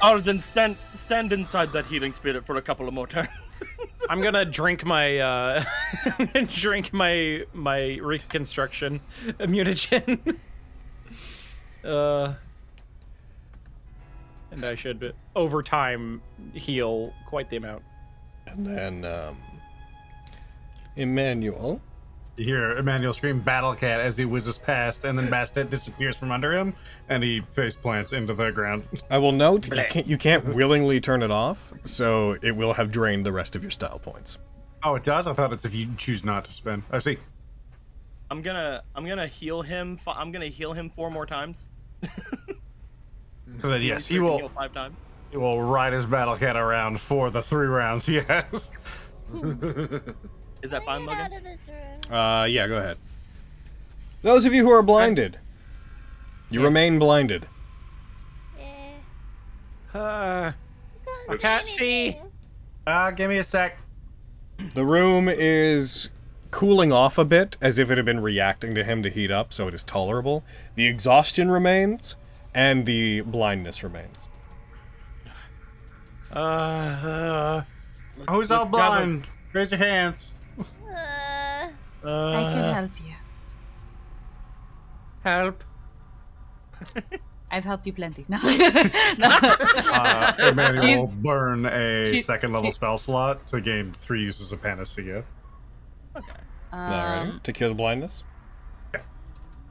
Arden, stand inside that healing spirit for a couple of more turns.
I'm gonna drink my my reconstruction mutagen. And I should over time heal quite the amount.
And then Emmanuel.
You hear Emmanuel scream "Battle Cat" as he whizzes past, and then Bastet disappears from under him, and he face plants into the ground.
I will note you can't willingly turn it off, so it will have drained the rest of your style points.
Oh, it does. I thought it's if you choose not to spin. I see.
I'm gonna heal him. I'm gonna heal him 4 more times.
So then, yes, he
Heal
will.
5 times.
He will ride his battle cat around for the 3 rounds he has.
Is that fine, Logan?
Out of this room.
Yeah, go ahead. Those of you who are blinded, you remain blinded.
Yeah.
I can't see.
Give me a sec.
The room is cooling off a bit, as if it had been reacting to him to heat up, so it is tolerable. The exhaustion remains, and the blindness remains.
Who's all blind? Raise your hands.
I can help you.
Help.
I've helped you plenty. No.
Emmanuel will burn a second level spell slot to gain 3 uses of Panacea.
Okay.
Alright, to cure the blindness. Okay.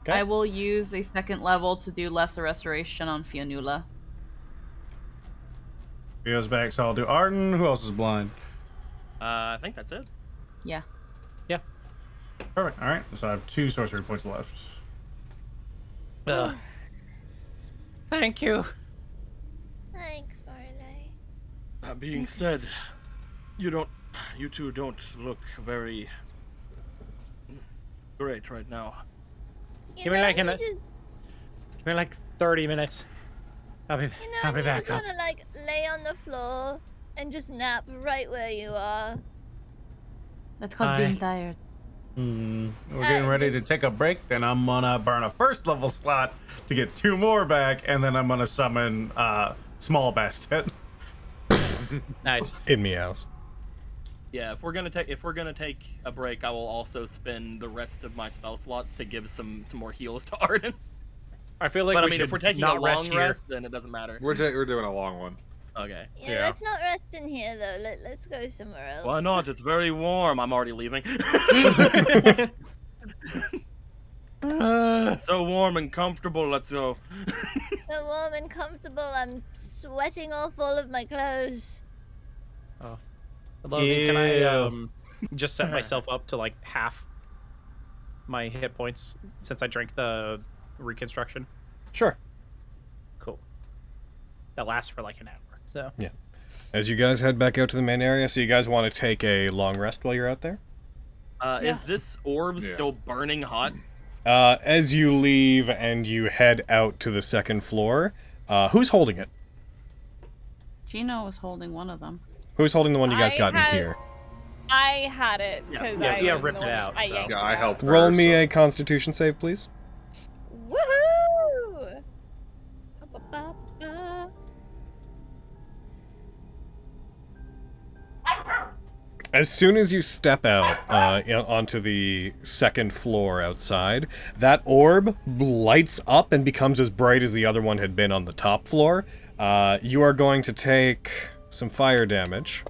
I will use a second level to do lesser restoration on Fionnuala.
Fio's back, so I'll do Arden. Who else is blind?
I think that's it.
Yeah.
Yeah.
Perfect. All right. So I have 2 sorcery points left.
Thank you.
Thanks, Marley.
That being said, you two don't look very great right now.
Give me like 30 minutes. I'll be
You
back
just
up.
want to like lay on the floor and just nap right where you are.
That's called being tired.
We're getting ready to take a break. Then I'm gonna burn a first level slot to get 2 more back, and then I'm gonna summon Small Bastet.
Nice.
It meows.
Yeah, if we're gonna take a break, I will also spend the rest of my spell slots to give some more heals to Arden.
I feel like
but
we
I mean,
should
if we're taking
not
a
rest
long
here.
rest, then it doesn't matter.
We're doing a long one.
Okay.
Yeah, let's not rest in here though. Let's go somewhere else.
Why not? It's very warm. I'm already leaving. It's so warm and comfortable. Let's go.
So warm and comfortable. I'm sweating off all of my clothes.
Logan, can I just set myself up to like half my hit points since I drank the reconstruction?
Sure.
Cool. That lasts for like an hour. So
yeah. As you guys head back out to the main area, so you guys want to take a long rest while you're out there?
Is this orb still burning hot?
As you leave and you head out to the second floor, who's holding it?
Gino was holding one of them.
Who's holding the one you guys got in here?
I had it because
I ripped it out.
Yeah,
I helped.
Roll me a Constitution save, please.
Woohoo!
As soon as you step out onto the second floor outside, that orb lights up and becomes as bright as the other one had been on the top floor. You are going to take some fire damage.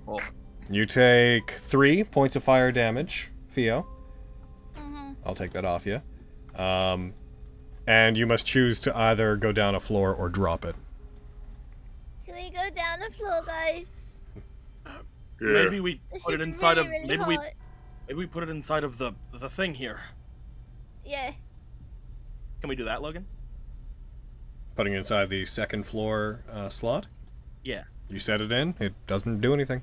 Oh.
You take 3 points of fire damage, Theo.
Mm-hmm.
I'll take that off you. And you must choose to either go down a floor or drop it.
Can we go down the floor, guys?
Yeah.
Maybe we
This
put it
shit's
inside
really,
of
really hot.
maybe we put it inside of the thing here.
Yeah.
Can we do that, Logan?
Putting it inside the second floor slot.
Yeah.
You set it in. It doesn't do anything.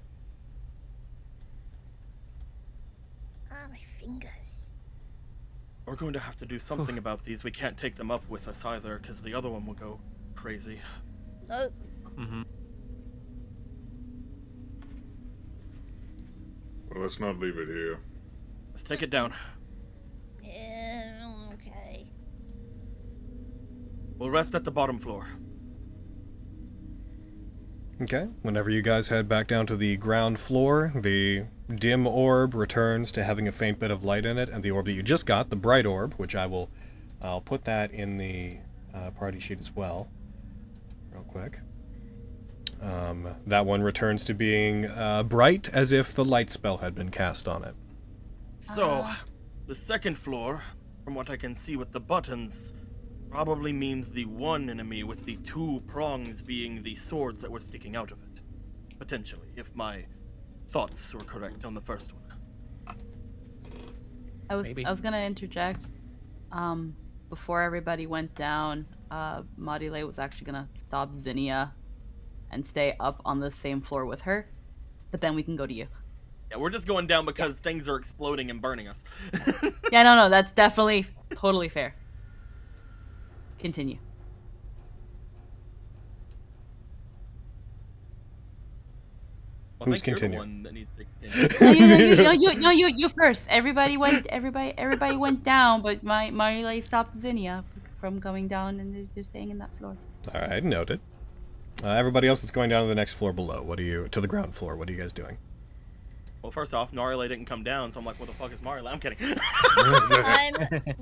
Ah, my fingers.
We're going to have to do something about these. We can't take them up with us either, because the other one will go crazy.
Nope.
Mm-hmm.
Well, let's not leave it here.
Let's take it down.
Yeah, okay.
We'll rest at the bottom floor.
Okay, whenever you guys head back down to the ground floor, the dim orb returns to having a faint bit of light in it, and the orb that you just got, the bright orb, which I'll put that in the party sheet as well, real quick. That one returns to being bright, as if the light spell had been cast on it.
So, the second floor, from what I can see with the buttons, probably means the one enemy with the 2 prongs being the swords that were sticking out of it. Potentially, if my thoughts were correct on the first one.
I was
Maybe.
gonna interject. Before everybody went down, Marile was actually gonna stop Zinnia and stay up on the same floor with her. But then we can go to you.
Yeah, we're just going down because things are exploding and burning us.
Yeah, no, that's definitely totally fair. Continue.
Well,
Who's
I think you're the
continuing?
one that needs to continue.
No, you first. Everybody went down, but Marile stopped Zinnia from going down, and they're just staying in that floor.
All right, noted. Everybody else that's going down to the next floor below. To the ground floor? What are you guys doing?
Well, first off, Marile didn't come down, so I'm like, what the fuck is Marile? I'm kidding.
I'm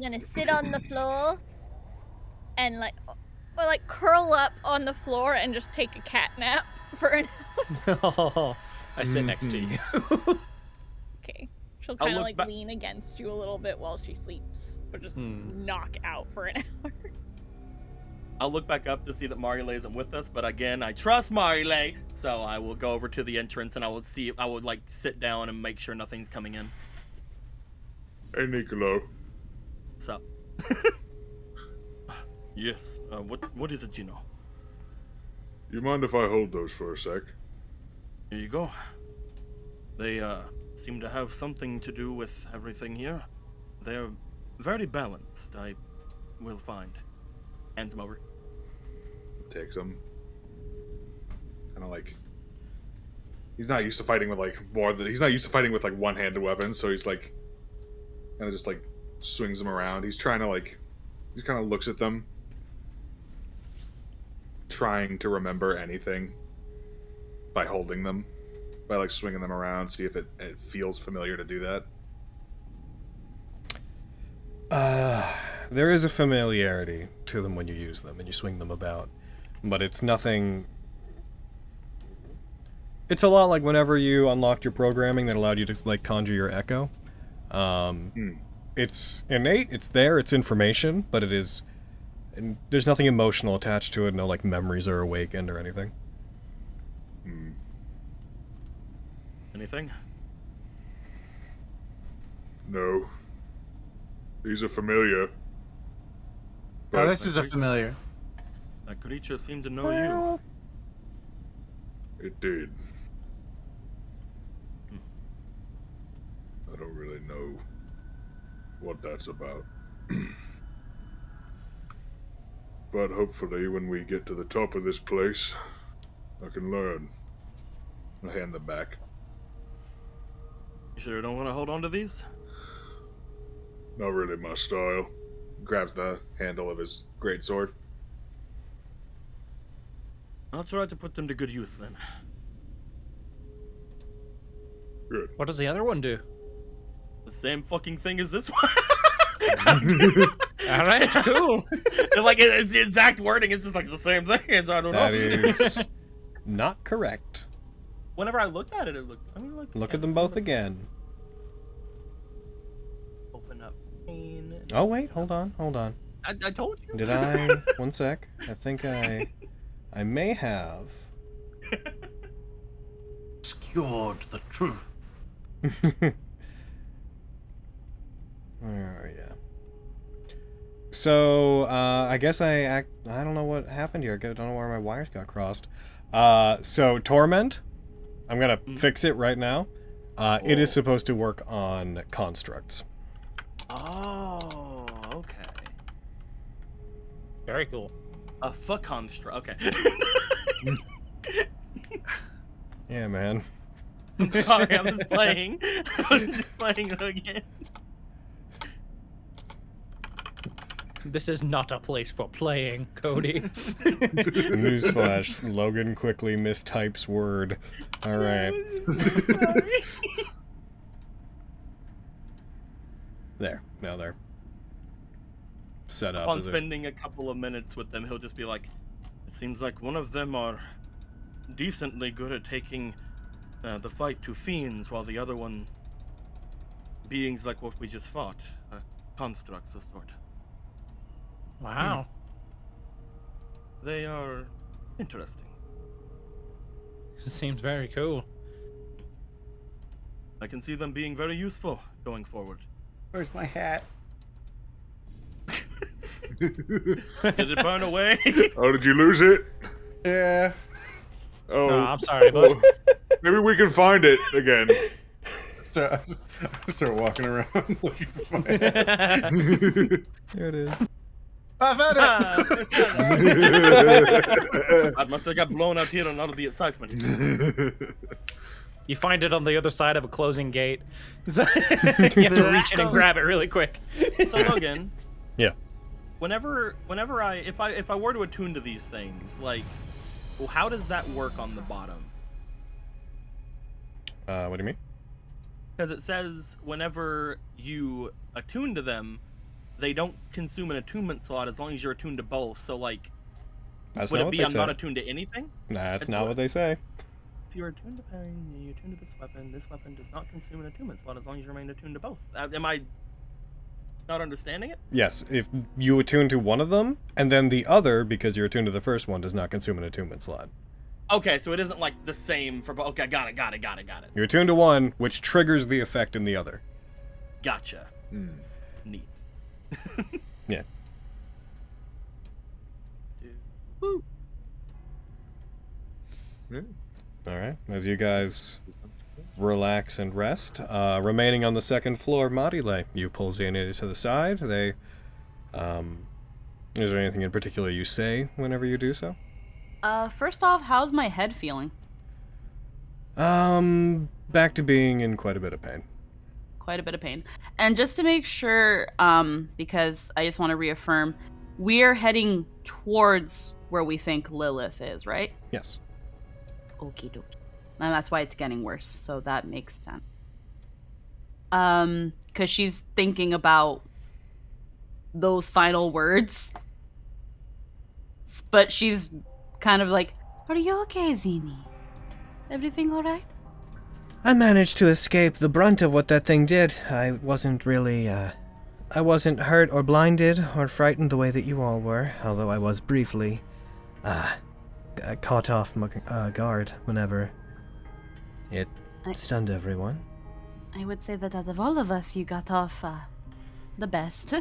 gonna sit on the floor and like
curl up on the floor and just take a cat nap for an
Oh, I sit next to you.
Okay. She'll
I'll
kind of
look
like
back-
lean against you a little bit while she sleeps, but just knock out for an hour.
I'll look back up to see that Marile isn't with us, but again, I trust Marile, so I will go over to the entrance and I would like sit down and make sure nothing's coming in.
Hey, Niccolo.
What's up? Yes. What is it, Gino?
You mind if I hold those for a sec?
Here you go. They seem to have something to do with everything here. They're very balanced. I will find. Hands them over.
Takes them. Kind of like he's not used to fighting with like he's not used to fighting with like one-handed weapons, so he's like kind of just like swings them around. He's trying to like he kind of looks at them, trying to remember anything by holding them, by like swinging them around, see if it feels familiar to do that.
There is a familiarity to them when you use them and you swing them about, but it's nothing. It's a lot like whenever you unlocked your programming that allowed you to like conjure your echo. It's innate, it's there, it's information, but it is. And there's nothing emotional attached to it. No like memories are awakened or anything.
Anything?
No. These are familiar.
Oh, this is a familiar.
That creature seemed to know
It did. I don't really know what that's about. But hopefully when we get to the top of this place, I can learn. I'll hand them back.
You sure you don't want to hold on to these?
Not really my style. Grabs the handle of his greatsword.
I'll try to put them to good use then.
Good.
What does the other one do?
The same fucking thing as this one.
All right, cool.
Like it's the exact wording. It's just like the same thing. I don't know.
That is not correct.
Whenever I looked at it, it looked. I mean,
Look at them both again.
Open up.
Oh wait, hold on.
I told you.
Did I? One sec. I think I may have.
Obscured the truth.
Yeah. So, I guess I don't know what happened here. I don't know where my wires got crossed. So Torment, I'm gonna fix it right now. It is supposed to work on constructs.
Oh, okay.
Very cool.
A fuck construct. Okay.
Yeah, man.
I'm sorry, I'm just playing. I'm just playing it again.
This is not a place for playing, Cody.
Newsflash: Logan quickly mistypes word. All right. There. Now they're set up.
Upon spending a couple of minutes with them, he'll just be like, "It seems like one of them are decently good at taking the fight to fiends, while the other one, beings like what we just fought, constructs of sort."
Wow.
They are interesting.
Seems very cool.
I can see them being very useful going forward.
Where's my hat?
Did it burn away?
Oh, did you lose it?
Yeah.
Oh,
No, I'm sorry, bud.
Maybe we can find it again.
So I start walking around looking for my hat.
There it is.
I found it!
I must have got blown out here on all of the excitement.
You find it on the other side of a closing gate. So you have to reach in and grab it really quick.
So Logan.
Yeah.
Whenever if I were to attune to these things, like, well, how does that work on the bottom?
What do you mean?
Because it says whenever you attune to them, they don't consume an attunement slot as long as you're attuned to both. So, like,
That's
would
not
it
what
be
they
I'm
say.
not attuned to anything?
That's not what they say.
If you're attuned to pain, you attune to this weapon does not consume an attunement slot as long as you remain attuned to both. Am I not understanding it?
Yes, if you attune to one of them, and then the other, because you're attuned to the first one, does not consume an attunement slot.
Okay, so it isn't like the same for both. Okay, got it.
You're attuned to one, which triggers the effect in the other.
Gotcha. Neat.
Yeah.
Woo.
Yeah.
Alright, as you guys relax and rest, remaining on the second floor, Marile, you pull Xenia to the side. Is there anything in particular you say whenever you do so?
First off, how's my head feeling?
Back to being in quite a bit of pain.
Quite a bit of pain. And just to make sure, because I just want to reaffirm, we're heading towards where we think Lilith is, right?
Yes.
Okie dokie. And that's why it's getting worse, so that makes sense. Because she's thinking about those final words. But she's kind of like, are you okay, Zini? Everything alright?
I managed to escape the brunt of what that thing did. I wasn't really, I wasn't hurt or blinded or frightened the way that you all were, although I was briefly, caught off my guard whenever it stunned everyone.
I would say that out of all of us, you got off, the best.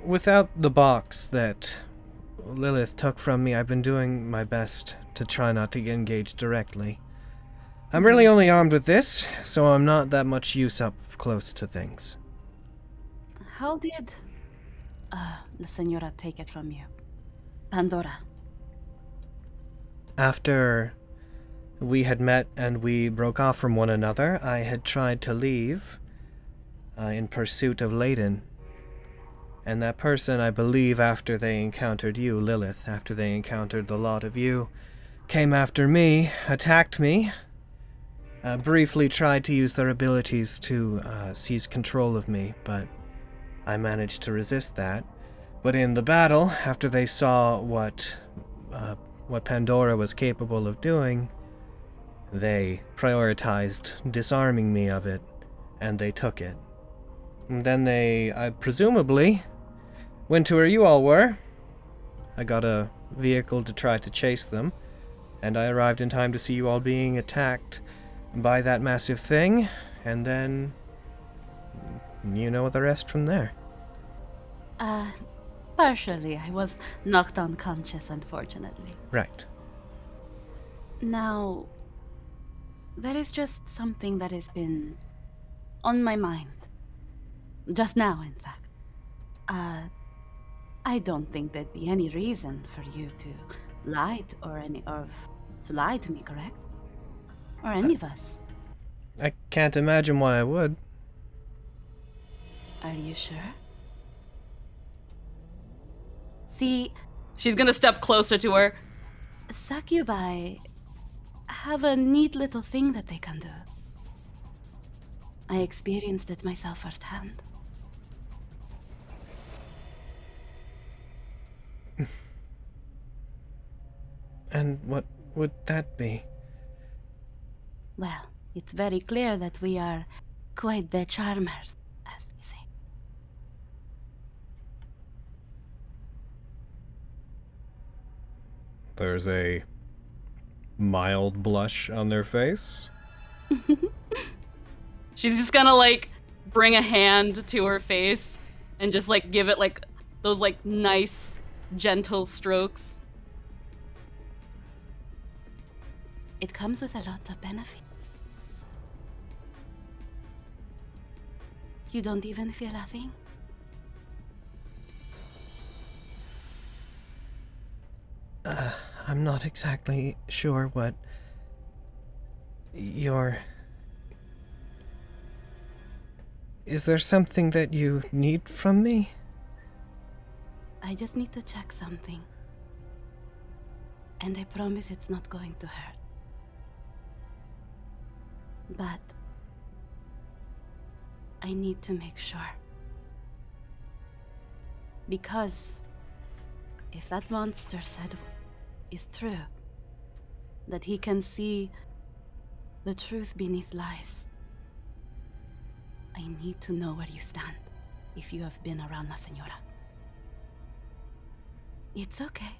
Without the box that Lilith took from me, I've been doing my best to try not to get engaged directly. I'm really only armed with this, so I'm not that much use up close to things.
How did, the Senora take it from you? Pandora.
After we had met and we broke off from one another, I had tried to leave in pursuit of Layden. And that person, I believe, after they encountered you, Lilith, after they encountered the lot of you, came after me, attacked me, briefly tried to use their abilities to seize control of me, but I managed to resist that. But in the battle, after they saw what Pandora was capable of doing, they prioritized disarming me of it, and they took it. And then they, presumably, went to where you all were. I got a vehicle to try to chase them, and I arrived in time to see you all being attacked by that massive thing, and then you know the rest from there.
Partially. I was knocked unconscious, unfortunately.
Right.
Now, there is just something that has been on my mind. Just now, in fact. I don't think there'd be any reason for you to lie to lie to me, correct? Or any of us.
I can't imagine why I would.
Are you sure? See, she's gonna step closer to her. Succubi have a neat little thing that they can do. I experienced it myself firsthand.
And what would that be?
Well, it's very clear that we are quite the charmers, as we say.
There's a mild blush on their face.
She's just gonna like bring a hand to her face and just like give it like those like nice, gentle strokes. It comes with a lot of benefits. You don't even feel a thing?
I'm not exactly sure what your... Is there something that you need from me?
I just need to check something. And I promise it's not going to hurt. But I need to make sure. Because if that monster said is true, that he can see the truth beneath lies, I need to know where you stand if you have been around La Señora. It's okay.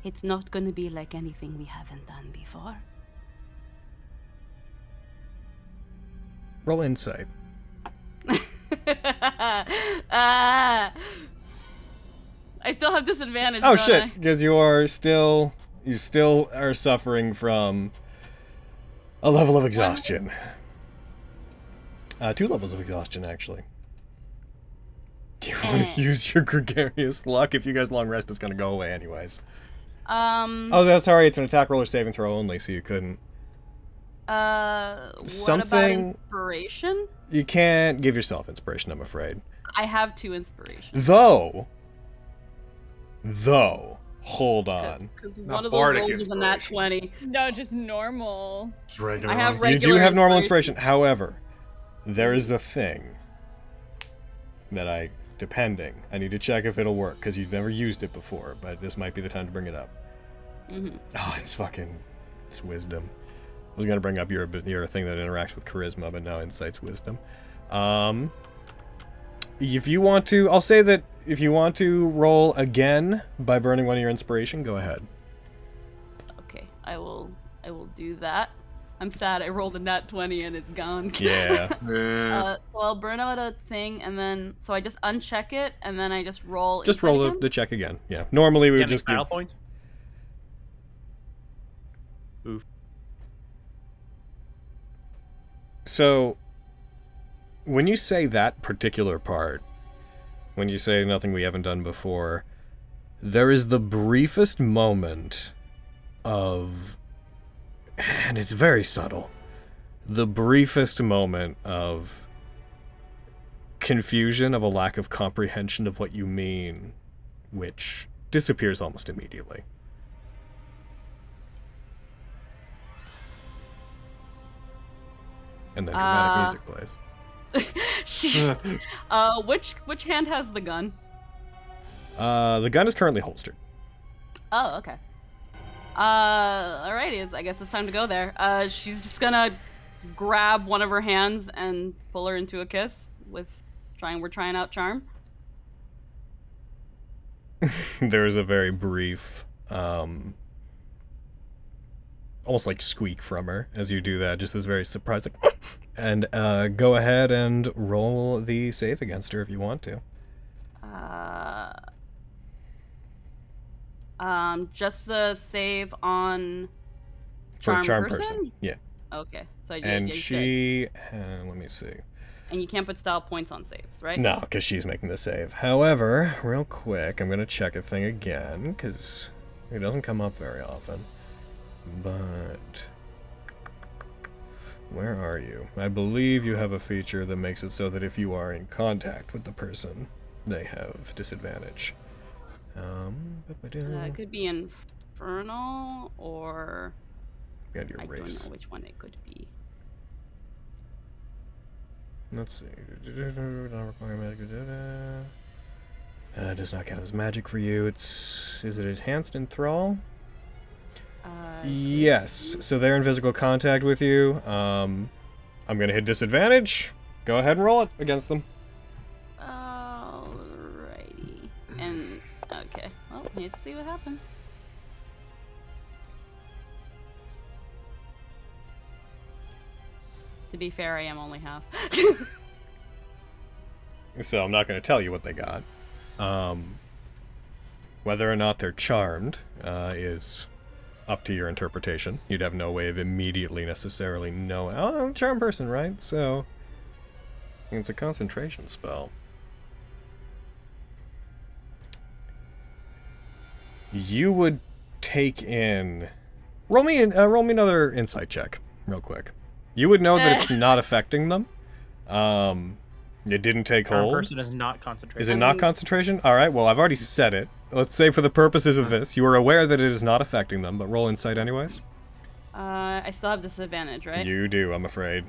It's not gonna be like anything we haven't done before.
Roll insight.
I still have disadvantage.
Oh
don't
shit!
I?
Because you still are suffering from a level of exhaustion. 2 levels of exhaustion, actually. Do you want to use your gregarious luck? If you guys long rest, it's gonna go away anyways. Oh, that's sorry. It's an attack roll or saving throw only, so you couldn't.
What about
Something-
inspiration?
You can't give yourself inspiration, I'm afraid.
I have 2 inspirations.
Though, hold on.
Because
Not
one of those
bardic
rolls was a nat
inspiration.
20.
No, just normal.
Just regular.
I have
one.
You
regular
do have normal inspiration. However, there is a thing that I need to check if it'll work, because you've never used it before, but this might be the time to bring it up. Oh, it's wisdom. I was going to bring up your thing that interacts with charisma, but now insight's wisdom. If you want to, I'll say that if you want to roll again by burning one of your inspiration, go ahead.
Okay, I will do that. I'm sad I rolled a nat 20 and it's gone.
Yeah.
Yeah.
So I'll burn out a thing and then, so I just uncheck it and then I just roll.
Just
insight
roll
again?
the check again. Yeah. Normally we would
Get any
just
style
give...
points? Oof.
So, when you say that particular part, when you say nothing we haven't done before, there is the briefest moment of, and it's very subtle, the briefest moment of confusion, of a lack of comprehension of what you mean, which disappears almost immediately. And then dramatic music plays.
Which hand has the gun?
The gun is currently holstered.
Oh, okay. Alrighty, I guess it's time to go there. She's just gonna grab one of her hands and pull her into a kiss with we're trying out charm.
There's a very brief, almost like squeak from her as you do that, just this very surprised, like, and go ahead and roll the save against her if you want to.
Just the save on
For
charm
person?
person?
Yeah.
Okay, so I did.
And
yeah, you
she, let me see.
did. And you can't put style points on saves, right?
No, because she's making the save. However, real quick, I'm going to check a thing again, because it doesn't come up very often. But where are you? I believe you have a feature that makes it so that if you are in contact with the person, they have disadvantage.
It could be infernal or
You got your
I don't
race.
know which one it could be.
Let's see. Does not count as magic for you. Is it enhanced enthrall? Yes. So they're in physical contact with you. I'm gonna hit disadvantage. Go ahead and roll it against them.
Alrighty. And okay. Well, let's see what happens. To be fair, I am only half.
So I'm not going to tell you what they got. Whether or not they're charmed is up to your interpretation. You'd have no way of immediately necessarily knowing. Oh, I'm a charmed person, right? So it's a concentration spell. You would take in. Roll me another insight check, real quick. You would know that it's not affecting them. It didn't take hold.
Person is not concentration.
Is it not concentration? All right. Well, I've already said it. Let's say for the purposes of this, you are aware that it is not affecting them, but roll insight anyways.
I still have disadvantage, right?
You do, I'm afraid.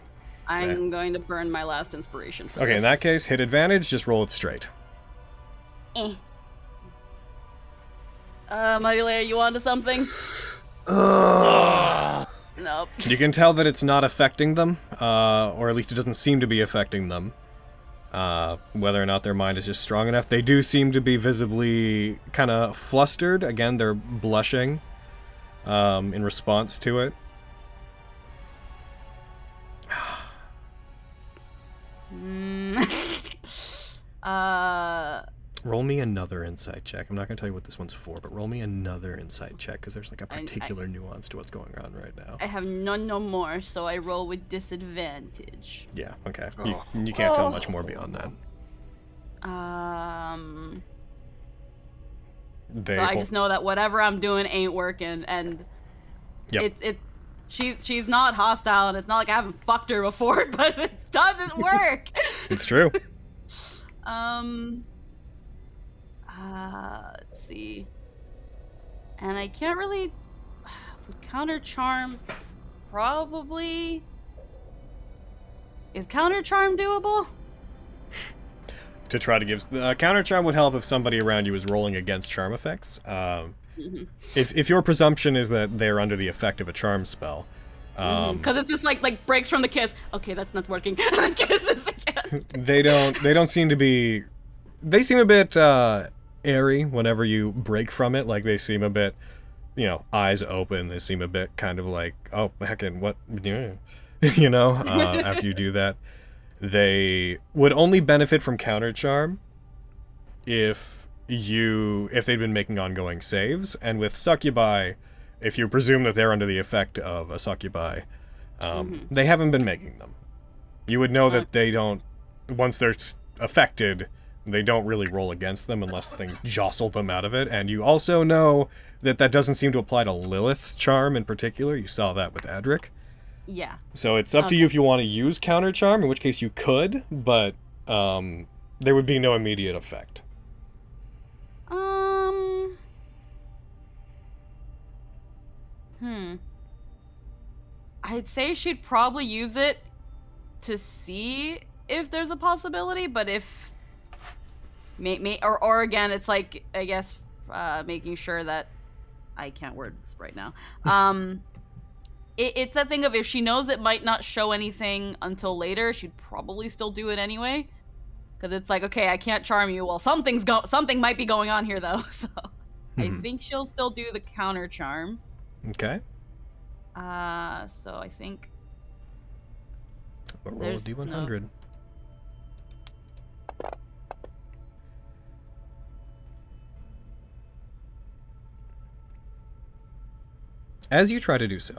I'm going to burn my last inspiration for this.
Okay, in that case, hit advantage. Just roll it straight.
Mighty Lair, you onto something? Nope.
You can tell that it's not affecting them, or at least it doesn't seem to be affecting them. Whether or not their mind is just strong enough. They do seem to be visibly kind of flustered. Again, they're blushing in response to it. Roll me another insight check. I'm not going to tell you what this one's for, but roll me another insight check, because there's like a particular nuance to what's going on right now.
I have none no more, so I roll with disadvantage.
Yeah, okay. You can't tell much more beyond that.
So I just know that whatever I'm doing ain't working, and
yep.
she's not hostile, and it's not like I haven't fucked her before, but it doesn't work.
It's true.
Let's see. And I can't really counter charm. Probably. Is counter charm doable?
To try to give counter charm would help if somebody around you is rolling against charm effects. If your presumption is that they're under the effect of a charm spell,
because it's just like breaks from the kiss. Okay, that's not working. Kisses again.
They don't seem to be. They seem a bit airy whenever you break from it. Like they seem a bit, eyes open. They seem a bit kind of like, oh heckin' what, after you do that. They would only benefit from counter charm if they've been making ongoing saves, and with succubi, if you presume that they're under the effect of a succubi, they haven't been making them. You would know that they don't, once they're affected, they don't really roll against them unless things jostle them out of it, and you also know that that doesn't seem to apply to Lilith's charm in particular. You saw that with Adric.
Yeah.
So it's up to you if you want to use counter charm, in which case you could, but there would be no immediate effect.
I'd say she'd probably use it to see if there's a possibility, but if or again, it's like, I guess, making sure that I can't words right now. It's that thing of if she knows it might not show anything until later, she'd probably still do it anyway. Because it's like, okay, I can't charm you. Well, something might be going on here, though. So I think she'll still do the counter charm.
Okay.
So I think.
Roll a D100. No. As you try to do so,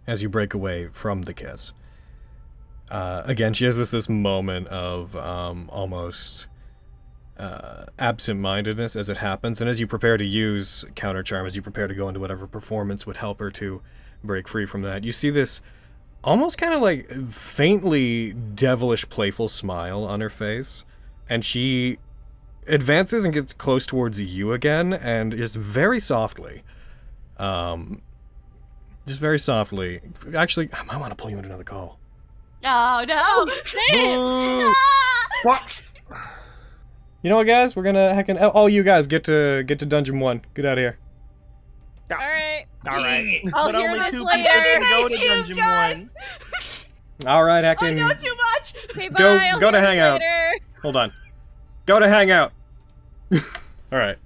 as you break away from the kiss, again, she has this moment of almost absent-mindedness as it happens, and as you prepare to use counter charm, as you prepare to go into whatever performance would help her to break free from that, you see this almost kind of like faintly devilish, playful smile on her face, and she advances and gets close towards you again, and just very softly, actually, I might want to pull you into another call.
Oh no!
What? You know what, guys? We're gonna all you guys get to Dungeon 1. Get out of here.
All right.
But only 2 people can go to Dungeon 1.
All right, Heckin.
Oh, not too much.
Okay, bye.
Go to Hangout.
Later.
Hold on. Go to Hangout. All right.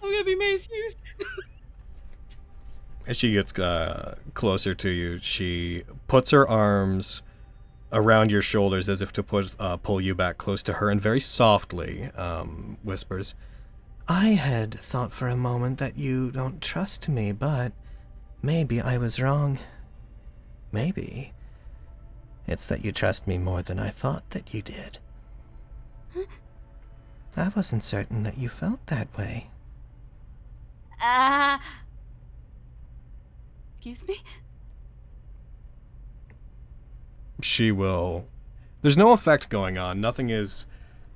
I'm gonna be Mace used.
As she gets closer to you, she puts her arms around your shoulders as if to pull you back close to her, and very softly whispers,
I had thought for a moment that you don't trust me, but maybe I was wrong. Maybe it's that you trust me more than I thought that you did. I wasn't certain that you felt that way.
Excuse me?
she will... There's no effect going on. Nothing is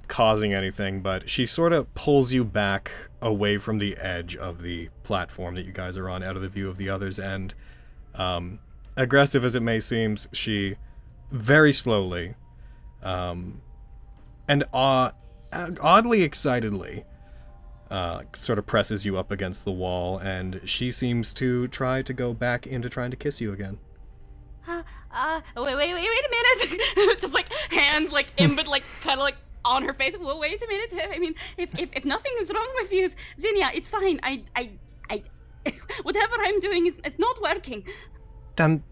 causing anything, but she sort of pulls you back away from the edge of the platform that you guys are on, out of the view of the others, and aggressive as it may seem, she very slowly and oddly excitedly sort of presses you up against the wall, and she seems to try to go back into trying to kiss you again.
Wait a minute. Just like hands like in, but like kind of like on her face. Well, wait a minute. I mean, if nothing is wrong with you, Zinnia, it's fine. I whatever I'm doing is it's not working.
I'm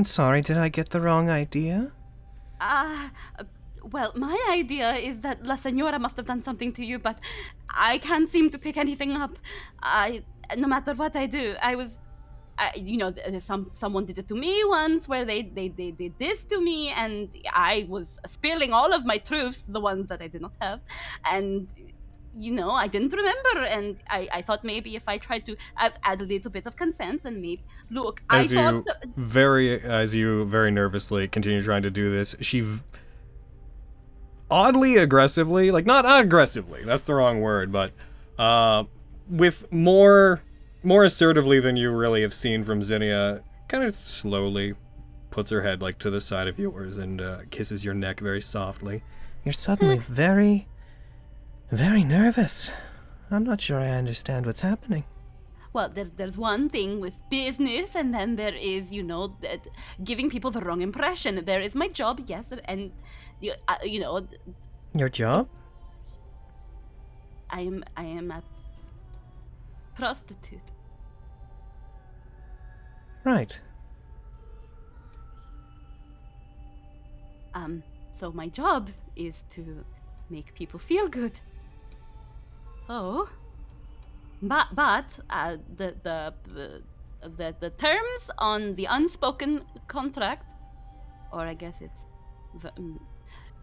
sorry, did I get the wrong idea?
Well, my idea is that La Senora must have done something to you, but I can't seem to pick anything up. No matter what I do, someone did it to me once, where they did this to me, and I was spilling all of my truths, the ones that I did not have, and I didn't remember, and I thought maybe if I tried to add a little bit of consent, then maybe look.
As you very nervously continue trying to do this, she oddly aggressively, like not aggressively, that's the wrong word, but with more assertively than you really have seen from Zinnia, kind of slowly puts her head like to the side of yours and kisses your neck very softly.
You're suddenly very, very nervous. I'm not sure I understand what's happening.
Well, there's one thing with business, and then there is, giving people the wrong impression. There is my job, yes, and
Your job?
I am a prostitute.
Right.
So my job is to make people feel good. Oh. But the terms on the unspoken contract, or I guess it's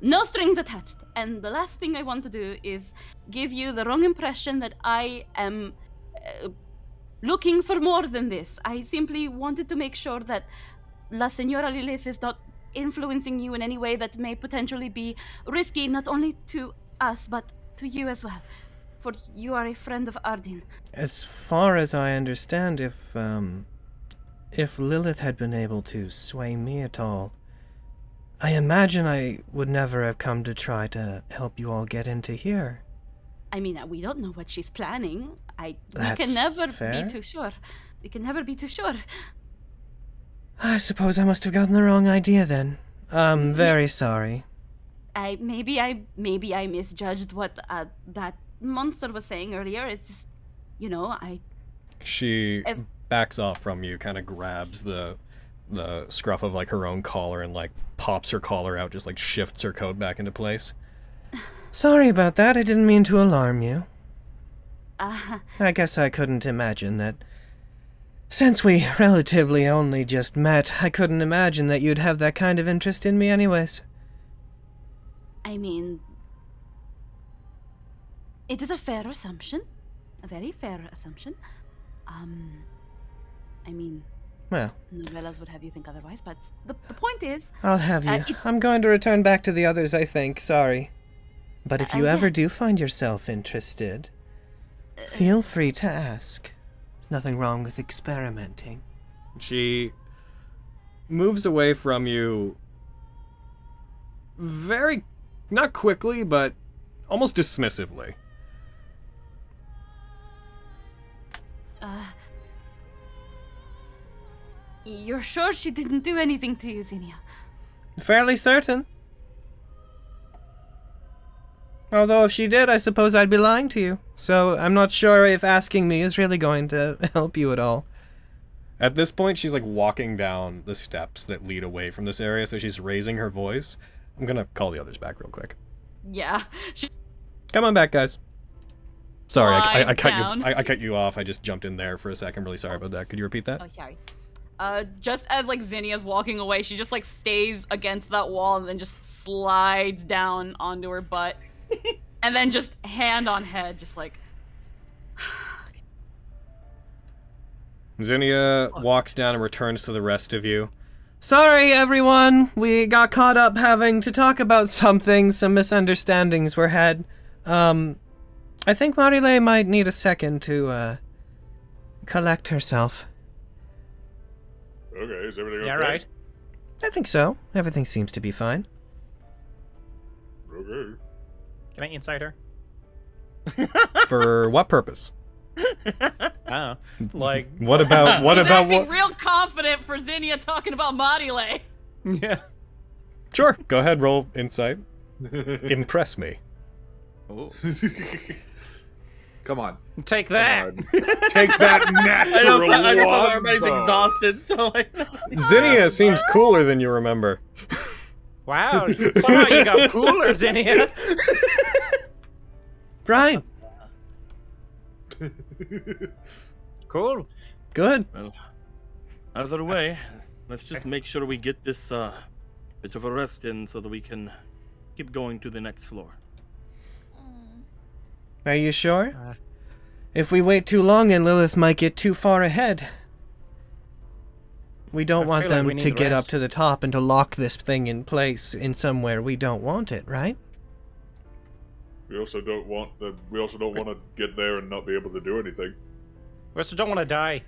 no strings attached. And the last thing I want to do is give you the wrong impression that I am looking for more than this. I simply wanted to make sure that La Senora Lilith is not influencing you in any way that may potentially be risky, not only to us, but to you as well. For you are a friend of Ardyn.
As far as I understand, if Lilith had been able to sway me at all, I imagine I would never have come to try to help you all get into here.
I mean, we don't know what she's planning. We
That's
can never
fair.
be too sure. We can never be too sure.
I suppose I must have gotten the wrong idea then. I'm very sorry.
Maybe I misjudged what that monster was saying earlier. It's just,
She backs off from you, kind of grabs the scruff of like her own collar and like pops her collar out, just like shifts her coat back into place.
Sorry about that, I didn't mean to alarm you. I guess I couldn't imagine that. Since we relatively only just met, I couldn't imagine that you'd have that kind of interest in me anyways.
I mean, it is a fair assumption. A very fair assumption. I mean,
Well,
novellas would have you think otherwise, but the point is...
I'll have you. I'm going to return back to the others, I think. Sorry. But if you ever do find yourself interested, feel free to ask. There's nothing wrong with experimenting.
She moves away from you very, not quickly, but almost dismissively.
You're sure she didn't do anything to you, Zinnia?
Fairly certain. Although if she did, I suppose I'd be lying to you. So I'm not sure if asking me is really going to help you at all.
At this point, she's like walking down the steps that lead away from this area, so she's raising her voice. I'm gonna call the others back real quick.
Yeah.
Come on back, guys. Sorry, I
Slide
cut
down.
you. I cut you off. I just jumped in there for a second. I'm really sorry about that. Could you repeat that?
Oh, sorry. Just as like Zinnia's walking away, she just like stays against that wall and then just slides down onto her butt, and then just hand on head, just like.
Zinnia walks down and returns to the rest of you.
Sorry, everyone. We got caught up having to talk about something. Some misunderstandings were had. I think Marile might need a second to, collect herself.
Okay, is everything okay?
Yeah, right.
I think so. Everything seems to be fine.
Okay.
Can I insight her?
For what purpose?
Oh, like
What about
He's acting real confident for Zinnia talking about Marile.
Yeah.
Sure, go ahead, roll insight. Impress me.
Ooh.
Come on.
Take that.
Take that natural
I just know
one,
everybody's
though.
exhausted, so like.
Zinnia seems cooler than you remember.
Wow. Somehow you got cooler, Zinnia.
Right.
Cool.
Good.
Well, either way, let's just make sure we get this bit of a rest in so that we can keep going to the next floor.
Are you sure? If we wait too long, then Lilith might get too far ahead. We don't want
feel like we
them
need
to
to
get up
rest.
to the top and to lock this thing in place in somewhere we don't want it, right?
We also don't want to get there and not be able to do anything.
We also don't want to die.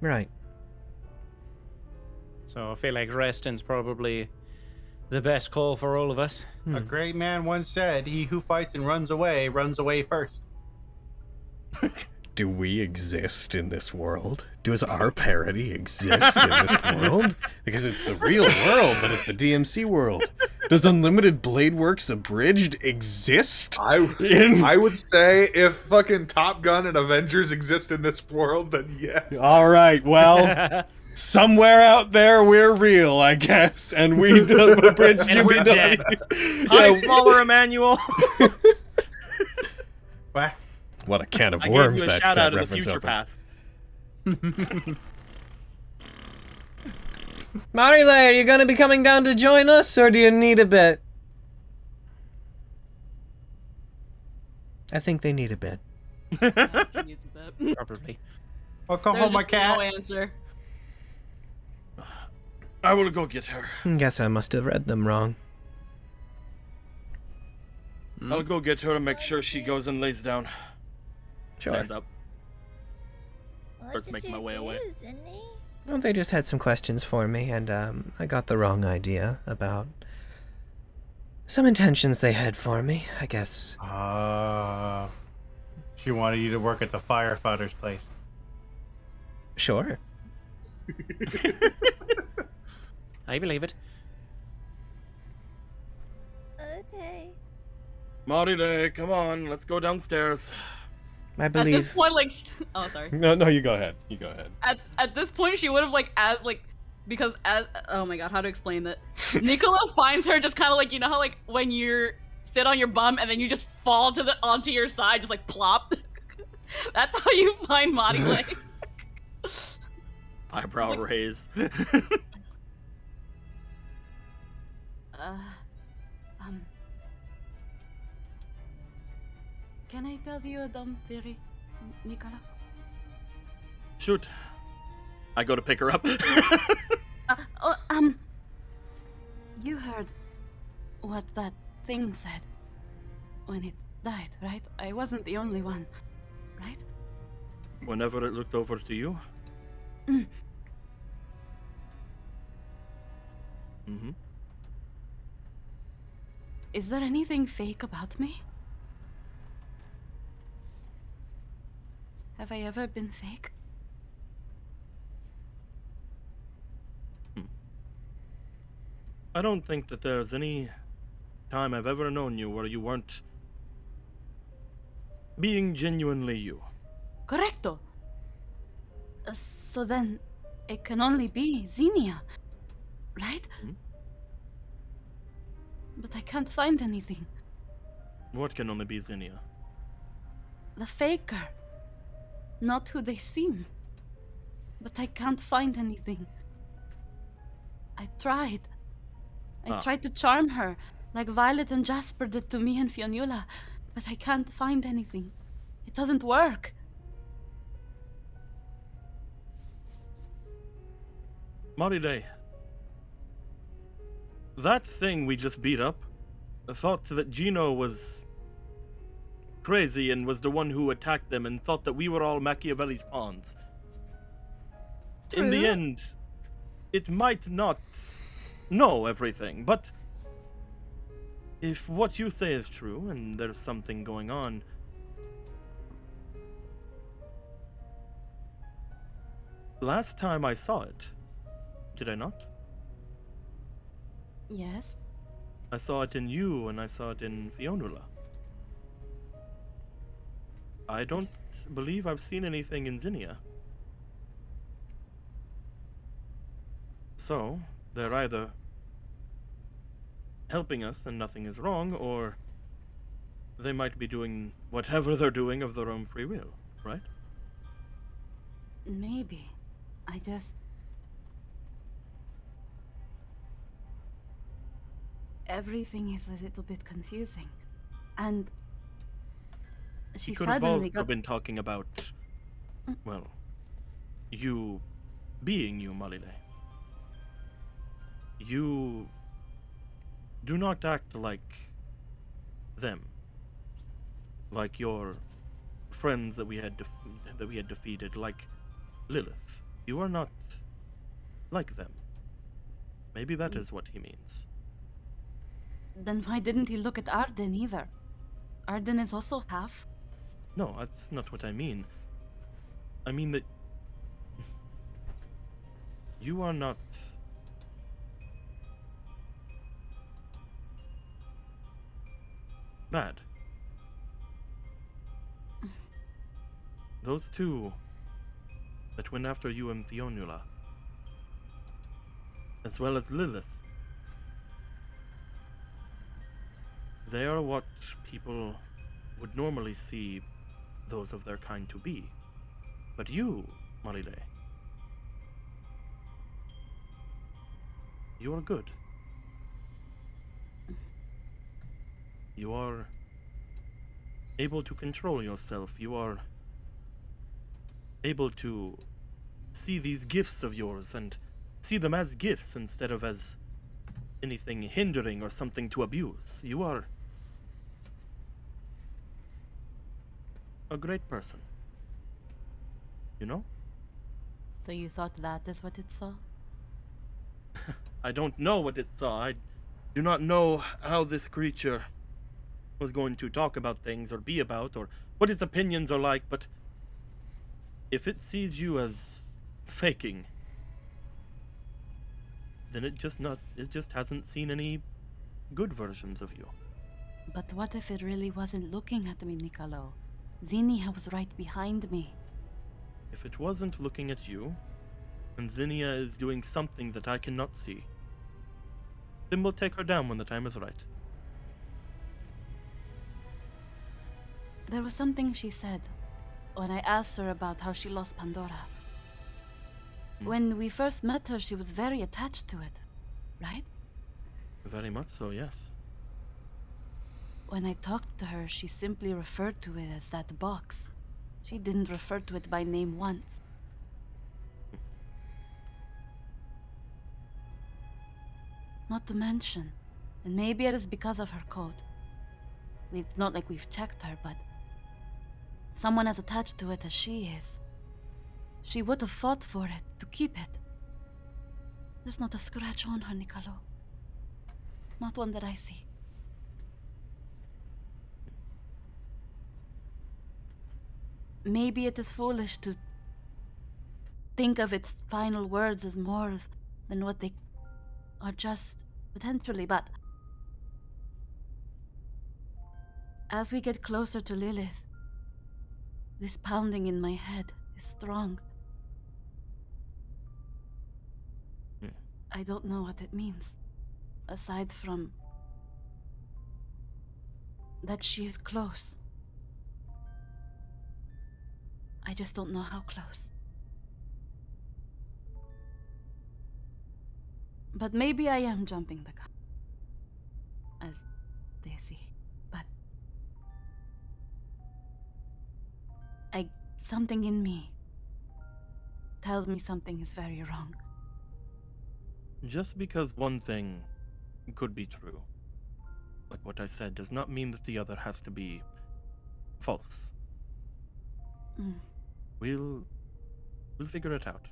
Right.
So I feel like resting's probably the best call for all of us.
A great man once said, "He who fights and runs away first."
Do we exist in this world? Does our parody exist in this world? Because it's the real world, but it's the DMC world. Does Unlimited Blade Works Abridged exist?
I would say if fucking Top Gun and Avengers exist in this world, then yeah.
All right, well, somewhere out there we're real, I guess, and we abridged
And we're dead.
Hi, smaller Emmanuel.
What?
What a can of
I
worms
gave you a
that
shout out of the
reference
future
opened.
past.
Marile, are you gonna be coming down to join us, or do you need a bit? I think they need a bit.
Probably.
I'll come
There's
home, my
just
cat.
no answer.
I will go get her.
Guess I must have read them wrong.
I'll go get her and make sure she goes and lays down.
Sure.
Stands up.
What
Starts
did
making
you
my way
do,
away.
Zinni?
Well, they just had some questions for me, and I got the wrong idea about some intentions they had for me, I guess.
She wanted you to work at the firefighter's place.
Sure.
I believe it.
Okay.
Marile, come on, let's go downstairs.
I
At this
believe.
point, like, oh sorry.
No, you go ahead. You go ahead.
At this point, she would have because oh my god, how to explain that? Nicola finds her just kind of like, you know how like when you sit on your bum and then you just fall onto your side, just like plop. That's how you find Marile.
Eyebrow raise.
Can I tell you a dumb theory, Nicola?
Shoot. I go to pick her up.
You heard what that thing said when it died, right? I wasn't the only one, right?
Whenever it looked over to you. Mm-hmm.
Is there anything fake about me? Have I ever been fake?
I don't think that there's any time I've ever known you where you weren't being genuinely you.
Correcto. So then, it can only be Xenia, right? But I can't find anything.
What can only be Xenia?
The faker. Not who they seem. But I can't find anything. I tried. I tried to charm her, like Violet and Jasper did to me and Fionnuala, but I can't find anything. It doesn't work.
Marile, that thing we just beat up thought that Gino was crazy and was the one who attacked them and thought that we were all Machiavelli's pawns. In the
True.
end, it might not know everything, but if what you say is true and there's something going on, last time I saw it, did I not?
Yes.
I saw it in you and I saw it in Fionnuala. I don't believe I've seen anything in Xenia. So, they're either helping us and nothing is wrong, or they might be doing whatever they're doing of their own free will, right?
Maybe. I just... Everything is a little bit confusing. And... she
He could have
suddenly
also
got...
been talking about, well, you being you, Malile. You do not act like them, like your friends that we had defeated, like Lilith. You are not like them. Maybe that is what he means.
Then why didn't he look at Arden either? Arden is also half.
No, that's not what I mean. I mean that you are not bad. Those two that went after you and Fionnuala, as well as Lilith, they are what people would normally see those of their kind to be. But you, Marile, you are good. You are able to control yourself. You are able to see these gifts of yours and see them as gifts instead of as anything hindering or something to abuse. You are a great person. You know?
So you thought that is what it saw?
I don't know what it saw. I do not know how this creature was going to talk about things or be about or what its opinions are like, but if it sees you as faking, then it just hasn't seen any good versions of you.
But what if it really wasn't looking at me, Nicolo? Xenia was right behind me.
If it wasn't looking at you, and Xenia is doing something that I cannot see, then we'll take her down when the time is right.
There was something she said when I asked her about how she lost Pandora. When we first met her, she was very attached to it, right?
Very much so, yes.
When I talked to her, she simply referred to it as that box. She didn't refer to it by name once. Not to mention, and maybe it is because of her code. It's not like we've checked her, but someone as attached to it as she is. She would have fought for it, to keep it. There's not a scratch on her, Nicolo. Not one that I see. Maybe it is foolish to think of its final words as more than what they are just potentially, but as we get closer to Lilith, this pounding in my head is strong. I don't know what it means. Aside from that she is close. I just don't know how close. But maybe I am jumping the gun, as they see. But something in me tells me something is very wrong.
Just because one thing could be true, like what I said, does not mean that the other has to be false. We'll figure it out.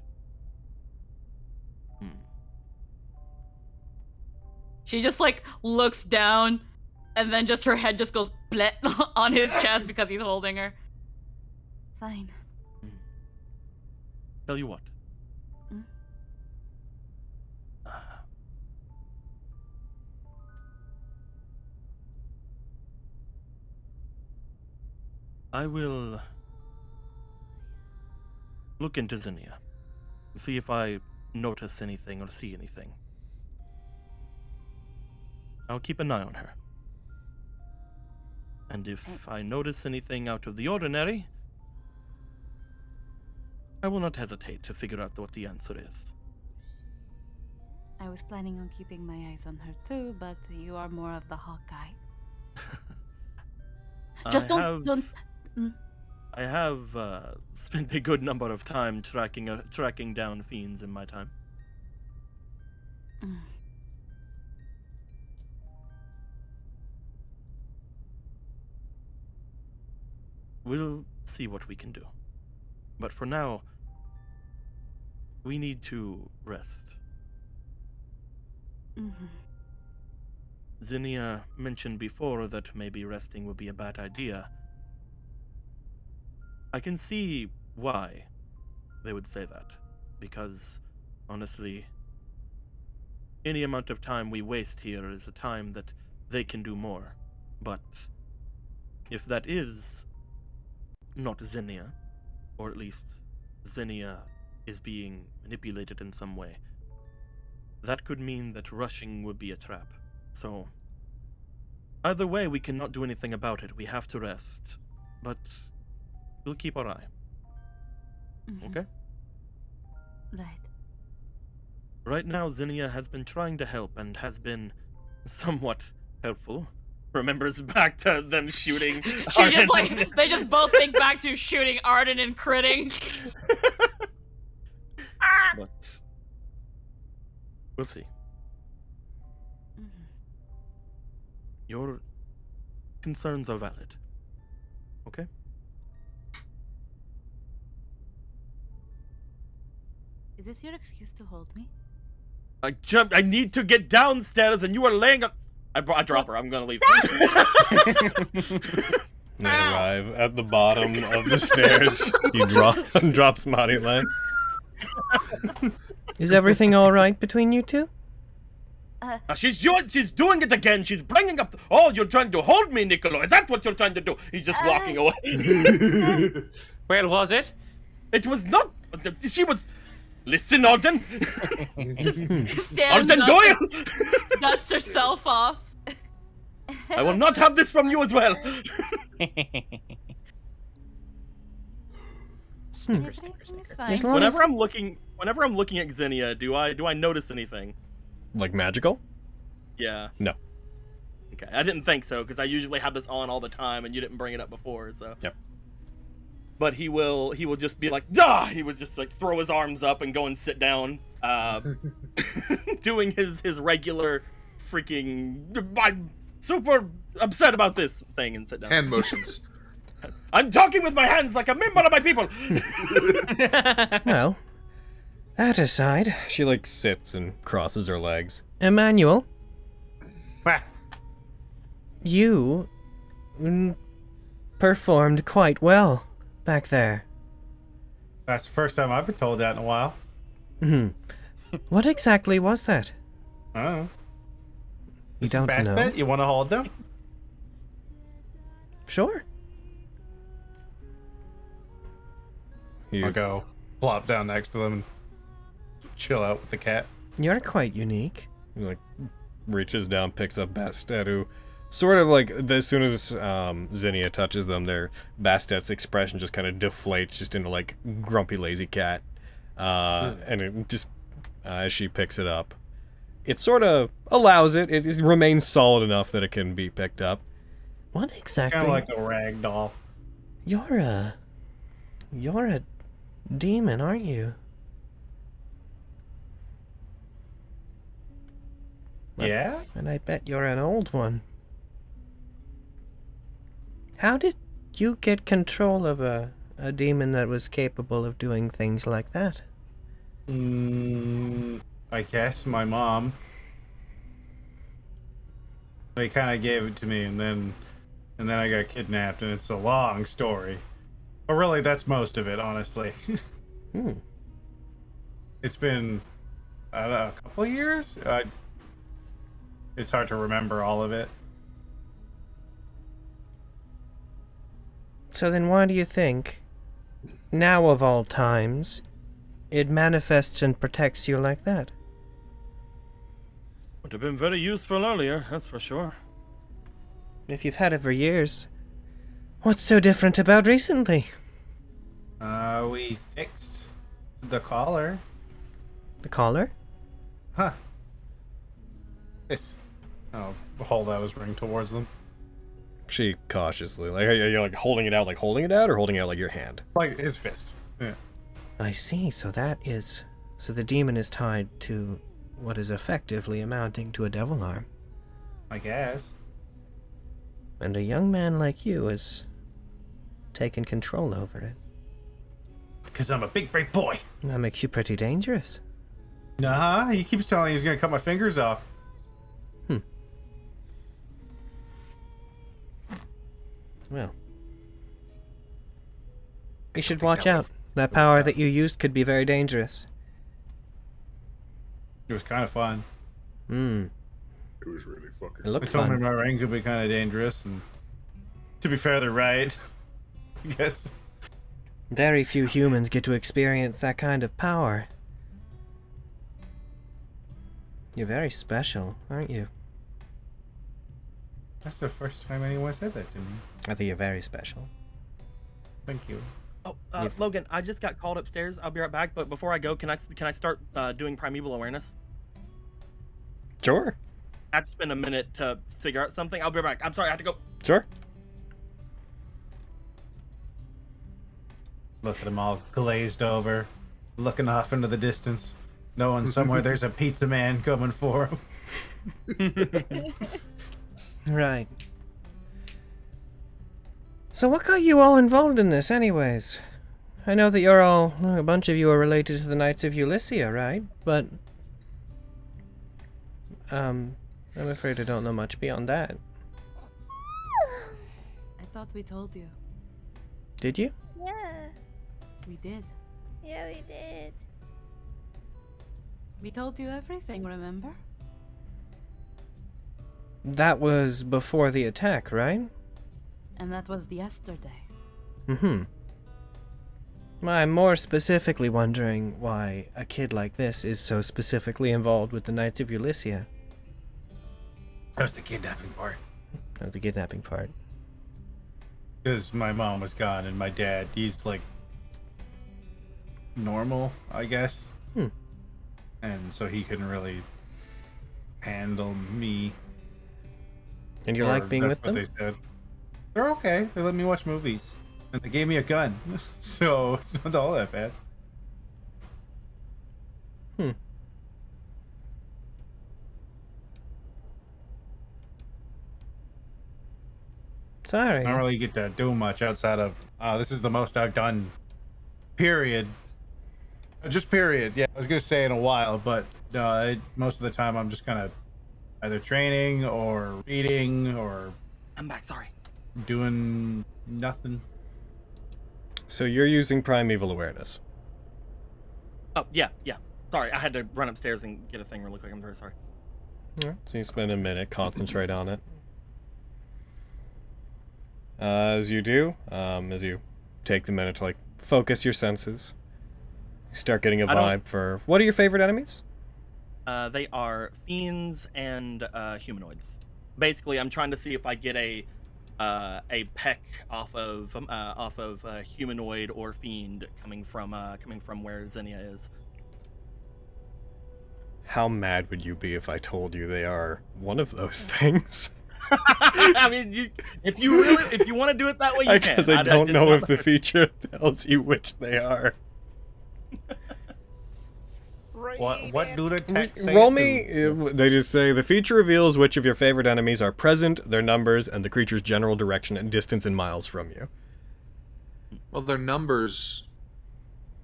She just like looks down, and then just her head just goes bleh on his chest because he's holding her.
Fine.
Tell you what. I will look into Zinnia, see if I notice anything or see anything. I'll keep an eye on her. And if I notice anything out of the ordinary, I will not hesitate to figure out what the answer is.
I was planning on keeping my eyes on her too, but you are more of the Hawkeye. Just don't.
I have spent a good number of time tracking down fiends in my time. We'll see what we can do. But for now, we need to rest. Zinnia mentioned before that maybe resting would be a bad idea. I can see why they would say that, because honestly, any amount of time we waste here is a time that they can do more. But if that is not Zinnia, or at least Zinnia is being manipulated in some way, that could mean that rushing would be a trap. So, either way, we cannot do anything about it. We have to rest. But we'll keep our eye. Okay?
Right.
Right now, Zinnia has been trying to help and has been somewhat helpful. Remembers back to them shooting.
She just like, they just both think back to shooting Arden and critting.
But we'll see. Your concerns are valid. Okay?
Is this your excuse to hold me?
I need to get downstairs and you are laying up. I drop her. I'm gonna leave.
They arrive at the bottom of the stairs. You drops Marilee.
Is everything all right between you two?
She's doing it again. She's bringing up. Oh, you're trying to hold me, Niccolo. Is that what you're trying to do? He's just walking away.
Well, was it?
It was not. She was. Listen, Arden.
Stands
Arden
up
Doyle.
and dusts herself off.
I will not have this from you as well.
Snicker.
Whenever I'm looking at Zinnia, do I notice anything?
Like magical?
Yeah.
No.
Okay, I didn't think so because I usually have this on all the time, and you didn't bring it up before, so.
Yep.
But he will just be like, "Dah!" He would just like throw his arms up and go and sit down, doing his regular freaking I'm super upset about this thing and sit down.
Hand motions.
I'm talking with my hands like a member of my people.
Well, that aside,
she like sits and crosses her legs.
Emmanuel, you performed quite well back there.
That's the first time I've been told that in a while.
What exactly was that?
Oh.
You don't know?
It? You want to hold them?
Sure.
I'll go plop down next to them and chill out with the cat.
You're quite unique.
He, like, reaches down, picks up Bastet, who sort of like, as soon as Zinnia touches them, their Bastet's expression just kind of deflates just into like grumpy lazy cat. And it just, as she picks it up, it sort of allows it. It remains solid enough that it can be picked up.
What exactly?
Kind of like a rag doll.
You're a demon, aren't you?
Yeah?
And I bet you're an old one. How did you get control of a demon that was capable of doing things like that?
I guess my mom. They kind of gave it to me, and then I got kidnapped, and it's a long story. But really, that's most of it, honestly. It's been a couple of years. It's hard to remember all of it.
So then why do you think, now of all times, it manifests and protects you like that?
Would have been very useful earlier, that's for sure.
If you've had it for years, what's so different about recently?
We fixed the collar.
The collar?
Huh. This. I'll hold out his ring towards them.
She cautiously, like, are you like holding it out, or holding it out like your hand?
Like his fist. Yeah.
I see, so the demon is tied to what is effectively amounting to a devil arm.
I guess.
And a young man like you has taken control over it.
Because I'm a big, brave boy.
That makes you pretty dangerous.
Nah, he keeps telling me he's gonna cut my fingers off.
Well, you should watch out. That power that you used could be very dangerous.
It was kind of fun.
It was really fucking.
It looked
they told me
fun.
my ring could be kind of dangerous, and to be fair, they're right. I guess.
Very few humans get to experience that kind of power. You're very special, aren't you?
That's the first time anyone said that to me.
I think you're very special.
Thank you.
Oh, Logan, I just got called upstairs. I'll be right back. But before I go, can I start doing primeval awareness?
Sure.
I had to spend a minute to figure out something. I'll be right back. I'm sorry, I have to go.
Sure.
Look at them all glazed over, looking off into the distance, knowing somewhere there's a pizza man coming for them.
Right. So what got you all involved in this anyways? I know that a bunch of you are related to the Knights of Ulyssia, right? But, I'm afraid I don't know much beyond that.
I thought we told you.
Did you?
Yeah.
We did.
Yeah, we did.
We told you everything, remember?
That was before the attack, right?
And that was yesterday.
I'm more specifically wondering why a kid like this is so specifically involved with the Knights of Ulyssia.
That was the kidnapping part.
That was the kidnapping part.
Because my mom was gone and my dad, he's like normal, I guess. And so he couldn't really handle me.
And you like being with them?
That's what they said. They're okay. They let me watch movies. And they gave me a gun. So it's not all that bad.
Sorry.
I don't really get to do much outside of, this is the most I've done, period. Just period. Yeah, I was going to say in a while, but most of the time I'm just kind of either training or reading or...
I'm back, sorry.
Doing nothing.
So you're using primeval awareness.
Oh, yeah. Sorry, I had to run upstairs and get a thing really quick. I'm very sorry.
Alright, so you spend a minute, concentrate on it. As you do, as you take the minute to like focus your senses, you start getting a vibe for... What are your favorite enemies?
They are fiends and humanoids. Basically, I'm trying to see if I get a peck off of humanoid or fiend coming from where Xenia is.
How mad would you be if I told you they are one of those things?
I mean, if you want to do it that way, you can.
Because I don't know if the feature tells you which they are.
What do the text say?
Roll me. They just say the feature reveals which of your favorite enemies are present, their numbers, and the creature's general direction and distance in miles from you.
Well, their numbers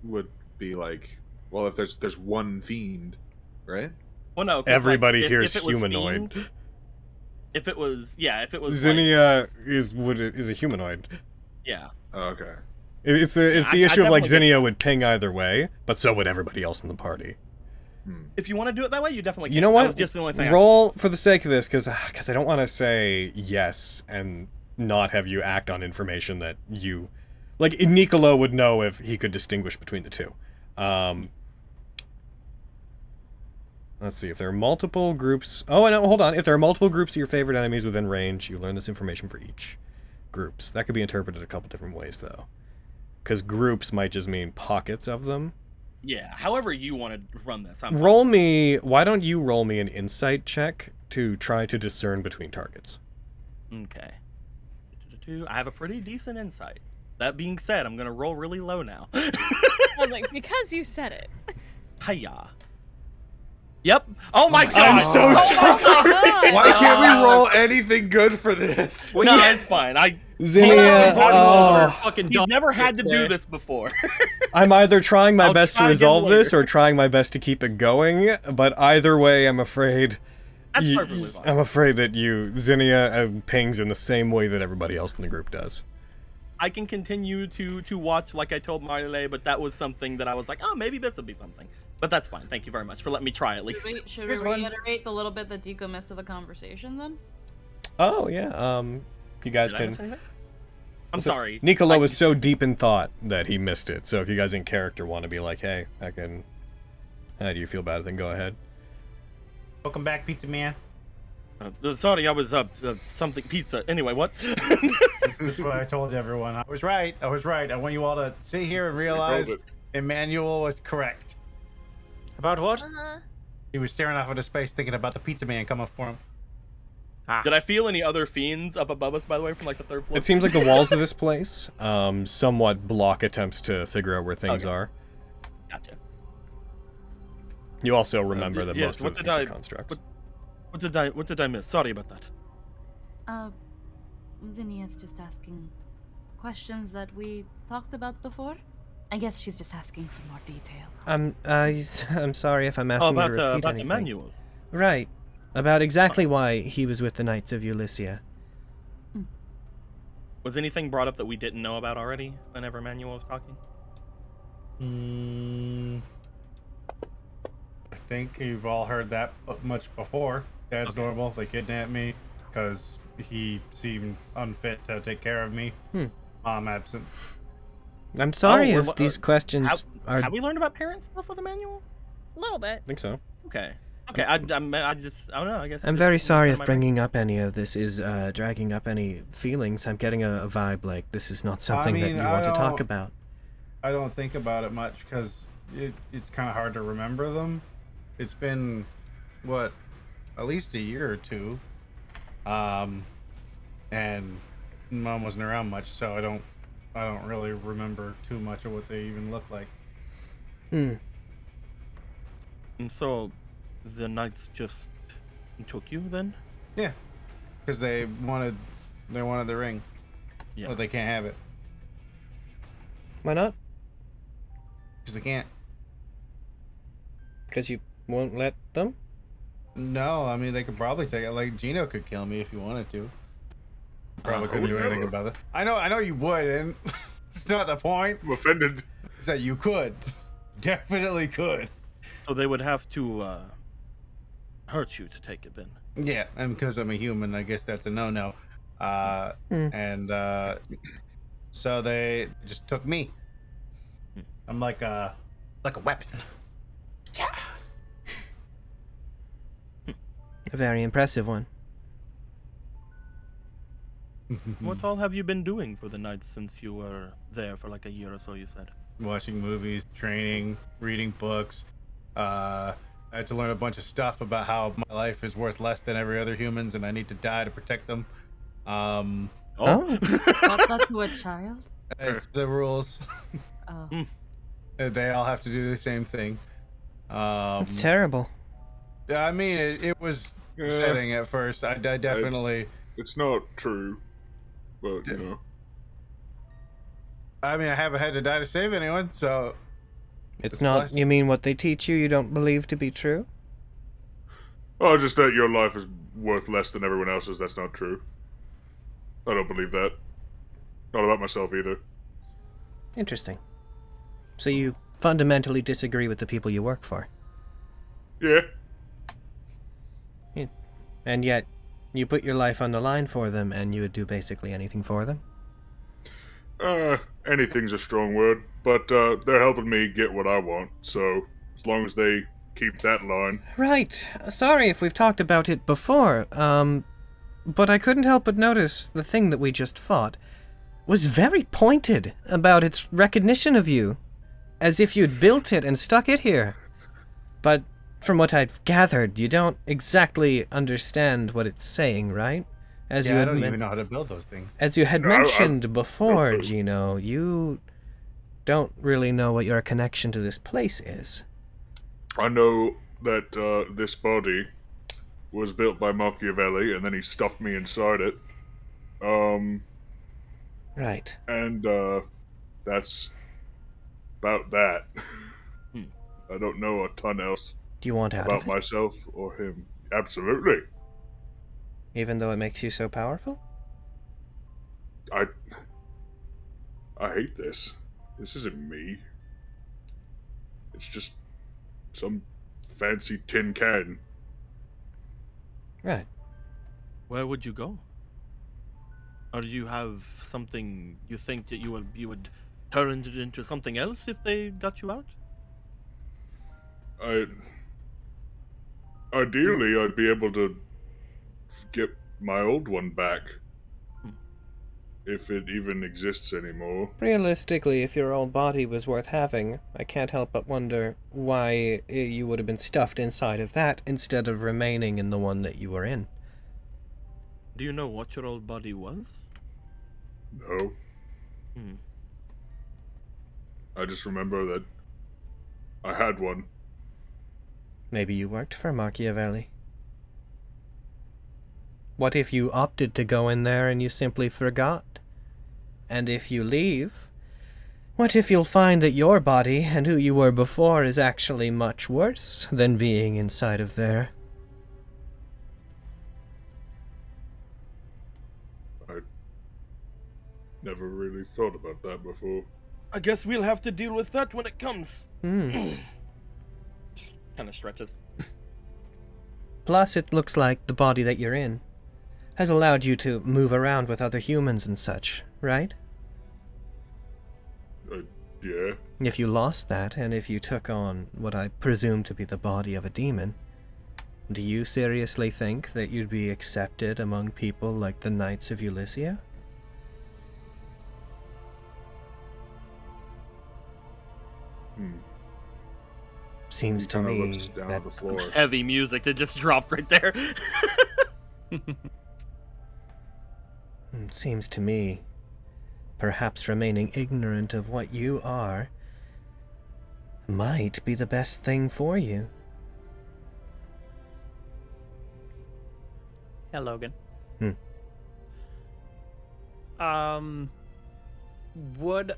would be like, well, if there's one fiend, right?
Well, no.
Everybody
like,
here
if
is humanoid.
Fiend, if it was
Xenia is a humanoid.
Yeah.
Oh, okay.
It's the issue of like Xenia would ping either way, but so would everybody else in the party.
If you want to do it that way, you definitely can.
You know what?
That was just the only thing.
Roll for the sake of this, because I don't want to say yes and not have you act on information that you, like Nicolo would know if he could distinguish between the two. Let's see if there are multiple groups. Oh, no, hold on. If there are multiple groups of your favorite enemies within range, you learn this information for each groups. That could be interpreted a couple different ways, though, because groups might just mean pockets of them.
Yeah, however you want to run this.
Why don't you roll me an insight check to try to discern between targets?
Okay. I have a pretty decent insight. That being said, I'm going to roll really low now.
I was like, because you said it.
Hiya. Yep. Oh my god!
I'm so sorry!
Why can't we roll anything good for this?
No, it's fine.
Xenia,
He's never had to do this before.
I'm either trying my best to
try again
resolve this
later.
or trying my best to keep it going, but either way, I'm afraid...
That's perfectly fine.
I'm afraid that Xenia pings in the same way that everybody else in the group does.
I can continue to watch like I told Marile, but that was something that I was like, oh, maybe this would be something. But that's fine. Thank you very much for letting me try at least.
Should we reiterate the little bit that Deco missed of the conversation then?
Oh, yeah. You guys can...
I'm sorry.
Nicolo was so deep in thought that he missed it. So if you guys in character want to be like, hey, how do you feel about it? Then go ahead.
Welcome back, Pizza Man.
Sorry, I was something pizza. Anyway, what?
That's what I told everyone. I was right. I want you all to sit here and realize Emmanuel was correct.
About what?
He was staring off into space thinking about the Pizza Man coming for him.
Did I feel any other fiends up above us, by the way, from like the third floor?
It seems like the walls of this place somewhat block attempts to figure out where things are.
Gotcha.
You also remember that
yes,
most of these are constructs.
What did I miss? Sorry about that.
Xenia's just asking questions that we talked about before. I guess she's just asking for more detail.
I'm sorry if I'm asking you to repeat
about
anything.
Emmanuel.
Right. About exactly why he was with the Knights of Ulyssia.
Was anything brought up that we didn't know about already whenever Emmanuel was talking?
I think you've all heard that much before. Dad's normal. They kidnapped me because he seemed unfit to take care of me. Mom absent.
I'm sorry if these questions are...
Have we learned about parent stuff with Emmanuel?
A little bit.
I think so.
Okay. I don't know. I guess.
I'm very sorry if bringing up any of this is dragging up any feelings. I'm getting a vibe like this is not something that you want to talk about.
I don't think about it much because it's kind of hard to remember them. It's been, what, at least a year or two. And Mom wasn't around much, so I don't really remember too much of what they even look like.
And so the Knights just took you then?
Yeah, because they wanted the ring. Yeah, but they can't have it.
Why not?
Because they can't.
Because you won't let them?
No, I mean they could probably take it. Like Gino could kill me if he wanted to. Probably couldn't do anything about it. I know you wouldn't. It's not the point.
I'm offended.
It's that you could. Definitely could.
So they would have to hurt you to take it then.
Yeah, and because I'm a human, I guess that's a no-no. So they just took me. I'm like a weapon.
A very impressive one.
What all have you been doing for the night since you were there for like a year or so, you said?
Watching movies, training, reading books. I had to learn a bunch of stuff about how my life is worth less than every other human's and I need to die to protect them.
Oh.
Taught that to a child?
It's the rules.
Oh.
They all have to do the same thing.
It's terrible.
I mean, it was upsetting at first. I definitely...
It's not true, but, you know.
I mean, I haven't had to die to save anyone, so...
It's not,
blessed.
you mean what they teach you don't believe to be true?
Oh, just that your life is worth less than everyone else's. That's not true. I don't believe that. Not about myself either.
Interesting. So you fundamentally disagree with the people you work for?
Yeah.
And yet, you put your life on the line for them, and you would do basically anything for them?
Anything's a strong word, but they're helping me get what I want, so as long as they keep that line.
Right. Sorry if we've talked about it before, but I couldn't help but notice the thing that we just fought was very pointed about its recognition of you, as if you'd built it and stuck it here. But from what I've gathered, you don't exactly understand what it's saying, right? As
yeah,
you
I don't even know how to build those things.
As you had mentioned before, Gino, you don't really know what your connection to this place is.
I know that this body was built by Machiavelli, and then he stuffed me inside it.
Right.
And that's about that. I don't know a ton else.
Do you want out
about
of it?
myself or him? Absolutely.
Even though it makes you so powerful?
I hate this. This isn't me. It's just some fancy tin can.
Right.
Where would you go? Or do you have something you think that you would turn it into something else if they got you out?
Ideally, I'd be able to get my old one back. If it even exists anymore.
Realistically, if your old body was worth having, I can't help but wonder why you would have been stuffed inside of that instead of remaining in the one that you were in.
Do you know what your old body was?
No. I just remember that I had one.
Maybe you worked for Machiavelli. What if you opted to go in there and you simply forgot? And if you leave, what if you'll find that your body and who you were before is actually much worse than being inside of there?
I never really thought about that before.
I guess we'll have to deal with that when it comes. Kind of stretches.
Plus, it looks like the body that you're in has allowed you to move around with other humans and such, right?
Yeah.
If you lost that, and if you took on what I presume to be the body of a demon, do you seriously think that you'd be accepted among people like the Knights of Ulyssia? Seems to me
looks down
that
at the floor.
Heavy music that just dropped right there.
Seems to me, perhaps remaining ignorant of what you are might be the best thing for you.
Hey, Logan. Would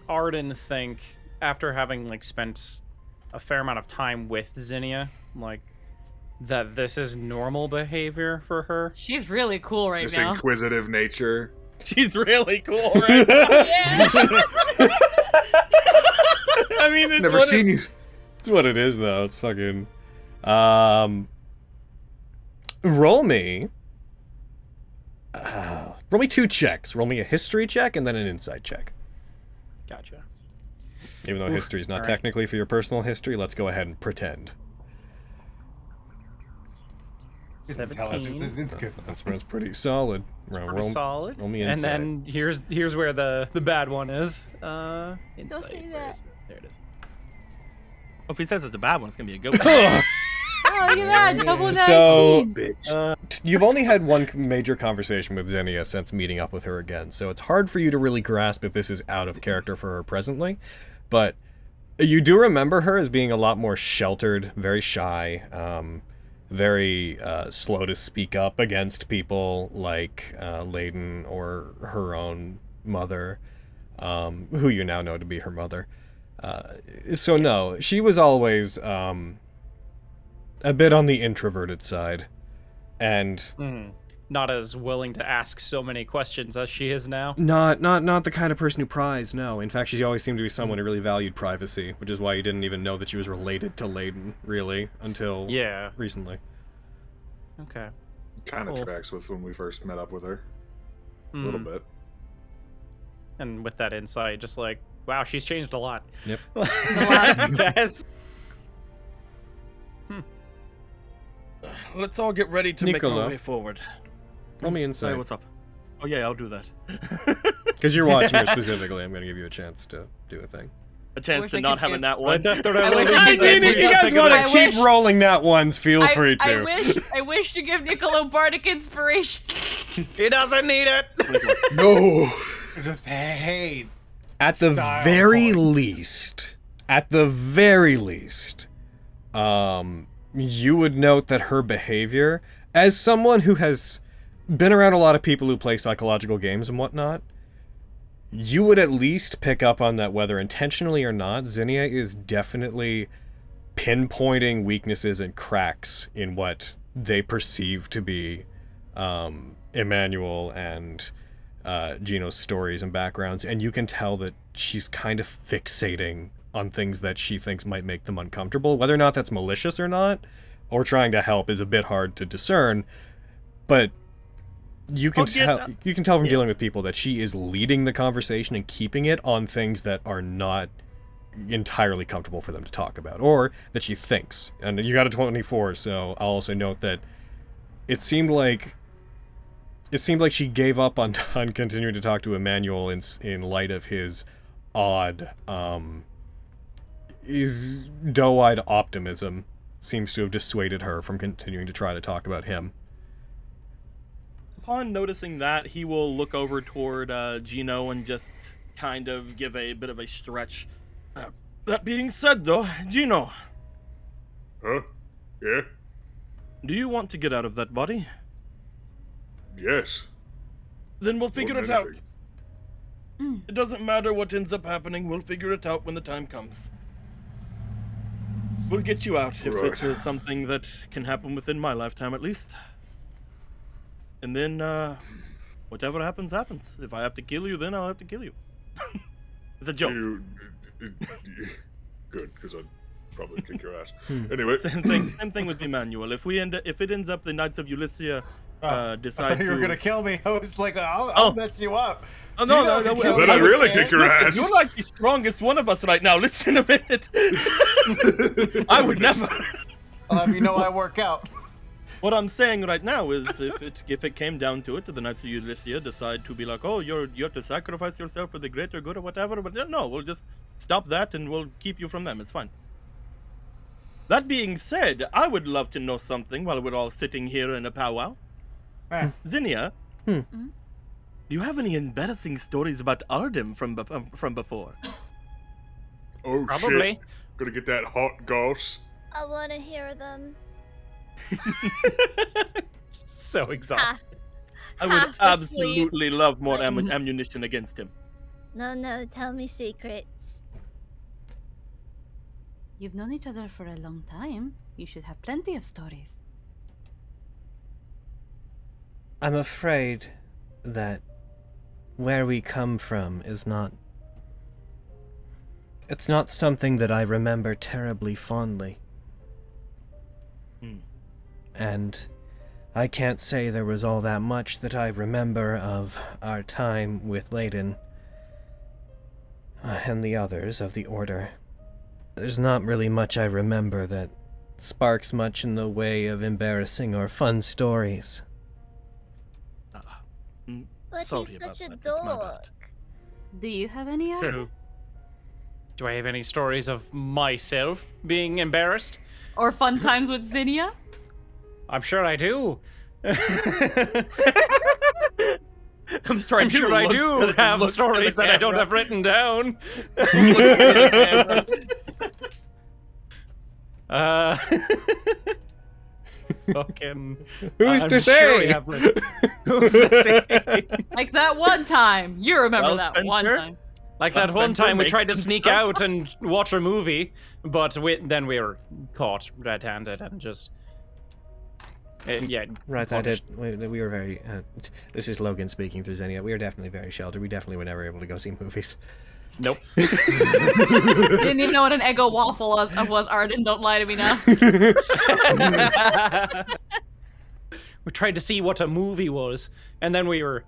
Arden think, after having like spent a fair amount of time with Zinnia, like that this is normal behavior for her?
She's really cool right
This
now.
inquisitive nature.
She's really cool right now.
I mean, it's
Never seen you.
It's what it is, though. It's fucking. Roll me. Roll me 2 checks. Roll me a history check and then an insight check.
Gotcha.
Even though history is not
All right.
technically for your personal history, let's go ahead and pretend.
It's intelligence. It's good.
That's pretty solid.
Pretty solid.
Roll me
and
insight.
then here's where the bad one is. Insight.
say
Where
that.
is it? There it is.
Well, if he says it's a bad one, it's gonna be a good one.
Oh, look at that, double 19.
So, you've only had one major conversation with Xenia since meeting up with her again, so it's hard for you to really grasp if this is out of character for her presently, but you do remember her as being a lot more sheltered, very shy, very slow to speak up against people like Layden or her own mother, who you now know to be her mother. So no, she was always a bit on the introverted side, and
not as willing to ask so many questions as she is now.
Not the kind of person who pries, no. In fact, she always seemed to be someone who really valued privacy, which is why you didn't even know that she was related to Layden, really, until recently.
Okay.
Kind of tracks with when we first met up with her. A little bit.
And with that insight, just like, wow, she's changed a lot.
Yep.
Yes.
Let's all get ready to make our way forward.
Roll me insight.
Hey, what's up? Oh yeah, I'll do that.
Because you're watching her specifically, I'm going to give you a chance to do a thing.
A chance to not have a nat one.
If you guys want to keep rolling nat ones, feel free to.
I wish to give Niccolo bardic inspiration.
He doesn't need it.
No.
Just hate.
At the very least, you would note that her behavior, as someone who has been around a lot of people who play psychological games and whatnot, you would at least pick up on that, whether intentionally or not. Xenia is definitely pinpointing weaknesses and cracks in what they perceive to be Emmanuel and Gino's stories and backgrounds, and you can tell that she's kind of fixating on things that she thinks might make them uncomfortable. Whether or not that's malicious or not, or trying to help, is a bit hard to discern, but you can tell from dealing with people that she is leading the conversation and keeping it on things that are not entirely comfortable for them to talk about, or that she thinks. And you got a 24, so I'll also note that it seemed like she gave up on continuing to talk to Emmanuel in light of his odd, his doe-eyed optimism seems to have dissuaded her from continuing to try to talk about him.
Upon noticing that, he will look over toward Gino and just kind of give a bit of a stretch. That being said, though, Gino.
Huh? Yeah?
Do you want to get out of that body?
Yes.
Then we'll figure it out. It doesn't matter what ends up happening, we'll figure it out when the time comes. We'll get you out if it is something that can happen within my lifetime at least. And then, whatever happens, happens. If I have to kill you, then I'll have to kill you. It's a joke.
Good, because I'd probably kick your ass. Anyway.
Same thing with Emmanuel. If it ends up the Knights of Ulyssia decide
I thought you were gonna kill me. I was like, I'll mess you up.
Oh, no.
Then I really kick your ass.
You're like the strongest one of us right now. Listen a minute. I would never.
I'll have you know I work out.
What I'm saying right now is, if it came down to it, the Knights of Ulyssia decide to be like, oh, you have to sacrifice yourself for the greater good or whatever, but no, we'll just stop that and we'll keep you from them. It's fine. That being said, I would love to know something while we're all sitting here in a powwow. Xenia, do you have any embarrassing stories about Artem from before?
Oh,
Probably.
shit. Gonna get that hot goss.
I want to hear them.
So exhausted.
I would absolutely love more ammunition against him.
No, tell me secrets.
You've known each other for a long time. You should have plenty of stories.
I'm afraid that where we come from is not... It's not something that I remember terribly fondly. And I can't say there was all that much that I remember of our time with Layden and the others of the Order. There's not really much I remember that sparks much in the way of embarrassing or fun stories.
But
Sorry
he's
about
such a
that. It's my bad.
dork.
Do you have any idea?
True. Do I have any stories of myself being embarrassed?
Or fun times with Zinnia?
I'm sure I do.
I'm trying
I'm
to
sure I
look
do
to the-
have
look to
stories
the
that I don't
camera.
have written down. Fucking.
Who's
I'm
to
sure we
say?
have written- Who's to say?
Like that one time. You remember
Well,
that one
Spencer?
time.
Like
Well,
that one
Spencer
time we
makes
tried to
some
sneak
stuff
out and watch a movie, but then we were caught red-handed and just. Yeah.
Right, I did.
punished.
We were very. This is Logan speaking through Xenia. We were definitely very sheltered. We definitely were never able to go see movies.
Nope.
Didn't even know what an Eggo waffle was, Arden. Don't lie to me now.
We tried to see what a movie was, and then we were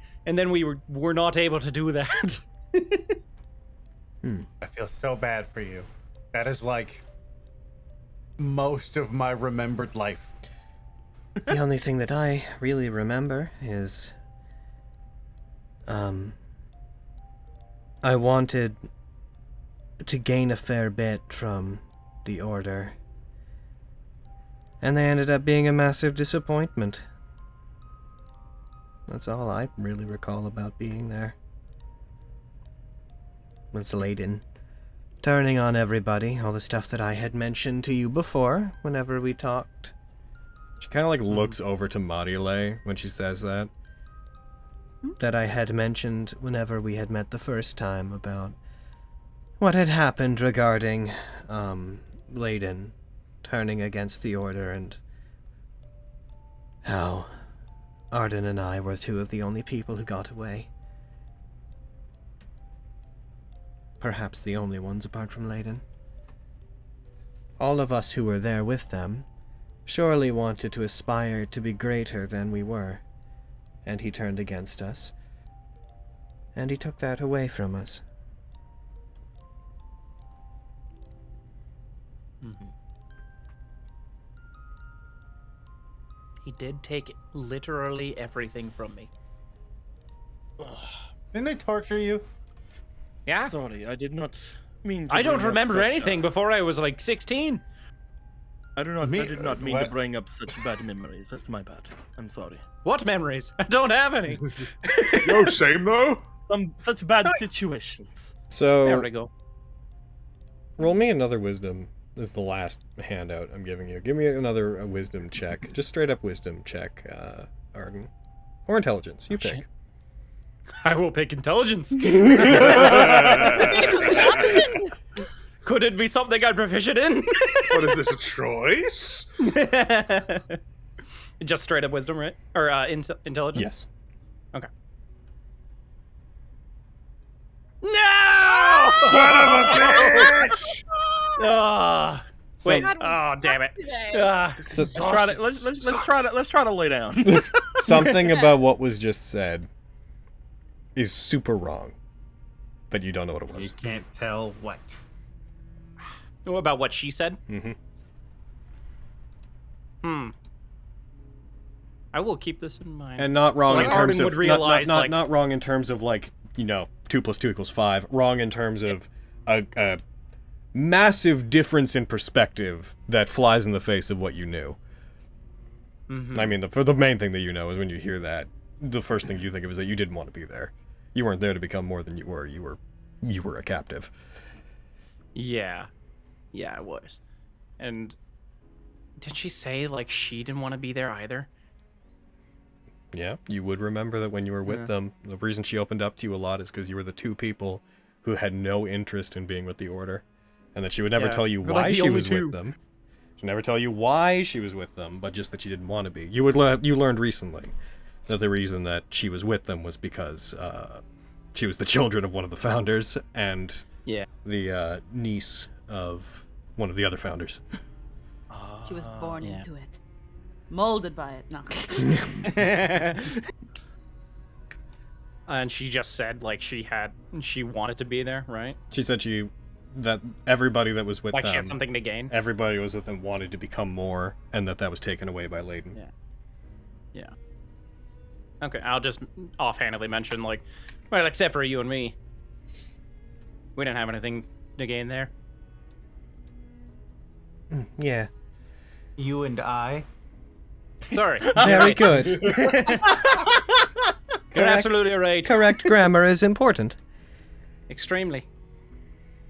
not able to do that.
I feel so bad for you. That is like most of my remembered life.
The only thing that I really remember is, I wanted to gain a fair bit from the Order, and they ended up being a massive disappointment. That's all I really recall about being there. Was Layden turning on everybody, all the stuff that I had mentioned to you before, whenever we talked.
She kind of like looks over to Marile when she says that.
That I had mentioned whenever we had met the first time about what had happened regarding, Layden turning against the Order and how Arden and I were two of the only people who got away. Perhaps the only ones apart from Layden. All of us who were there with them surely wanted to aspire to be greater than we were, and he turned against us, and he took that away from us.
He did take literally everything from me.
Didn't they torture you?
Yeah.
Sorry, I did not mean to
I don't
bring up
remember
such,
anything before I was like 16.
I did not mean to
what?
bring up such bad memories. That's my bad. I'm sorry.
What memories? I don't have any.
Yo, same though.
Such bad situations.
So
There we go.
roll me another wisdom. This is the last handout I'm giving you. Give me another wisdom check. Just straight up wisdom check, Arden. Or intelligence. You pick.
Shit. I will pick intelligence. Could it be something I'm proficient in?
What is this, a choice?
Just straight up wisdom, right? Or intelligence?
Yes.
Okay. No!
Son of a bitch!
Ah, wait.
God, we
Oh,
suck
damn it.
today.
So,
Let's try to lay down.
something about what was just said is super wrong, but you don't know what it
You
was.
can't tell what.
What about what she said?
Mm-hmm.
I will keep this in mind.
And not wrong
Like
in terms
Arden
of
would realize,
not wrong in terms of like 2 + 2 = 5. Wrong in terms of a massive difference in perspective that flies in the face of what you knew.
Mhm.
I mean, the main thing that you know is when you hear that, the first thing you think of is that you didn't want to be there. You weren't there to become more than you were. You were a captive.
Yeah. Yeah, I was. And did she say, like, she didn't want to be there either?
Yeah, you would remember that when you were with them. The reason she opened up to you a lot is because you were the two people who had no interest in being with the Order, and that she would never
Yeah,
tell you
we're
why
like the
she
only
was
two.
with them. She'd never tell you why she was with them, but just that she didn't want to be. You learned recently that the reason that she was with them was because she was the children of one of the founders and the niece of one of the other founders.
She was born
Yeah.
into it. Molded by it. No.
And she just said, like, she wanted to be there, right?
She said she that everybody that was with
Like
them,
she had something to gain.
everybody was with them wanted to become more, and that was taken away by Layden.
Yeah. Okay, I'll just offhandedly mention, like, well, except for you and me. We didn't have anything to gain there.
Yeah.
You and I.
Sorry.
Very good.
You're absolutely right.
Correct grammar is important.
Extremely.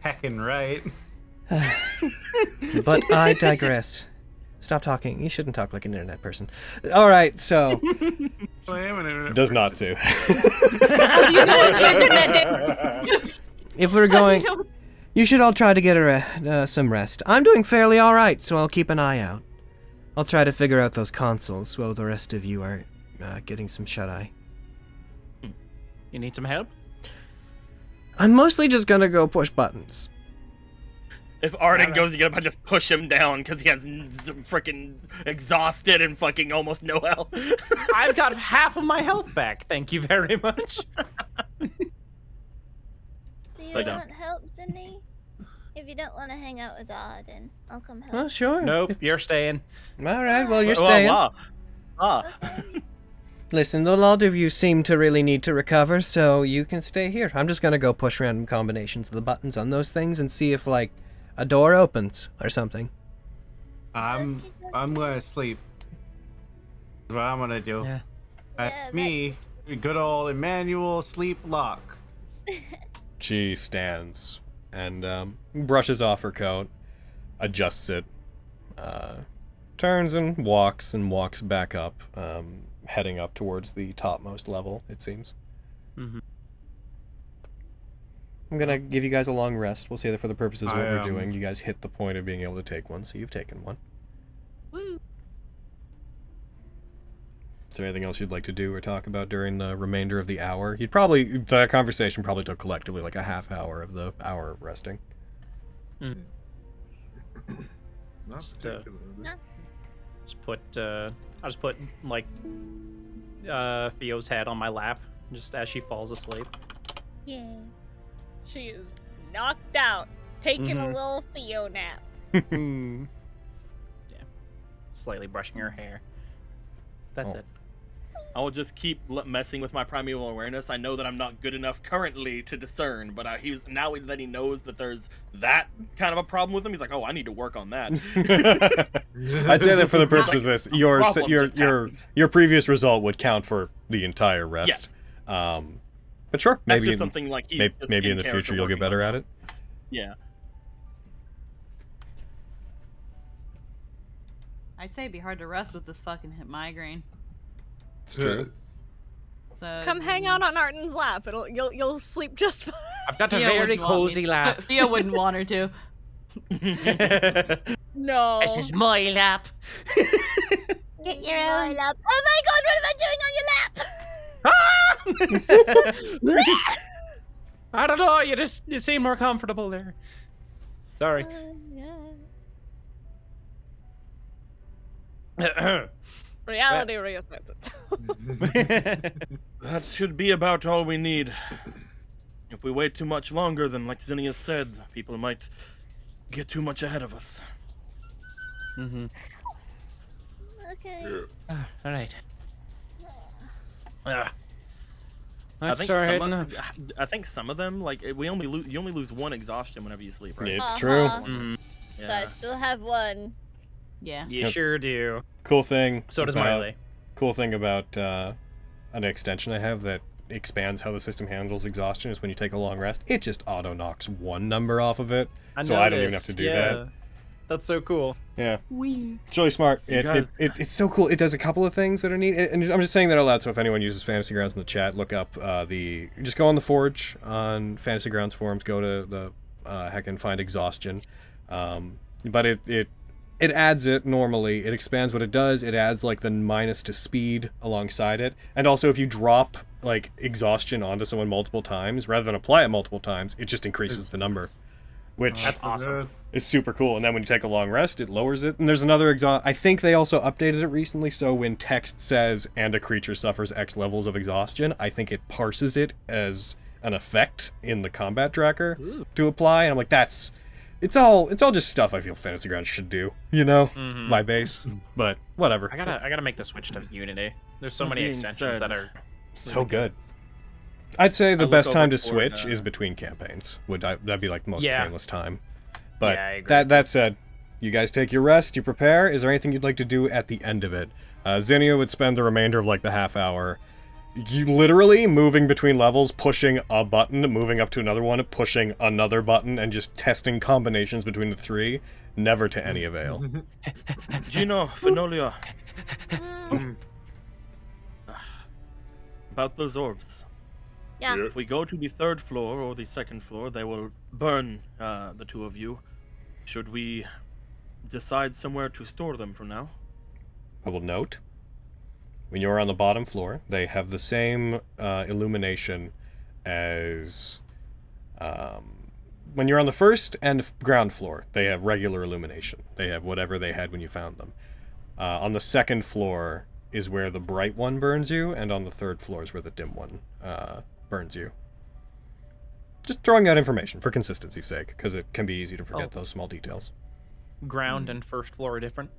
Heckin' right.
But I digress. Stop talking. You shouldn't talk like an internet person. All right, so.
I am an internet
Does not to.
If we're going, you should all try to get some rest. I'm doing fairly all right, so I'll keep an eye out. I'll try to figure out those consoles while the rest of you are getting some shut-eye.
You need some help?
I'm mostly just gonna go push buttons.
If Arden goes to get up, I just push him down because he has freaking exhausted and fucking almost no health.
I've got half of my health back. Thank you very much.
Do you want help, Zinni? If you don't want to hang out with Arden, I'll come help.
Oh, sure.
Nope, you're staying.
All right, well, you're staying. Listen, the lot of you seem to really need to recover, so you can stay here. I'm just gonna go push random combinations of the buttons on those things and see if, like, a door opens or something.
I'm gonna sleep. That's what I'm gonna do.
Yeah.
That's me. Good old Emmanuel sleep lock.
She stands and brushes off her coat, adjusts it, turns and walks back up, heading up towards the topmost level, it seems.
Mm-hmm.
I'm gonna give you guys a long rest. We'll say that for the purposes of what we're
am.
doing. You guys hit the point of being able to take one, so you've taken one.
Woo.
Is there anything else you'd like to do or talk about during the remainder of the hour? That conversation probably took collectively like a half hour of the hour of resting.
Mm.
Not
I'll just put like Theo's head on my lap just as she falls asleep.
Yeah. She is knocked out, taking a little Theo nap.
Yeah. Slightly brushing her hair. That's it.
I will just keep messing with my primeval awareness. I know that I'm not good enough currently to discern, but now that he knows that there's that kind of a problem with him, he's like, "Oh, I need to work on that."
I'd say that for the purposes of this, your previous result would count for the entire rest.
Yes.
But sure,
That's
maybe
just something like he's just
maybe in the
character
future you'll get
working
better
on
at it.
Yeah.
I'd say it'd be hard to rest with this fucking hip migraine.
It's true.
So
Come hang out on Arden's lap. You'll sleep just fine.
I've got a
Theo
very
wouldn't want
cozy
me-
lap.
Theo wouldn't want her to.
No.
This is my lap.
Get your own lap. Oh my god, what am I doing on your lap?
I don't know. You seem more comfortable there. Sorry.
Reality reasserts itself.
That should be about all we need. If we wait too much longer, then like Zinnia said, people might get too much ahead of us.
Mm-hmm.
Okay.
All right.
I
Let's
think
start
some
heading
of,
up.
I think some of them, like you only lose one exhaustion whenever you sleep, right?
It's true.
Mhm.
So I still have one.
Yeah.
You sure do.
Cool thing.
So does
about-
Marley.
Cool thing about an extension I have that expands how the system handles exhaustion is when you take a long rest, it just auto knocks one number off of it, so I don't even have to do that.
That's so cool.
Yeah. It's really smart. It's so cool. It does a couple of things that are neat. And I'm just saying that out loud, so if anyone uses Fantasy Grounds in the chat, look up just go on the Forge on Fantasy Grounds forums, go to the heck and find exhaustion. But it adds it normally. It expands what it does. It adds like the minus to speed alongside it. And also if you drop like exhaustion onto someone multiple times, rather than apply it multiple times, it just increases the number. Which
That's awesome.
is super cool. And then when you take a long rest, it lowers it. And there's another I think they also updated it recently, so when text says, and a creature suffers X levels of exhaustion, I think it parses it as an effect in the combat tracker to apply, and I'm like, it's all just stuff I feel Fantasy Grounds should do, you know, my base. But whatever.
I gotta make the switch to Unity. There's so many extensions that are
so good. I'd say the best time to switch is between campaigns. That'd be like the most painless time. But
I agree.
that said, you guys take your rest, you prepare. Is there anything you'd like to do at the end of it? Zinnia would spend the remainder of like the half hour you literally moving between levels, pushing a button, moving up to another one, pushing another button, and just testing combinations between the three, never to any avail.
Gino, Fenolia. About those orbs.
Yeah.
If we go to the 3rd floor or the 2nd floor, they will burn the two of you. Should we decide somewhere to store them for now?
I will note, when you're on the bottom floor, they have the same illumination as... when you're on the 1st and ground floor, they have regular illumination. They have whatever they had when you found them. On the 2nd floor is where the bright one burns you, and on the 3rd floor is where the dim one burns you. Just throwing out information for consistency's sake, because it can be easy to forget those small details.
Ground and 1st floor are different?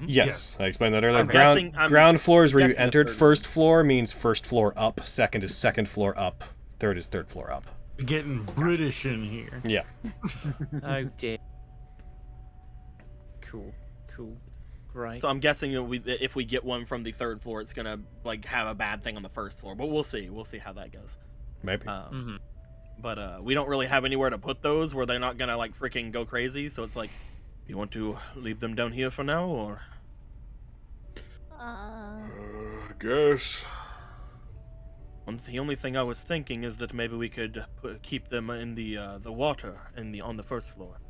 Yes, I explained that earlier.
I'm
ground floor is where you
guessing the
entered.
3rd
1st floor means 1st floor up. 2nd is 2nd floor up. 3rd is 3rd floor up.
Getting British in here.
Yeah.
Oh dear. Cool. Great.
So I'm guessing if we get one from the 3rd floor, it's gonna like have a bad thing on the 1st floor. But we'll see. We'll see how that goes.
Maybe.
But we don't really have anywhere to put those where they're not gonna like freaking go crazy. So it's like, you want to leave them down here for now, or?
I guess.
The only thing I was thinking is that maybe we could keep them in the water on the 1st floor.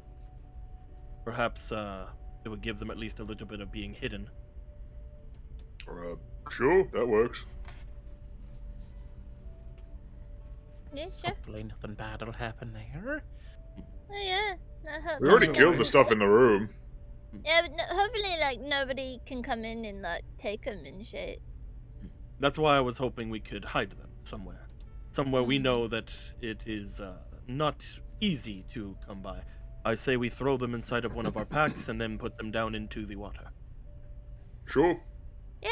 Perhaps it would give them at least a little bit of being hidden.
Sure, that works.
Yeah, sure.
Hopefully nothing bad will happen there.
Oh, yeah. No,
We already
hopefully
killed the
nobody-
stuff in the room.
Yeah, but hopefully, like, nobody can come in and, like, take them and shit.
That's why I was hoping we could hide them somewhere. Somewhere we know that it is not easy to come by. I say we throw them inside of one of our packs and then put them down into the water.
Sure.
Yeah.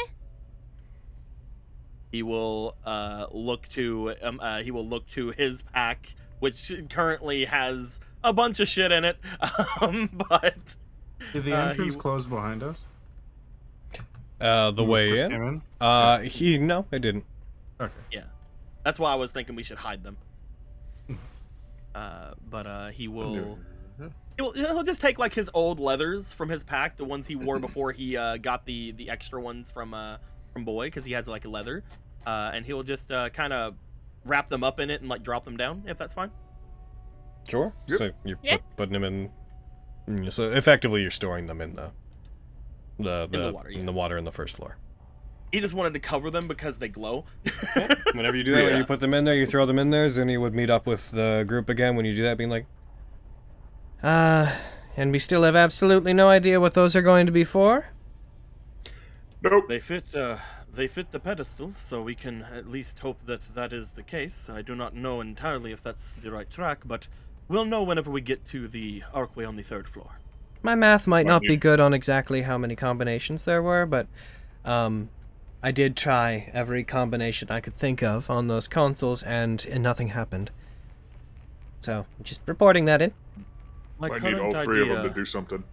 He will look to his pack, which currently has a bunch of shit in it. But
did the entrance close behind us?
The way
first
in?
came in?
No, I didn't.
Okay.
Yeah, that's why I was thinking we should hide them. But he will. He'll just take like his old leathers from his pack, the ones he wore before he got the extra ones from Boy, because he has like a leather, and he'll just kind of wrap them up in it and like drop them down, if that's fine.
Sure.
Yep.
So you're putting them in. So effectively, you're storing them in the
water,
in the water in the 1st floor.
He just wanted to cover them because they glow.
Whenever you do that, when you put them in there, you throw them in there. Zinni would meet up with the group again when you do that, being like, and we still have absolutely no idea what those are going to be for?
Nope.
They fit the pedestals, so we can at least hope that that is the case. I do not know entirely if that's the right track, but we'll know whenever we get to the archway on the 3rd floor.
My math might not be good on exactly how many combinations there were, but I did try every combination I could think of on those consoles, and nothing happened. So, just reporting that in.
I need all 3 of them to do something.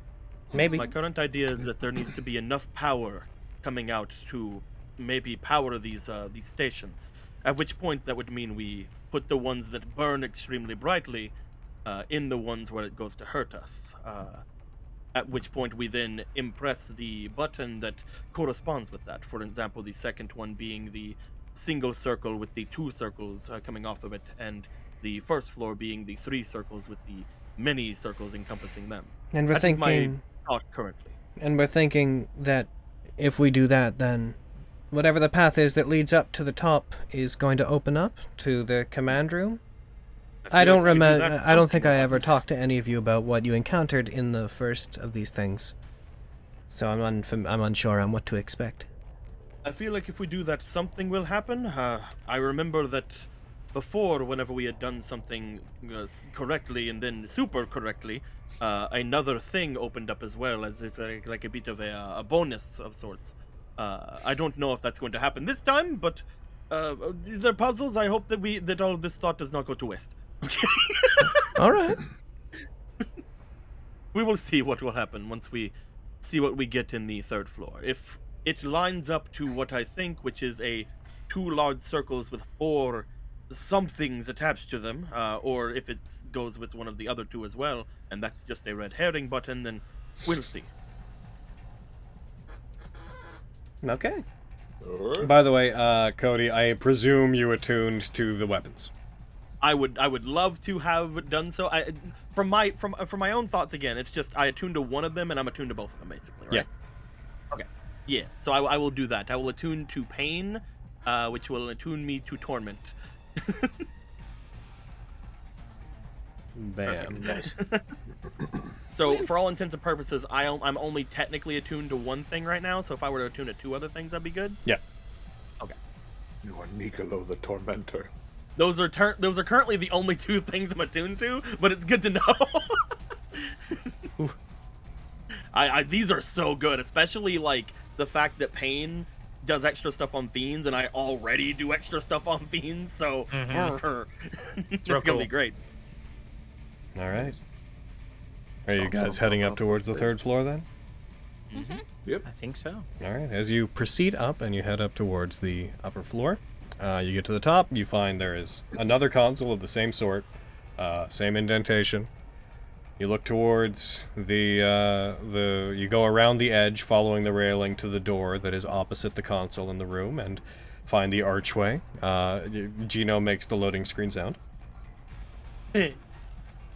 Maybe.
My current idea is that there needs to be enough power coming out to maybe power these stations. At which point that would mean we put the ones that burn extremely brightly in the ones where it goes to hurt us. At which point we then impress the button that corresponds with that. For example, the 2nd one being the single circle with the 2 circles coming off of it, and the 1st floor being the 3 circles with the many circles encompassing them.
And we're
That is my
thinking...
thought currently.
And we're thinking that if we do that, then whatever the path is that leads up to the top is going to open up to the command room. I don't remember. I don't think I ever talked to any of you about what you encountered in the first of these things, so I'm unsure on what to expect.
I feel like if we do that, something will happen. I remember that before, whenever we had done something correctly and then super correctly, another thing opened up as well, as if like a bit of a bonus of sorts. I don't know if that's going to happen this time, but they're puzzles. I hope that all of this thought does not go to waste. Okay.
All right.
We will see what will happen once we see what we get in the 3rd floor. If it lines up to what I think, which is 2 large circles with 4 somethings attached to them, or if it goes with one of the other 2 as well, and that's just a red herring button, then we'll see.
Okay. By the way, Cody, I presume you attuned to the weapons.
I would love to have done so. From my own thoughts again, it's just I attuned to one of them and I'm attuned to both of them basically, right?
Yeah.
Okay. Yeah. So I will do that. I will attune to pain, which will attune me to torment.
Bam.
Nice.
So for all intents and purposes, I'm only technically attuned to one thing right now. So if I were to attune to 2 other things, that'd be good.
Yeah.
Okay.
You are Nicolo the Tormentor.
Those are currently the only 2 things I'm attuned to, but it's good to know. These are so good, especially like the fact that Pain does extra stuff on fiends, and I already do extra stuff on fiends, so it's gonna be great.
All right. Are you guys heading up towards the 3rd floor then?
Yep.
I think so.
All right. As you proceed up and you head up towards the upper floor, you get to the top. You find there is another console of the same sort, same indentation. You look towards you go around the edge, following the railing to the door that is opposite the console in the room, and find the archway. Gino makes the loading screen sound.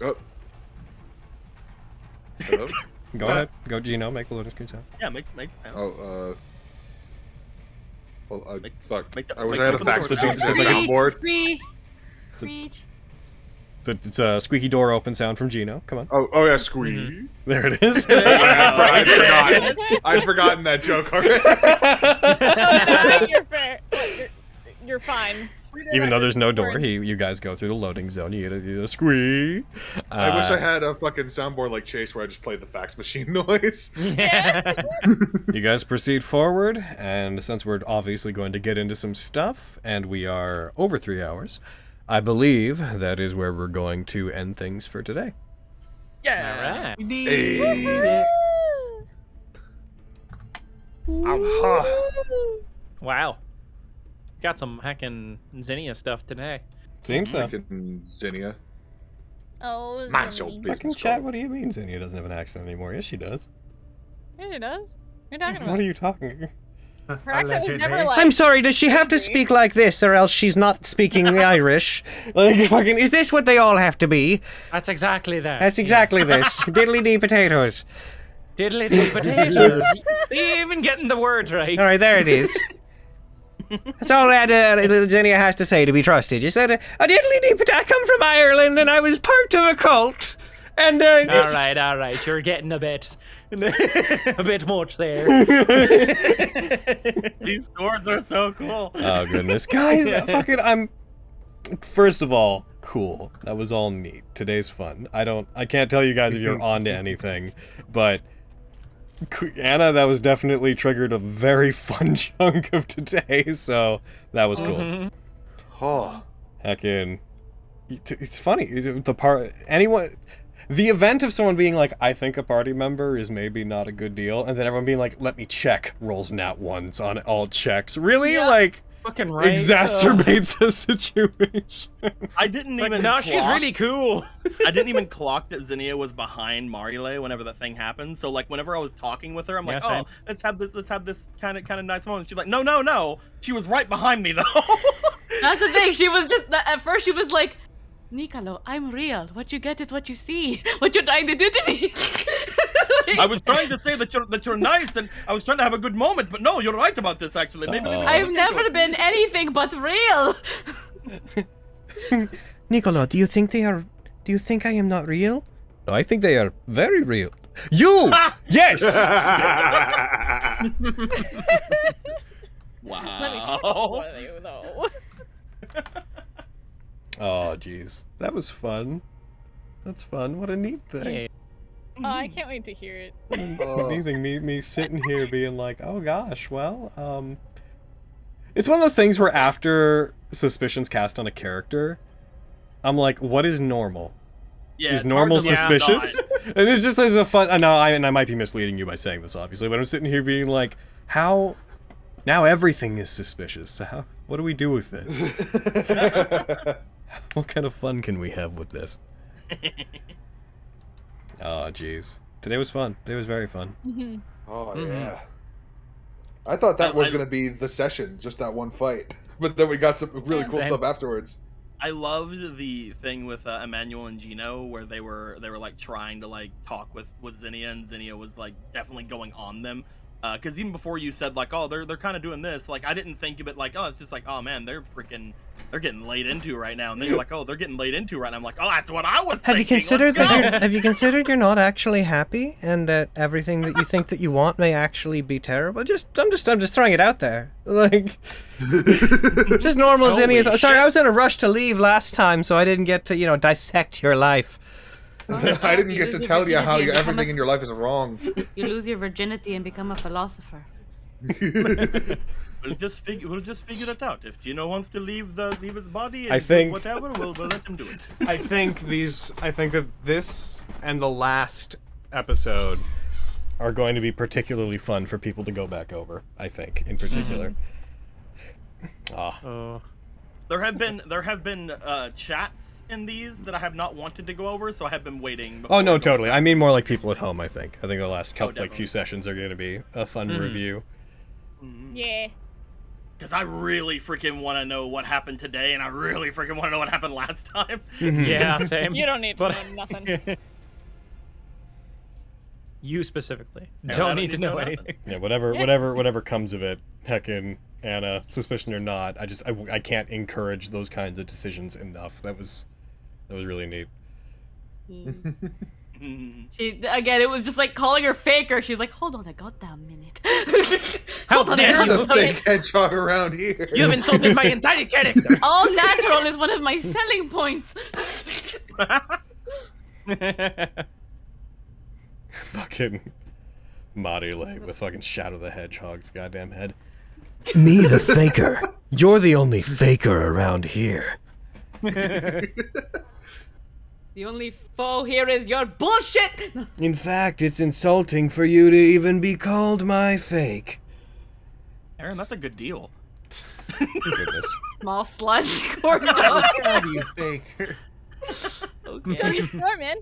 Oh. Hello?
Go ahead. Go, Gino. Make the loading screen sound.
Yeah, make sound.
Oh, well, fuck. I wish
make
I had a
the
fax
door
machine
sound.
for soundboard.
It's a squeaky door open sound from Gino. Come on.
Oh yeah, squeak.
There it is.
I'd forgotten that joke already.
You're fair. You're fine.
Even though there's no door, you guys go through the loading zone. You get a squeak.
I wish I had a fucking soundboard like Chase where I just played the fax machine noise.
Yeah.
You guys proceed forward, and since we're obviously going to get into some stuff, and we are over 3 hours, I believe that is where we're going to end things for today.
Yeah.
All right.
Hey.
Wow. Got some heckin' Zinnia stuff today.
Seems so.
Fucking Zinnia.
Oh,
Mind your
Zinni.
business.
Fucking chat, what do you mean Zinnia doesn't have an accent anymore? Yes, she does.
Yeah, she does. What are you talking about?
What are you talking?
Her accent was never like.
I'm sorry, does she have to speak like this, or else she's not speaking the Irish? Like, fucking, is this what they all have to be?
That's exactly that.
That's exactly this. Diddly-dee potatoes.
Diddly dee potatoes. See, even getting the words right.
All right, there it is. That's all that Zinnia has to say to be trusted. You said, a diddly-dee potato. I come from Ireland, and I was part of a cult. And just...
all right. You're getting a bit much there.
These swords are so cool.
Oh goodness, guys! I'm. First of all, cool. That was all neat. Today's fun. I can't tell you guys if you're on to anything, but Anna, that was definitely triggered a very fun chunk of today. So that was cool.
Oh.
Heckin', it's funny. The event of someone being like, I think a party member is maybe not a good deal, and then everyone being like, let me check, rolls nat ones on all checks. Really?
Yeah.
Like,
Fucking right.
exacerbates the situation.
I didn't even.
No,
clock,
she's really cool.
I didn't even clock that Zinnia was behind Marile whenever that thing happened. So like, whenever I was talking with her, I'm like,
Yeah,
oh, let's have this kind of nice moment. She's like, no. She was right behind me though.
That's the thing. She was just at first. She was like, Nicolo, I'm real. What you get is what you see. What you're trying to do to me.
I was trying to say that you're nice, and I was trying to have a good moment, but no, you're right about this actually. Maybe
I've never been anything but real.
Nicolo, do you think I am not real? I think they are very real. You! Yes!
Wow.
Let me check one of you though.
Oh, jeez. That was fun. That's fun. What a neat thing.
Yeah.
Oh, I can't wait to hear it.
Anything, me sitting here being like, oh gosh, well, it's one of those things where after suspicion's cast on a character, I'm like, what is normal?
Yeah,
Is
it's hard
normal
to, like,
suspicious?
not-
And it's just as a fun. And I might be misleading you by saying this, obviously, but I'm sitting here being like, how? Now everything is suspicious. So how? What do we do with this? What kind of fun can we have with this? Oh, jeez. Today was fun. Today was very fun.
Oh yeah. I thought that was going to be the session, just that one fight. But then we got some really cool stuff afterwards.
I loved the thing with Emmanuel and Gino where they were like trying to like talk with Zinnia, and Zinnia was like definitely going on them. Because even before you said like, oh, they're kind of doing this, like I didn't think of it like, oh, it's just like, oh man, they're getting laid into right now, and then you're like, oh, they're getting laid into right now. I'm like, oh, that's what I was
Have you
thinking.
considered
Let's
that?
go.
Have you considered you're not actually happy, and that everything that you think that you want may actually be terrible? I'm just throwing it out there, like, just normal as any. Sorry, I was in a rush to leave last time, so I didn't get to dissect your life.
I didn't get to tell you how everything in your life is wrong.
You lose your virginity and become a philosopher.
We'll just figure it out. If Gino wants to leave his body, and
I think-
do whatever, we'll let him do it.
I think that this and the last episode are going to be particularly fun for people to go back over. I think, in particular.
There have been chats in these that I have not wanted to go over, so I have been waiting.
Oh no, totally. I mean more like people at home. I think the last couple
definitely.
few sessions are going to be a fun review.
Yeah.
Because I really freaking want to know what happened today, and I really freaking want to know what happened last time.
Yeah, same.
You don't need to know nothing.
You specifically
I
don't need to know
nothing.
anything.
Yeah, whatever comes of it, heckin' Anna, suspicion or not, I can't encourage those kinds of decisions enough. That was really neat.
It was just like calling her faker. She's like, hold on a goddamn minute.
How
Hold on a
dare
goddamn
You're the fake hedgehog around here.
You've insulted my entire character.
All natural is one of my selling points.
Fucking Marile with fucking Shadow the Hedgehog's goddamn head.
Me, the faker. You're the only faker around here.
The only foe here is your bullshit.
In fact, it's insulting for you to even be called my fake.
Aaron, that's a good deal.
Goodness.
Small slut corn dog.
How do you faker?
Go store, man.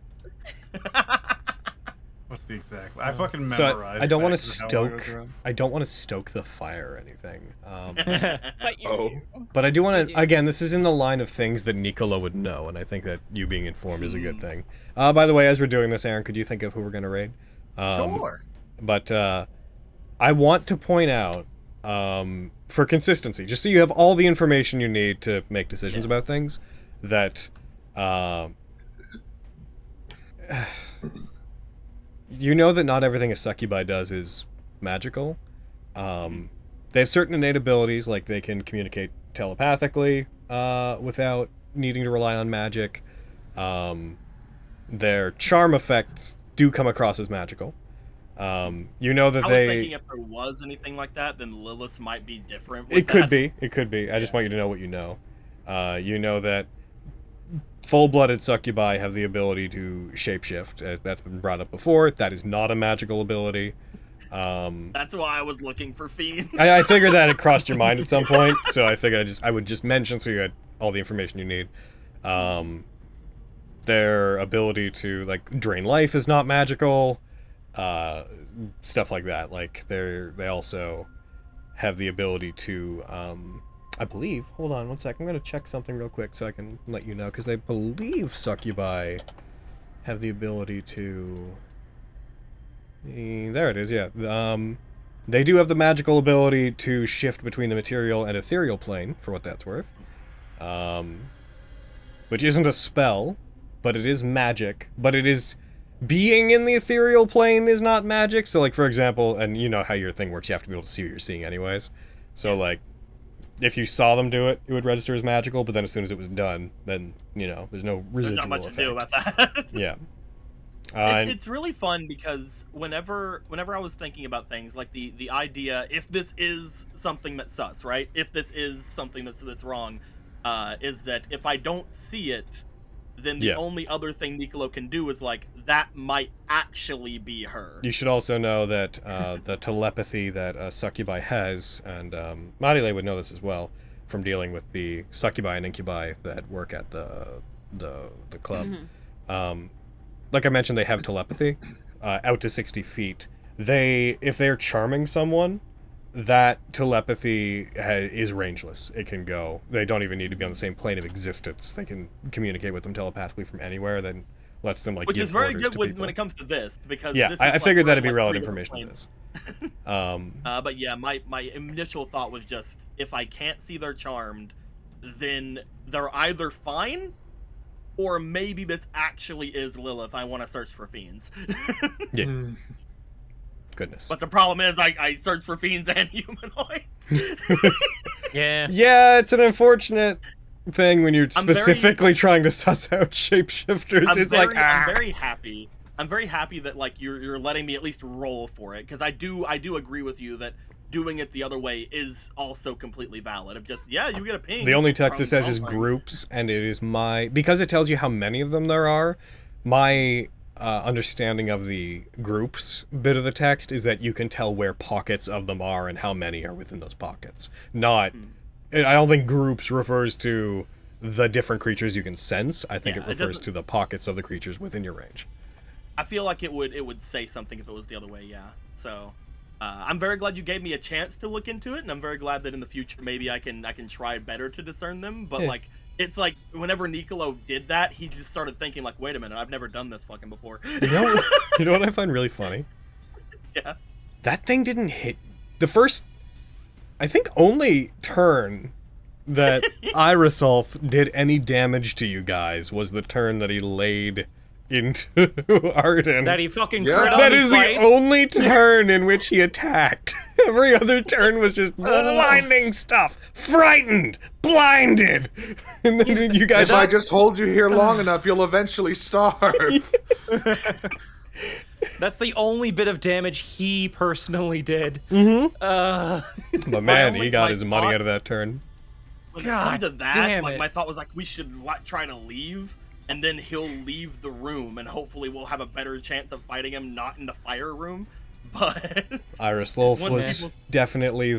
What's the exact? I fucking
So
memorized.
I don't want to
facts and how it goes
stoke.
around.
I don't want to stoke the fire or anything.
But you do.
But I do want to. Again, this is in the line of things that Nicola would know, and I think that you being informed is a good thing. By the way, as we're doing this, Aaron, could you think of who we're going to raid?
Sure.
But I want to point out, for consistency, just so you have all the information you need to make decisions about things, that you know that not everything a succubi does is magical. They have certain innate abilities, like they can communicate telepathically without needing to rely on magic. Their charm effects do come across as magical. You know that
I was
they...
thinking if there was anything like that, then Lilith might be different. With
It could
that.
be. It could be. I just want you to know what you know. You know that full-blooded succubi have the ability to shapeshift. That's been brought up before. That is not a magical ability.
That's why I was looking for fiends.
I figured that it crossed your mind at some point, so I figured I would just mention so you had all the information you need. Their ability to like drain life is not magical. Stuff like that. Like they also have the ability to I believe, hold on one sec, I'm gonna check something real quick so I can let you know, because I believe succubi have the ability to there it is, yeah. They do have the magical ability to shift between the material and ethereal plane, for what that's worth. Which isn't a spell, but it is magic. But it is... Being in the ethereal plane is not magic. So, like, for example, and you know how your thing works, you have to be able to see what you're seeing anyways. So, like, if you saw them do it, it would register as magical. But then as soon as it was done, then there's no residual
There's not much
effect.
to do about that.
Yeah.
It's really fun because whenever I was thinking about things like the idea, if this is something that's sus, right? If this is something that's wrong, is that if I don't see it, then the only other thing Nicolo can do is like that might actually be her.
You should also know that the telepathy that succubi has, and Marile would know this as well from dealing with the succubi and incubi that work at the club. Like I mentioned, they have telepathy out to 60 feet. If they're charming someone, that telepathy is rangeless. It can go. They don't even need to be on the same plane of existence. They can communicate with them telepathically from anywhere. Then lets them
which
give
is very
orders
good
to
when
people.
it comes to this because
yeah,
this is
I
like
figured that'd be
like
relevant
3 different
information to this.
But yeah, my initial thought was just if I can't see they're charmed, then they're either fine, or maybe this actually is Lilith. I want to search for fiends.
Yeah. Goodness.
But the problem is I search for fiends and humanoids.
Yeah.
Yeah, it's an unfortunate thing when you're specifically trying to suss out shapeshifters.
I'm very happy. I'm very happy that like you're letting me at least roll for it, because I do agree with you that doing it the other way is also completely valid. Of just you get a ping.
The only text it says is groups, and it is because it tells you how many of them there are. My understanding of the groups bit of the text is that you can tell where pockets of them are and how many are within those pockets. Not, I don't think groups refers to the different creatures you can sense. I think it refers to the pockets of the creatures within your range.
I feel like it would say something if it was the other way. Yeah. So. I'm very glad you gave me a chance to look into it, and I'm very glad that in the future maybe I can try better to discern them. But like, it's like whenever Nicolo did that, he just started thinking like, wait a minute, I've never done this fucking before.
You know what I find really funny?
Yeah.
That thing didn't hit the first, I think, only turn that Irisolf did any damage to you guys was the turn that he laid into Arden.
That he fucking crit on
That
me
is
twice.
the only turn in which he attacked. Every other turn was just blinding stuff. Frightened, blinded. And then you guys.
If I just hold you here long enough, you'll eventually starve.
That's the only bit of damage he personally did.
But man, he got his money out of that turn.
When it comes to that, like my thought was like we should try to leave. And then he'll leave the room, and hopefully we'll have a better chance of fighting him not in the fire room. But
Irisolf was definitely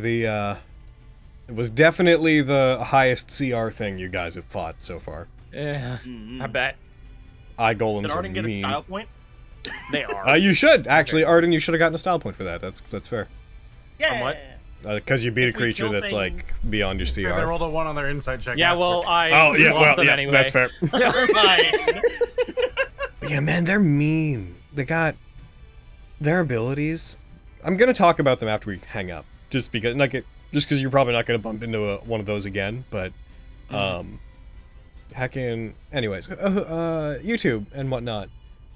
the highest CR thing you guys have fought so far.
Yeah, I bet.
Eye golems
Did Arden
are
get
mean.
a style point?
They are.
You should actually, Arden. You should have gotten a style point for that. That's fair.
Yeah.
What?
Because you beat a creature that's like beyond your CR.
They rolled a 1 on their insight check.
Yeah, well, I lost them anyway.
That's fair.
Never mind.
But yeah, man, they're mean. They got their abilities. I'm gonna talk about them after we hang up, just because you're probably not gonna bump into one of those again. But heckin', anyways, YouTube and whatnot.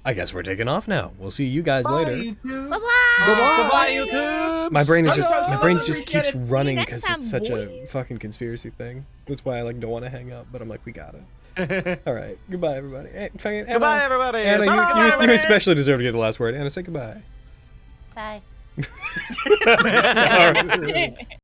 I guess we're taking off now. We'll see you guys later.
Bye-bye, YouTube.
My brain just keeps running because it's such a fucking conspiracy thing. That's why I don't want to hang up, but I'm like, we got it. All right, goodbye, everybody.
Goodbye, everybody.
Anna, you especially deserve to get the last word. Anna, say goodbye.
Bye.
All right.